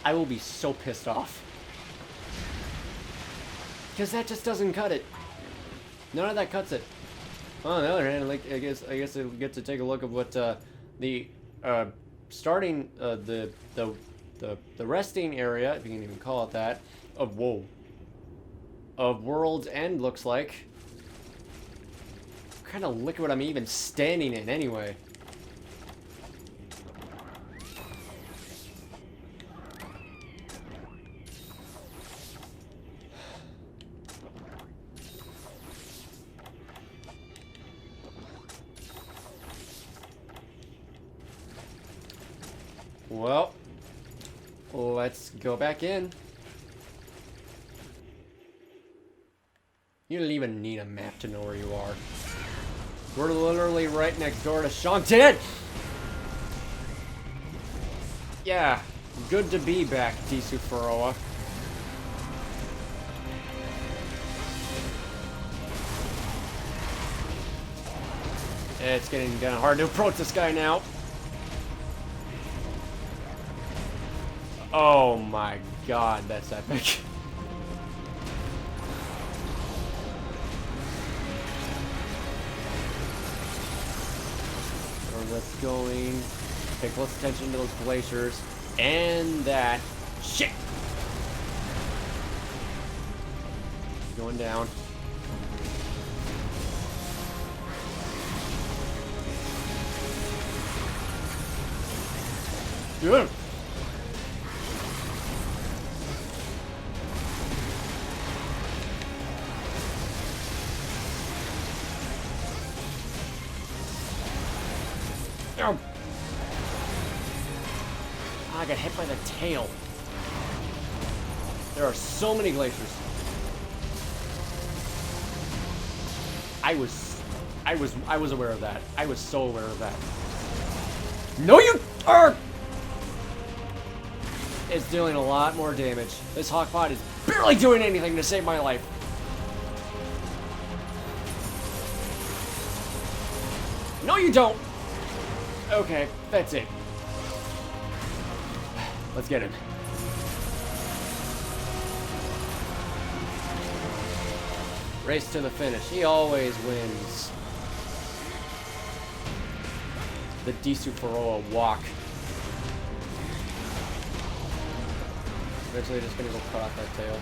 I will be so pissed off. Because that just doesn't cut it. None of that cuts it. Well, on the other hand, like, I guess we'll get to take a look at what the starting the resting area, if you can even call it that, of World's End looks like. What kind of liquid I'm even standing in anyway? Well, let's go back in. You don't even need a map to know where you are. We're literally right next door to Shantien! Yeah, good to be back, Dhisufiroa. It's getting kind of hard to approach this guy now. Oh my God, that's epic. Let's going. Pay close attention to those glaciers. And that shit. Going down. Good. I got hit by the tail. There are so many glaciers. I was aware of that. I was so aware of that. No, you are. It's doing a lot more damage. This hawkpot is barely doing anything to save my life. No, you don't. Okay, that's it. Let's get him. Race to the finish. He always wins. The Dhisufiroa walk. Eventually just gonna go cut off that tail.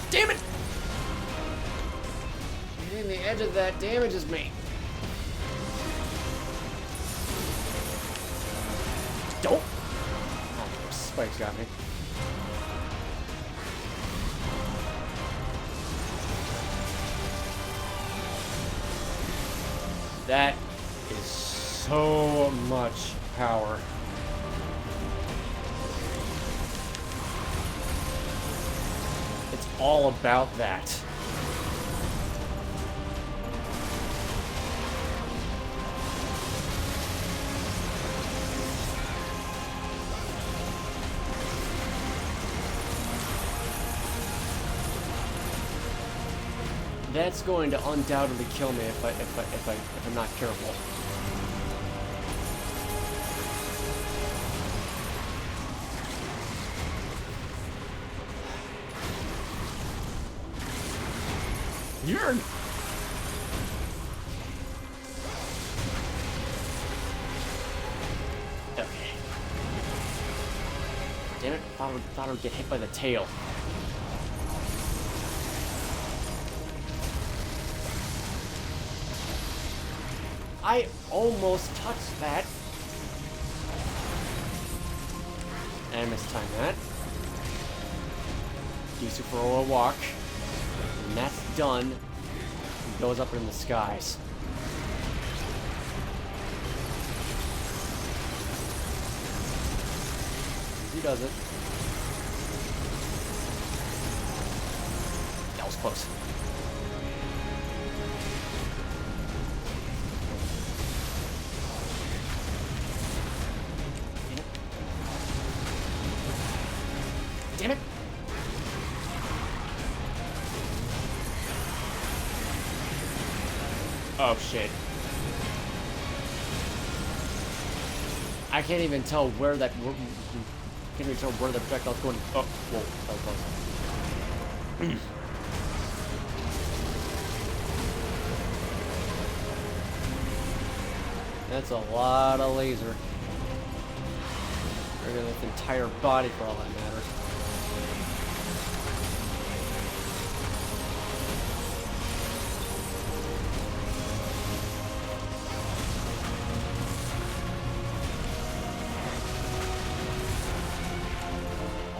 Damn it! Hitting the edge of that damages me. Don't! Oh, spikes got me. That is so much power. It's all about that. That's going to undoubtedly kill me if I'm not careful. You're... Okay. Damn it, thought I would get hit by the tail. I almost touched that. And I mistimed that. Dhisufiroa walk. And that's done. It goes up in the skies. He does it. No. was close. Damn it. Oh shit. I can't even tell where that can't even tell where the projectile's going. Oh, whoa, that was close. That's a lot of laser. Bigger than its entire body for all that matters.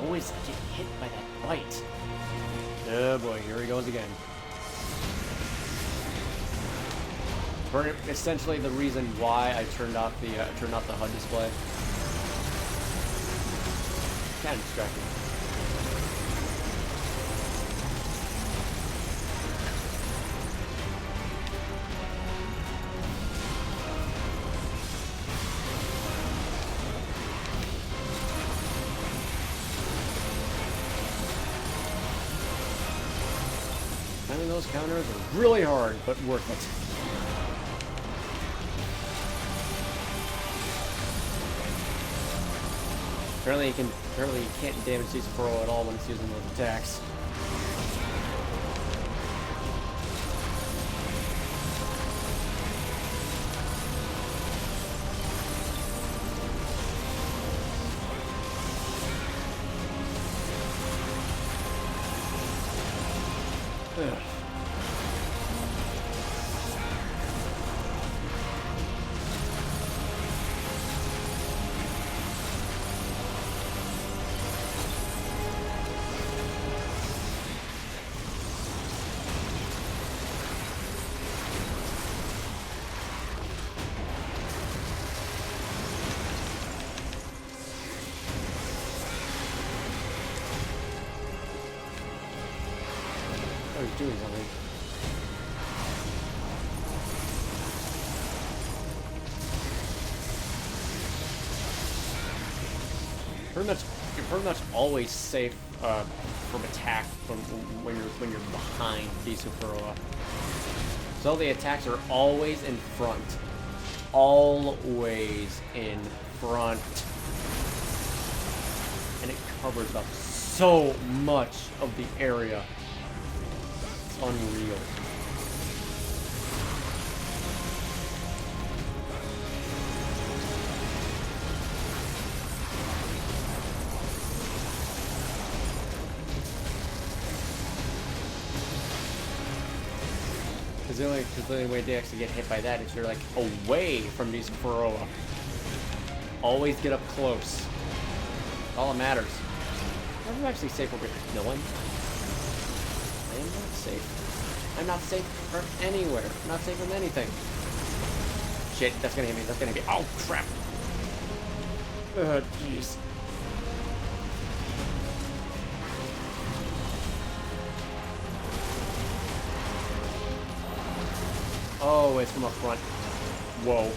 Always get hit by that bite. Oh boy, here he goes again. Essentially the reason why I turned off the HUD display. Kind of distracting. Finding those counters are really hard, but worth it. Apparently you can't damage Dhisufiroa at all when it's using those attacks. Ugh. He's doing something. You're pretty much always safe from attack when you're behind Dhisufiroa. So the attacks are always in front. Always in front. And it covers up so much of the area. Unreal. Because the only way to actually get hit by that is you're like away from Dhisufiroa. Always get up close. All that matters. I'm actually safe over here. No one. I am not safe. I'm not safe from anywhere. I'm not safe from anything. Shit, that's gonna hit me. That's gonna hit me. Oh, crap. Jeez. Oh, it's from up front. Whoa.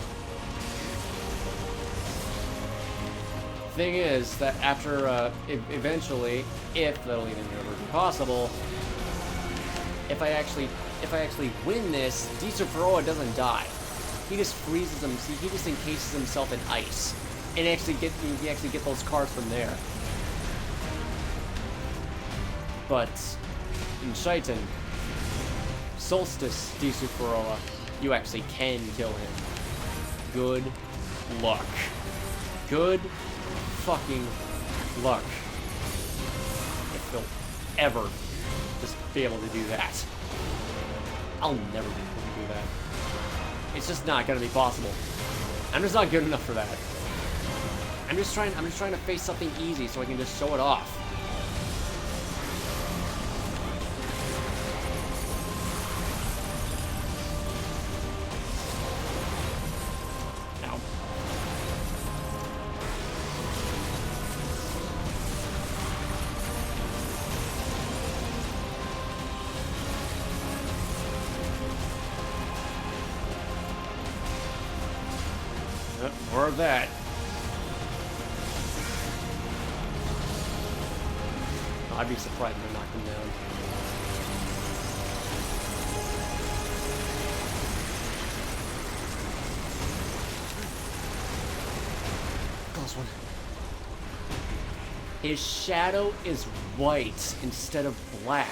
Thing is that after, eventually, if that'll even ever be possible, if I actually win this, Dhisufiroa doesn't die. He just freezes him. He just encases himself in ice, and you actually get those cards from there. But in Shiten, Solstice Dhisufiroa, you actually can kill him. Good luck. Good fucking luck. If they'll ever just be able to do that. I'll never be able to do that. It's just not gonna be possible. I'm just not good enough for that. I'm just trying to face something easy so I can just show it off. more of that. I'd be surprised if they knocked him down. Close one. His shadow is white instead of black.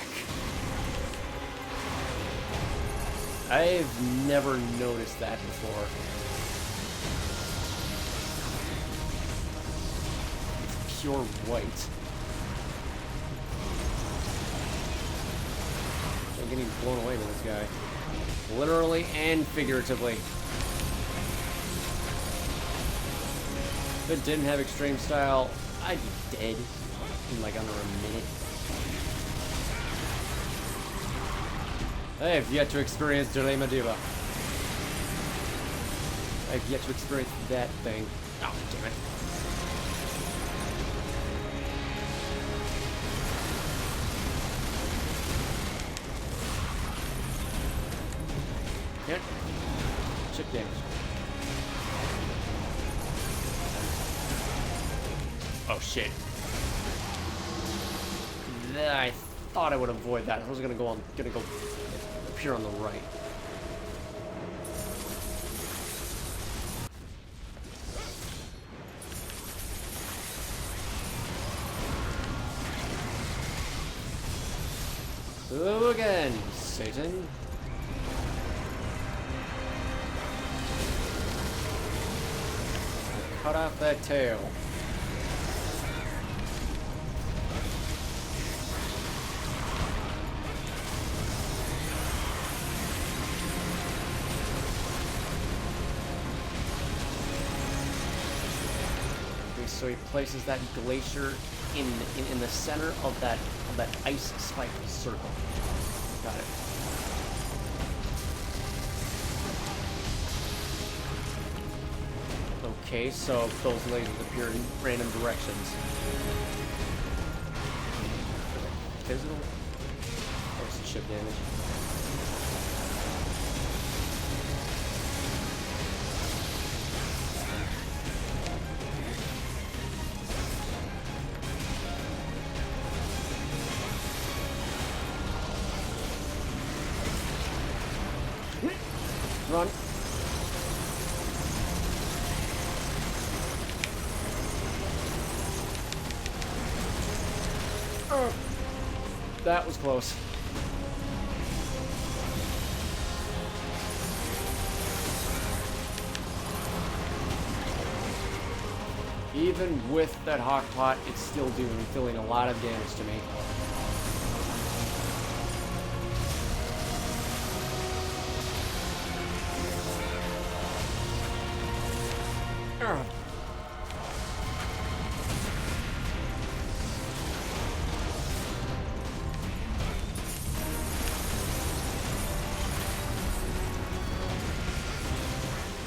I've never noticed that before. It's pure white. I'm getting blown away by this guy. Literally and figuratively. If it didn't have extreme style, I'd be dead in like under a minute. I have yet to experience Duremudira. I've yet to experience that thing. Oh, damn it. Hit. Chip damage. Oh shit. I thought I would avoid that. I was gonna go appear on the right. Hello again, Satan. Cut off that tail. So he places that glacier in the center of that ice spike circle. Got it. Okay, so those lasers appear in random directions. Physical? Oh, it's chip damage. Run. That was close. Even with that hawk pot, it's still dealing a lot of damage to me.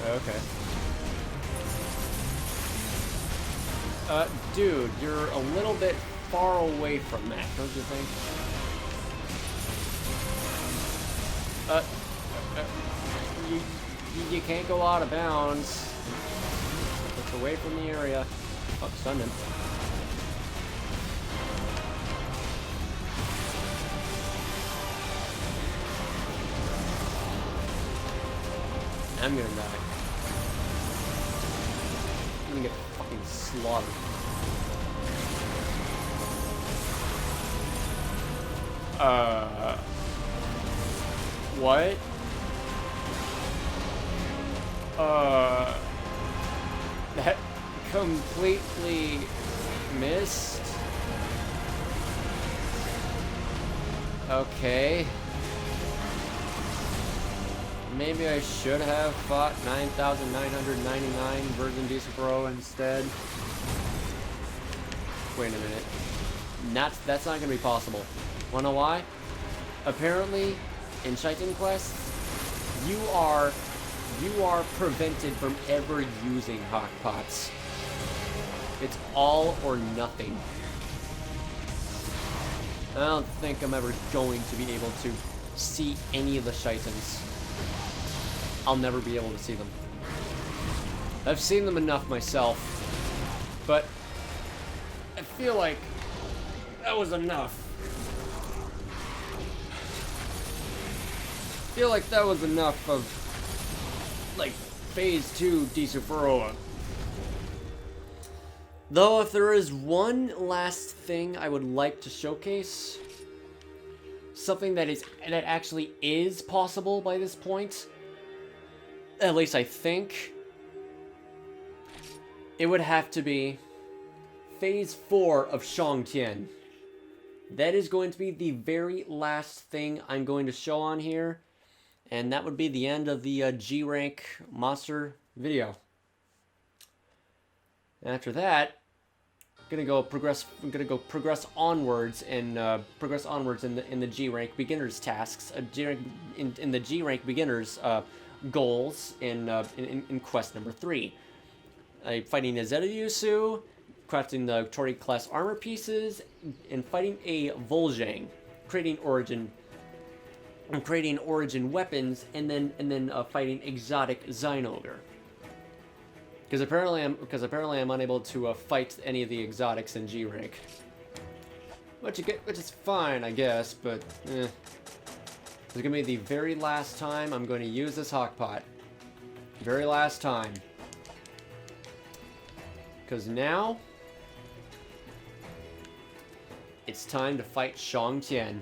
Okay. Dude, you're a little bit far away from that, don't you think? You can't go out of bounds. It's away from the area. Oh, stunned him. I'm gonna die. I'm gonna get fucking slaughtered. What? That completely missed? Okay. Maybe I should have fought 9,999 Shiten Dhisufiroa instead. Wait a minute. That's not gonna be possible. Wanna know why? Apparently, in Shiten quests, you are prevented from ever using hawk pots. It's all or nothing. I don't think I'm ever going to be able to see any of the Shitens. I'll never be able to see them. I've seen them enough myself, but I feel like that was enough. I feel like that was enough of, like, Phase 2 Dhisufiroa. Though, if there is one last thing I would like to showcase, something that actually is possible by this point, at least I think, it would have to be Phase 4 of Shantien. That is going to be the very last thing I'm going to show on here, and that would be the end of the G rank monster video. And after that, I'm gonna go progress onwards and in the G rank beginners tasks, in the G rank beginners goals in quest number 3. Fighting Zenaserisu, crafting the Tori class armor pieces, and fighting a Vol'jang, creating origin weapons, and then fighting exotic Zinogre. Because apparently I'm unable to fight any of the exotics in G rank, which is fine, I guess. But it's gonna be the very last time I'm going to use this Hawkpot. Very last time. Because now it's time to fight Shantien.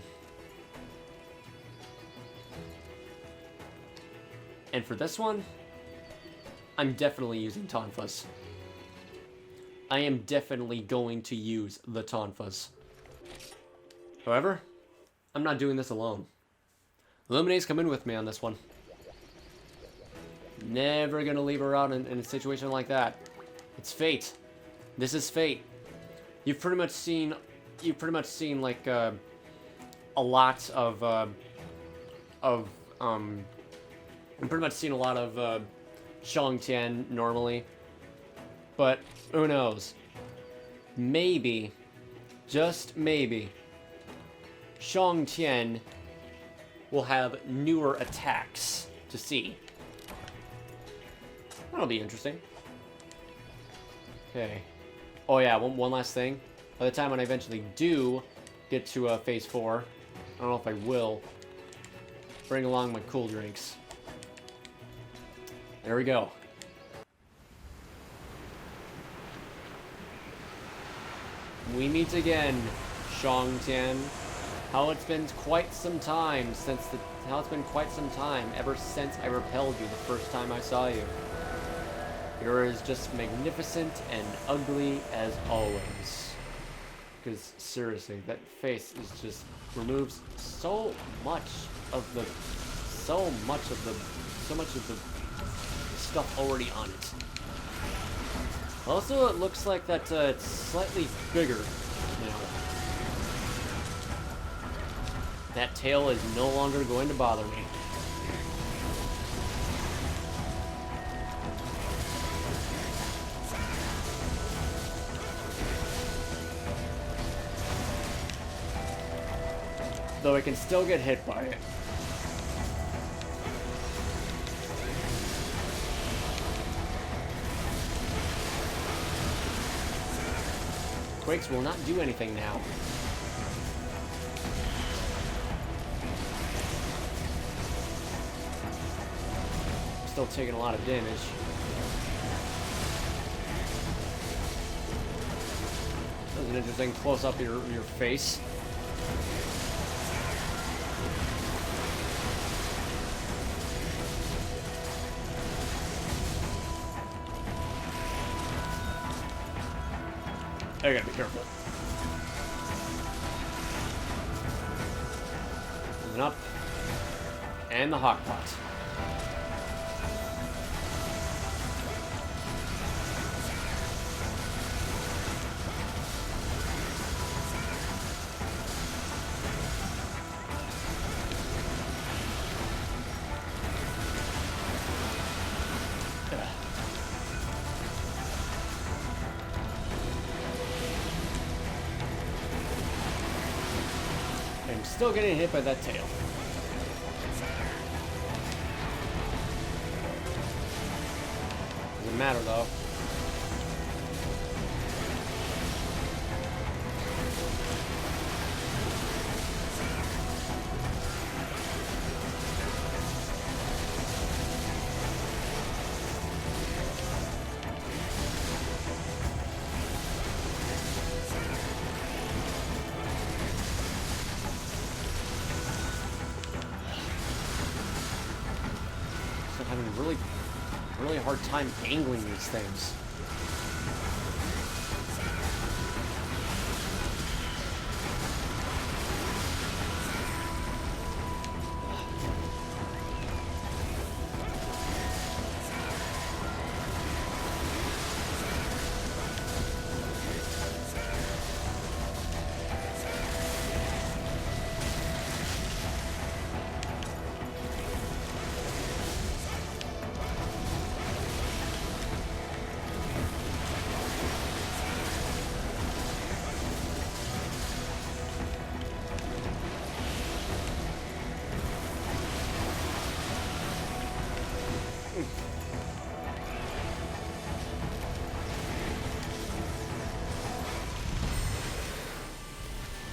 And for this one, I'm definitely using Tonfas. I am definitely going to use the Tonfas. However, I'm not doing this alone. Illuminate's come in with me on this one. Never gonna leave her out in a situation like that. It's fate. This is fate. You've pretty much seen like a lot of I've pretty much seen a lot of Shantien normally, but who knows? Maybe, just maybe, Shantien will have newer attacks to see. That'll be interesting. Okay. Oh yeah, one last thing. By the time when I eventually do get to Phase 4, I don't know if I will, bring along my cool drinks. There we go. We meet again, Shantien. How it's been quite some time ever since I repelled you the first time I saw you. You're as just magnificent and ugly as always. Because seriously, that face is just removes so much of the stuff already on it. Also, it looks like that it's slightly bigger now. That tail is no longer going to bother me. Though I can still get hit by it. Quakes will not do anything now. Still taking a lot of damage. That was an interesting close-up of your face. I gotta be careful. Moving up. And the Hawkpot. I'm still getting hit by that tail. Doesn't matter though. Having a really hard time angling these things.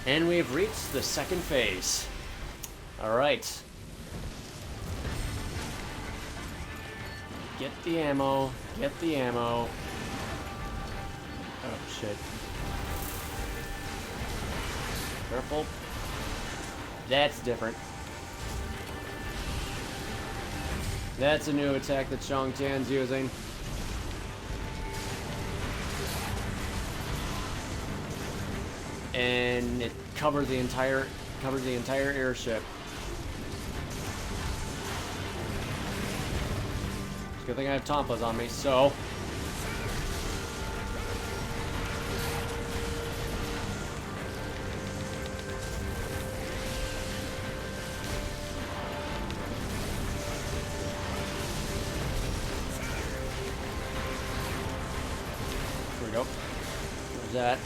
And we've reached the second phase. Alright. Get the ammo. Get the ammo. Oh, shit. Careful. That's different. That's a new attack that Shantien's using. And it covers the entire airship. It's a good thing I have Tompas on me, so here we go. There's that.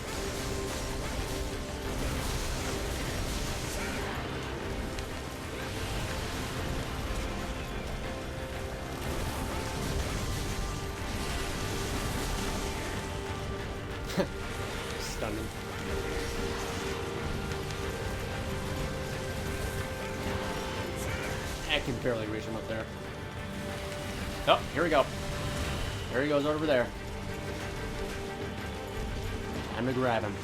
Stunning. I can barely reach him up there. Oh, here we go. There he goes over there. Time to grab him.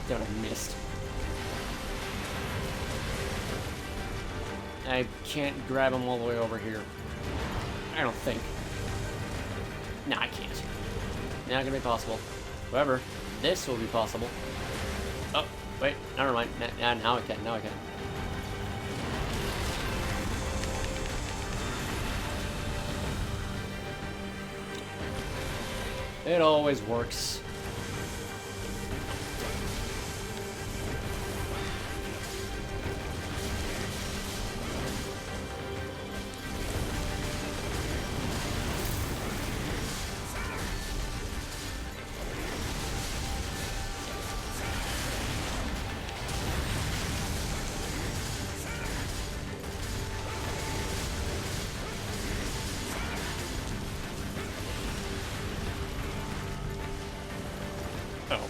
Damn, I missed. I can't grab him all the way over here. I don't think. No, I can't. Not gonna be possible. However, this will be possible. Oh, wait, never mind. Now I can. Now I can. It always works. Oh.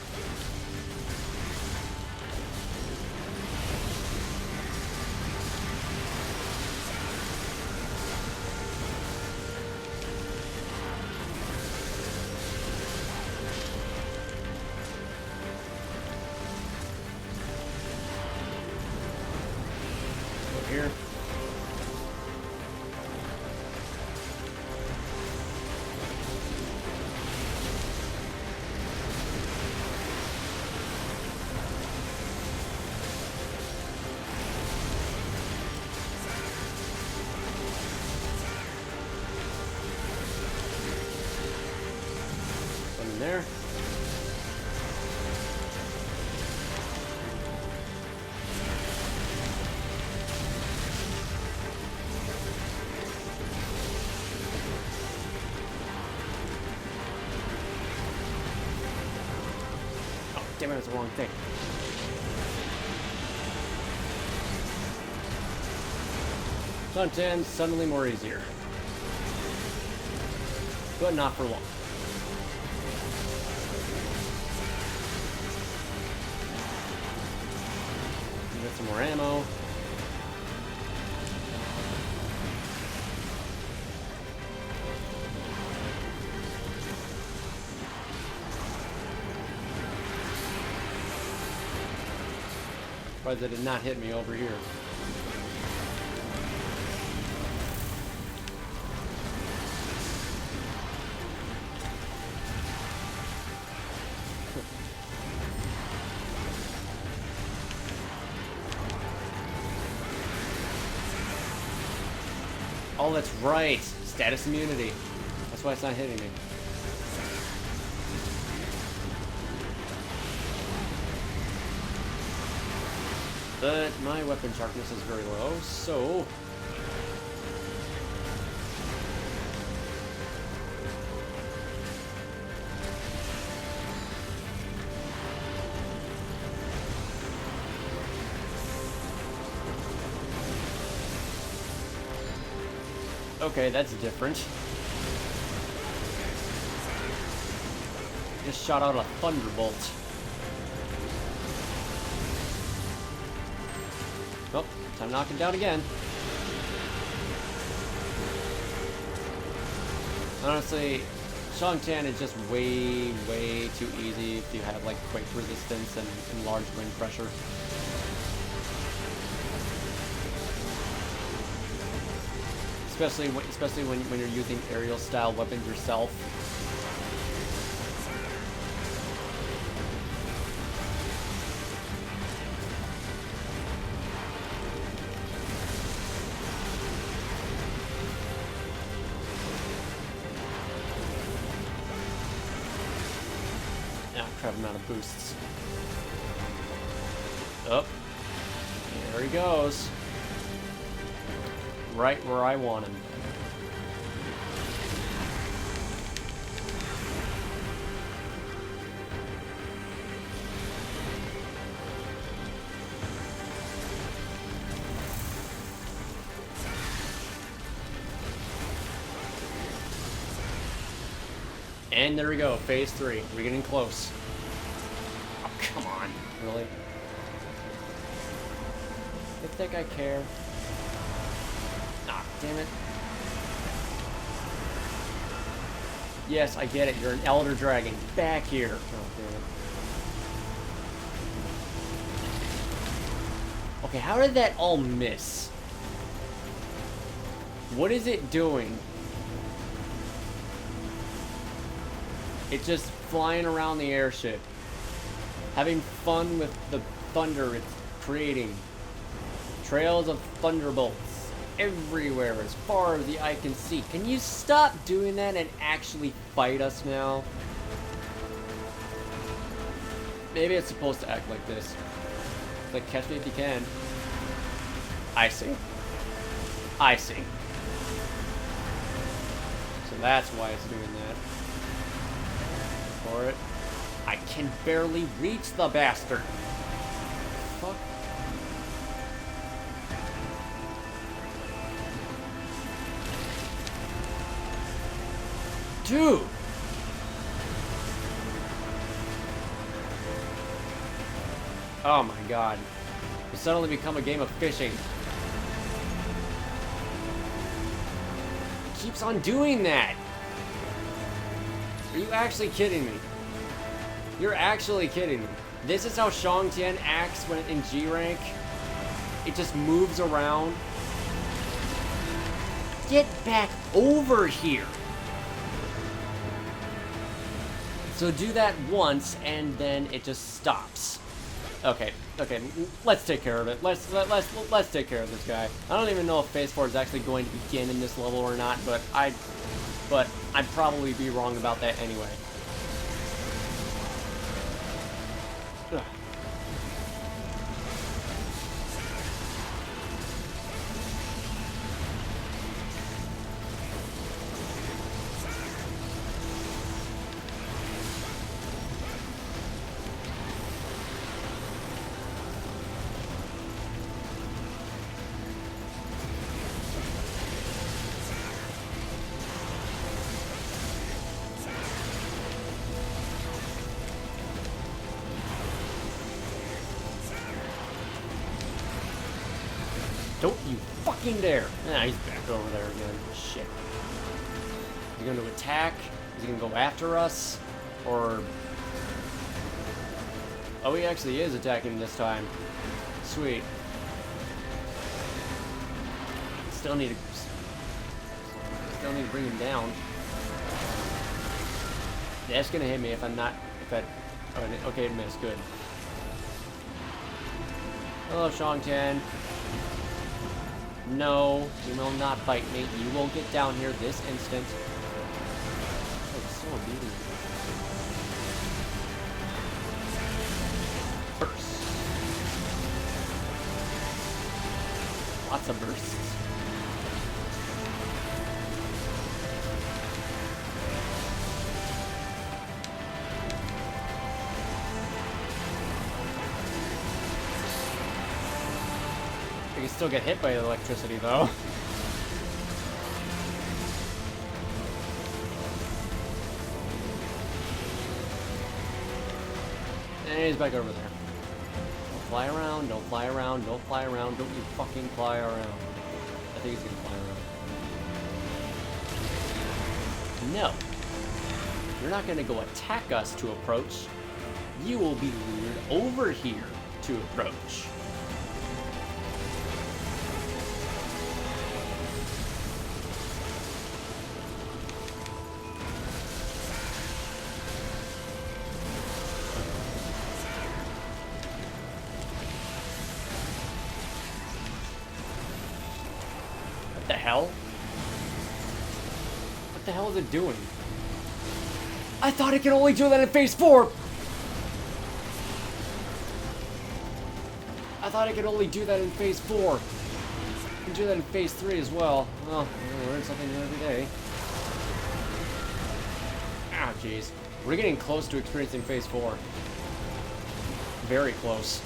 Over here. There. Oh, damn it, it's the wrong thing. Shantien suddenly more easier. but not for long. Get some more ammo. Surprised that did not hit me over here. Oh, that's right. Status immunity. That's why it's not hitting me. But my weapon sharpness is very low, so... Okay, that's different. Just shot out a thunderbolt. Oh, time to knock it down again. Honestly, Shantien is just way, way too easy if you have like quake resistance and large wind pressure. Especially when you're using aerial style weapons yourself. Ah, crap, I'm out of boosts. Oh, there he goes. Right where I want him. And there we go, phase 3. We're getting close. Oh, come on. Really? Did that guy care? Damn it. Yes, I get it. You're an elder dragon. Back here. Oh, damn it. Okay, how did that all miss? What is it doing? It's just flying around the airship. Having fun with the thunder it's creating. Trails of thunderbolts everywhere as far as the eye can see. Can you stop doing that and actually fight us now? Maybe it's supposed to act like this. It's like, catch me if you can. I see. I see. So that's why it's doing that. For it. I can barely reach the bastard. Fuck. Dude! Oh my god. It's suddenly become a game of fishing. It keeps on doing that! Are you actually kidding me? You're actually kidding me. This is how Shantien acts when in G rank? It just moves around. Get back over here! So do that once, and then it just stops. Okay, let's take care of it. Let's take care of this guy. I don't even know if phase 4 is actually going to begin in this level or not, but I'd probably be wrong about that anyway. Ugh. Don't you fucking dare. Nah, he's back over there again. Shit. Is he going to attack? Is he going to go after us? Or... Oh, he actually is attacking this time. Sweet. Still need to bring him down. That's gonna hit me if I'm not. Oh, okay, it missed. Good. Hello, Shantien. No, you will not bite me. You will get down here this instant. Oh, it's so obedient. Burst. Lots of bursts. You still get hit by the electricity, though. And he's back over there. Don't fly around, don't fly around, don't fly around, don't you fucking fly around. I think he's gonna fly around. No. You're not gonna go attack us to approach. You will be lured over here to approach. What the hell? What the hell is it doing? I thought it could only do that in phase 4! I thought it could only do that in phase 4. You can do that in phase 3 as well. Well, I learn something new every day. Ah, jeez. We're getting close to experiencing phase 4. Very close.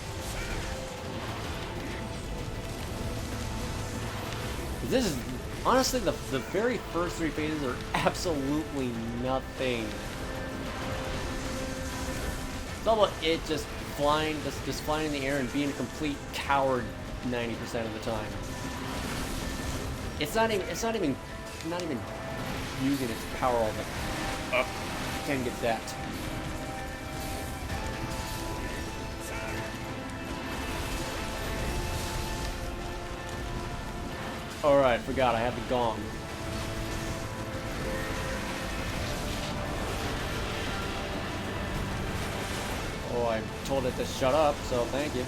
This is, honestly, the very first 3 phases are absolutely nothing. It's all about it just flying, just flying in the air and being a complete coward 90% of the time. It's not even using its power all the time. Can get that. Alright, forgot I have the gong. Oh, I told it to shut up, so thank you.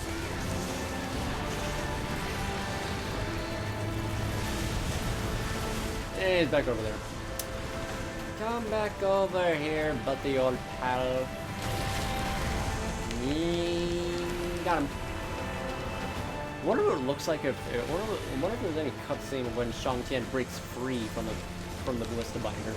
Hey, he's back over there. Come back over here, but the old pal. Got him. I wonder what it looks like if. I wonder if there's any cutscene when Shantien breaks free from the ballista binder.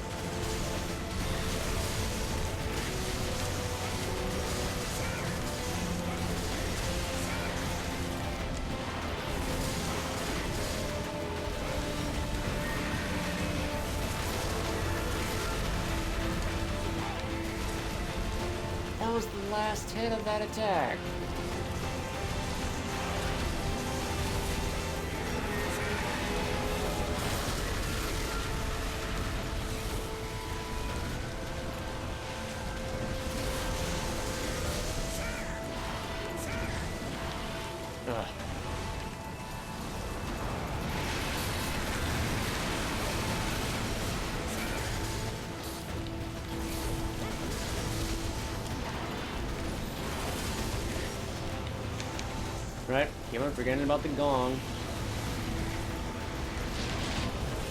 That was the last hit of that attack. Ugh. Right, keep on forgetting about the gong.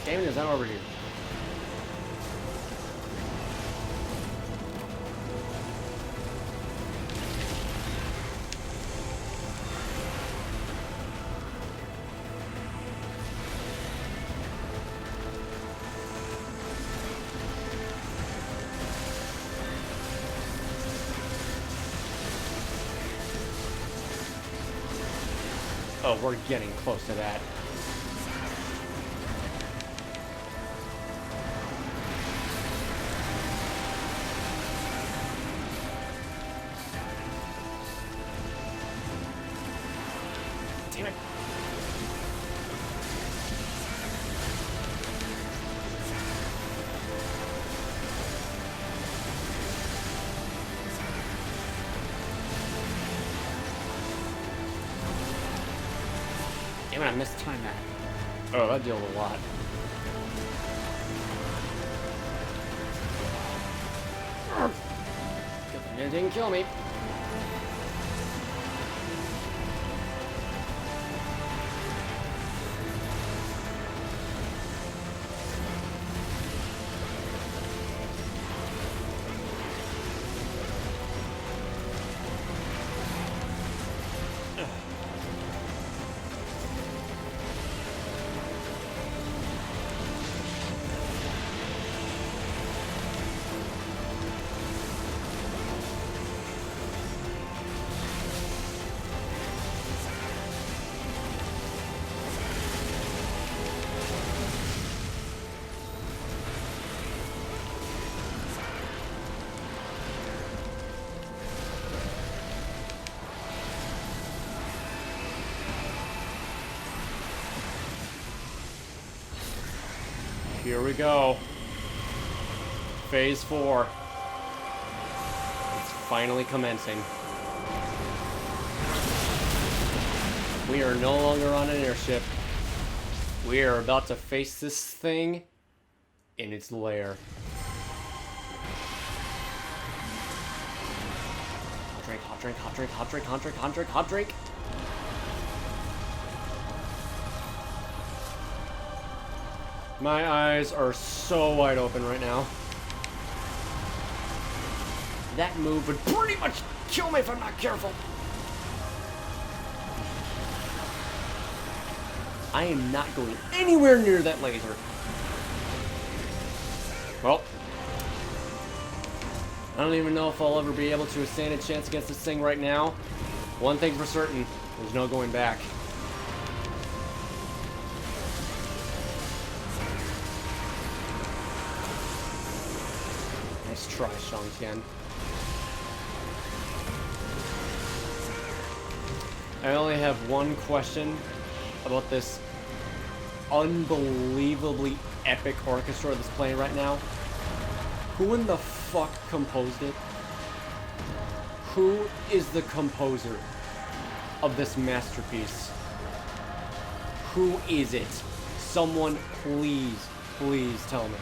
Damn it, is that over here? Oh, we're getting close to that. Damn it. Damn it, I mistimed that. Oh, that dealt a lot. It didn't kill me. Here we go. Phase 4. It's finally commencing. We are no longer on an airship. We are about to face this thing in its lair. Hot drink, hot drink, hot drink, hot drink, hot drink, hot drink, hot drink. My eyes are so wide open right now. That move would pretty much kill me if I'm not careful. I am not going anywhere near that laser. Well, I don't even know if I'll ever be able to stand a chance against this thing right now. One thing's for certain, there's no going back. Nice try, Shantien. I only have one question about this unbelievably epic orchestra that's playing right now. Who in the fuck composed it? Who is the composer of this masterpiece? Who is it? Someone please, please tell me.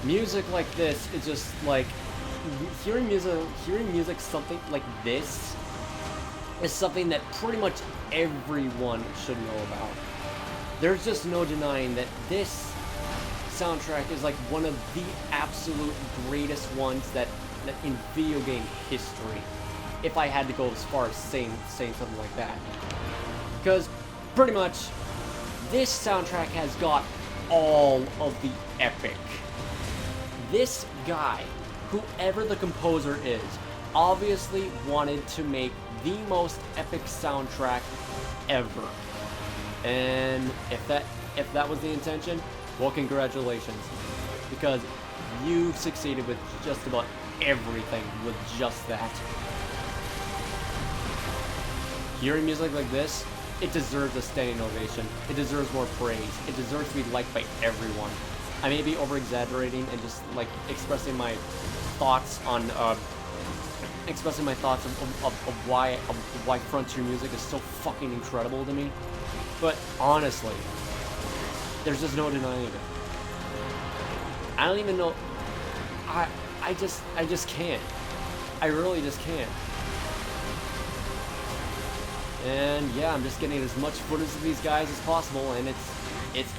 Music like this is just like hearing music something like this is something that pretty much everyone should know about. There's just no denying that this soundtrack is like one of the absolute greatest ones that in video game history, if I had to go as far as saying something like that. Because pretty much this soundtrack has got all of the epic. This guy, whoever the composer is, obviously wanted to make the most epic soundtrack ever. And if that was the intention, well, congratulations. Because you've succeeded with just about everything with just that. Hearing music like this, it deserves a standing ovation. It deserves more praise. It deserves to be liked by everyone. I may be over-exaggerating and just, like, expressing my thoughts on, of why Frontier music is so fucking incredible to me. But, honestly, there's just no denying it. I don't even know... I just can't. I really just can't. And, yeah, I'm just getting as much footage of these guys as possible, and it's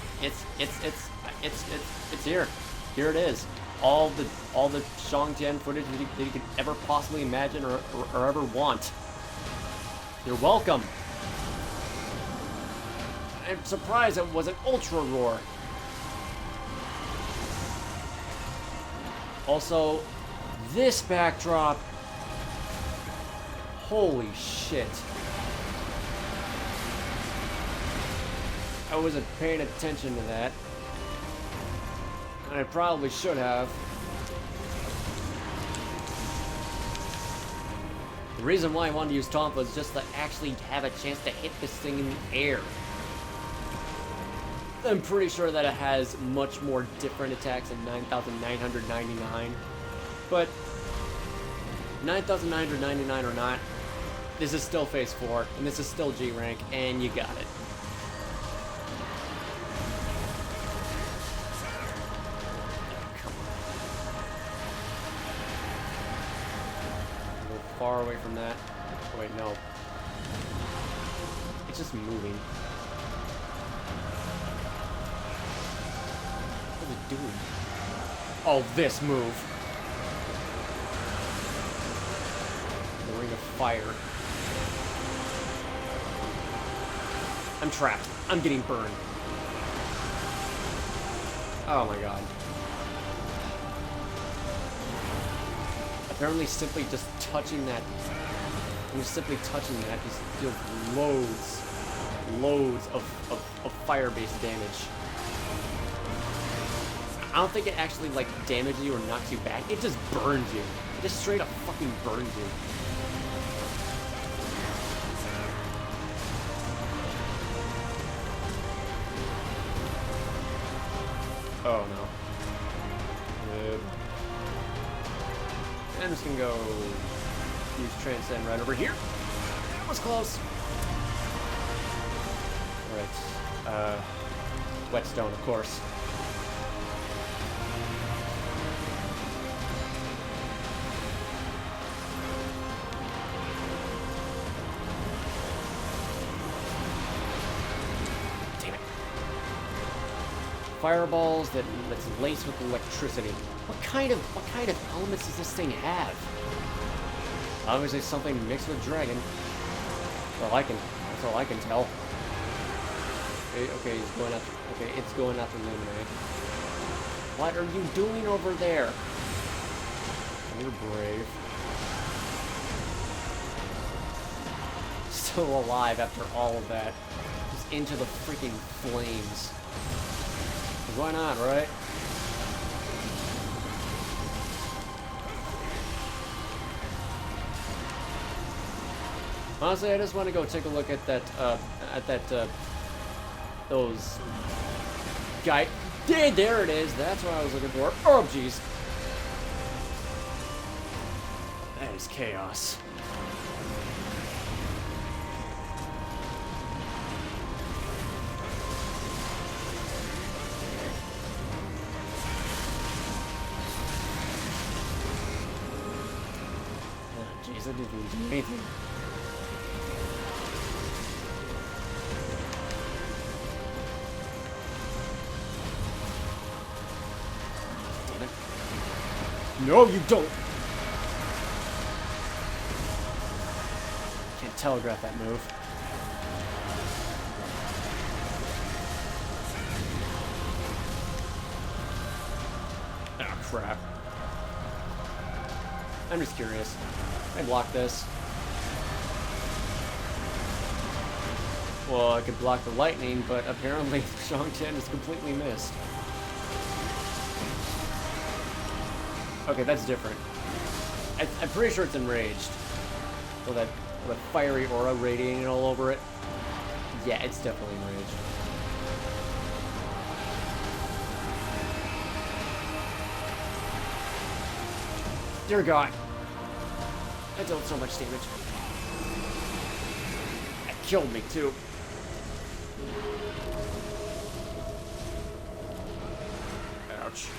here. Here it is. All the Shantien footage that you could ever possibly imagine or ever want. You're welcome. I'm surprised it was an ultra roar. Also, this backdrop. Holy shit. I wasn't paying attention to that. And I probably should have. The reason why I wanted to use Tompa is just to actually have a chance to hit this thing in the air. I'm pretty sure that it has much more different attacks than 9,999. But 9,999 or not, this is still Phase 4, and this is still G rank, and you got it. Come on. A little far away from that. Oh, wait, no. It's just moving. What is it doing? Oh, this move. The Ring of Fire. I'm trapped. I'm getting burned. Oh my god. Apparently simply just touching that, just deals loads of fire-based damage. I don't think it actually, like, damages you or knocks you back. It just burns you. It just straight up fucking burns you. Oh, no. I'm just gonna go use Transcend right over here. That was close. Alright. Whetstone, of course. Fireballs that's laced with electricity. What kind of elements does this thing have? Obviously something mixed with dragon. That's all I can tell. Okay, he's going after. Okay, it's going after Luminary. What are you doing over there? You're brave. Still alive after all of that. Just into the freaking flames. Why not, right? Honestly, I just want to go take a look at that, those guy. Yeah, there it is. That's what I was looking for. Oh, jeez. That is chaos. Jeez, I didn't do anything. Damn it. No, you don't! Can't telegraph that move. Oh, crap. I'm just curious. I block this. Well, I could block the lightning, but apparently Shantien is completely missed. Okay, that's different. I'm pretty sure it's enraged. So that fiery aura radiating all over it. Yeah, it's definitely enraged. Dear God. That dealt so much damage. That killed me, too. Ouch.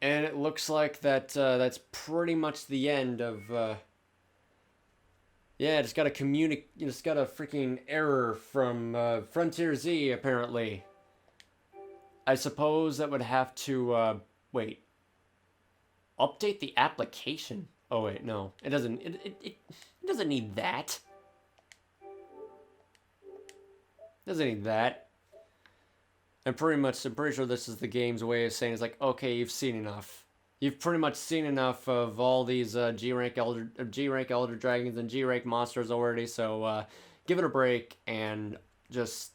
And it looks like that's pretty much the end of, yeah, just got a freaking error from, Frontier Z, apparently. I suppose that would have to, wait. Update the application? Oh, wait, no. It doesn't, it doesn't need that. It doesn't need that. I'm pretty sure this is the game's way of saying it's like, okay, you've seen enough. You've pretty much seen enough of all these G-rank Elder Dragons and G-rank monsters already, so give it a break and just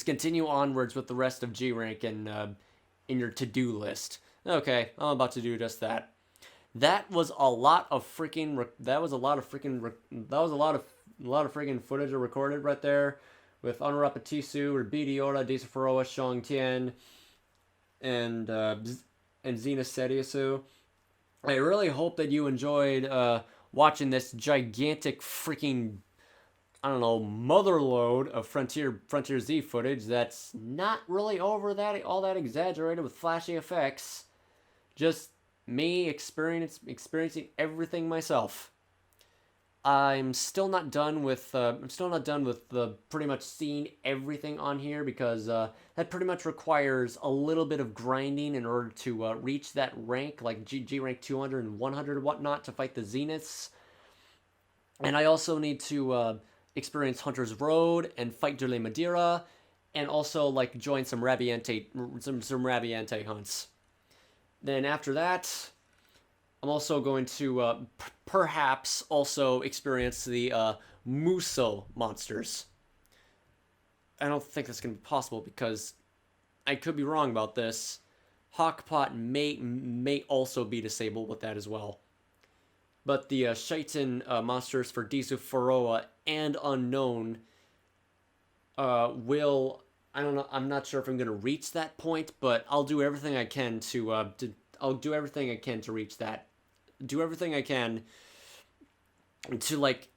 continue onwards with the rest of G-rank in your to-do list. Okay, I'm about to do just that. That was a lot of freaking. That was a lot of freaking. That was a lot of freaking footage I recorded right there, with Anorupatisu, Rebidiora, Dhisufiroa, Shantien, and Zenaserisu. I really hope that you enjoyed watching this gigantic freaking, I don't know, motherload of Frontier Z footage that's not really over that all that exaggerated with flashy effects. Just me experiencing everything myself. I'm still not done with pretty much seeing everything on here, because that pretty much requires a little bit of grinding in order to reach that rank, like G rank 200 and 100 and whatnot, to fight the Zeniths. And I also need to experience Hunter's Road and fight Duremudira, and also like join some Raviente hunts. Then after that, I'm also going to perhaps also experience the Muso monsters. I don't think that's going to be possible, because I could be wrong about this. Hawkpot may also be disabled with that as well. But the Shiten monsters for Dhisufiroa and Unknown will. I don't know. I'm not sure if I'm going to reach that point, but I'll do everything I can to I'll do everything I can to reach that. Do everything I can to like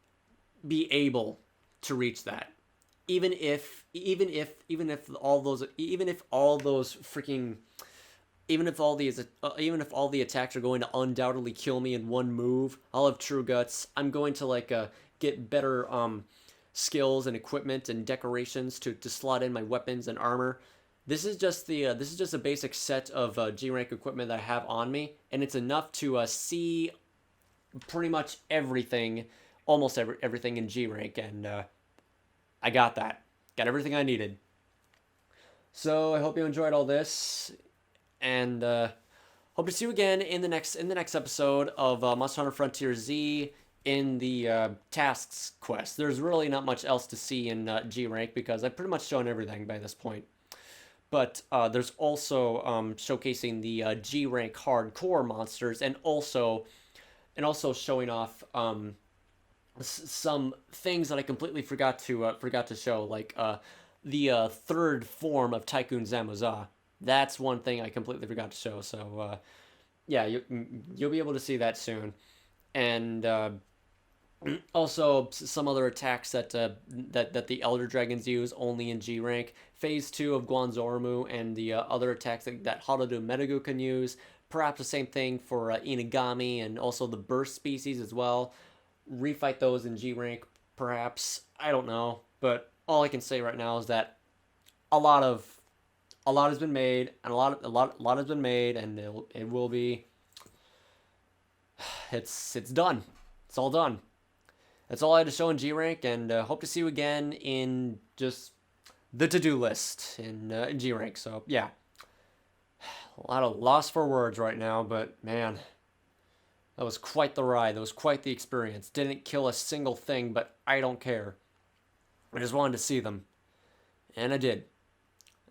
be able to reach that. Even if all those freaking even if all the attacks are going to undoubtedly kill me in one move, I'll have True Guts. I'm going to like get better skills and equipment and decorations to slot in my weapons and armor. This is just a basic set of G rank equipment that I have on me, and it's enough to see pretty much everything, almost everything in G rank, and I got everything I needed. So I hope you enjoyed all this, and hope to see you again in the next episode of Monster Hunter Frontier Z in the tasks quest. There's really not much else to see in G rank, because I've pretty much shown everything by this point. But there's also showcasing the G rank hardcore monsters, and also showing off some things that I completely forgot to show, like the third form of Tycoon Zamuza. That's one thing I completely forgot to show. So yeah, you'll be able to see that soon, and also some other attacks that the Elder Dragons use only in G rank. Phase 2 of Guanzormu, and the other attacks that Harudu Metagu can use. Perhaps the same thing for Inagami, and also the Burst species as well. Refight those in G rank, perhaps. I don't know, but all I can say right now is that a lot has been made, and a lot has been made, and it will be. It's done. It's all done. That's all I had to show in G rank, and hope to see you again in just the to-do list in G rank. So yeah, a lot of loss for words right now, but man, that was quite the ride. That was quite the experience. Didn't kill a single thing, but I don't care. I just wanted to see them, and I did.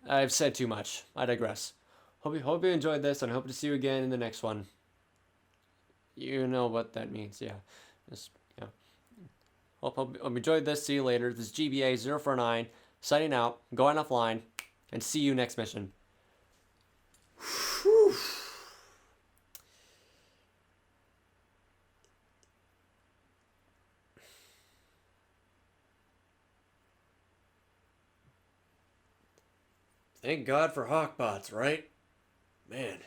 I've said too much. I digress. Hope you enjoyed this, and I hope to see you again in the next one. You know what that means, yeah. Yeah. Hope you enjoyed this. See you later. This is GBA 049 signing out, going offline, and see you next mission. Whew. Thank God for Hawkbots, right? Man.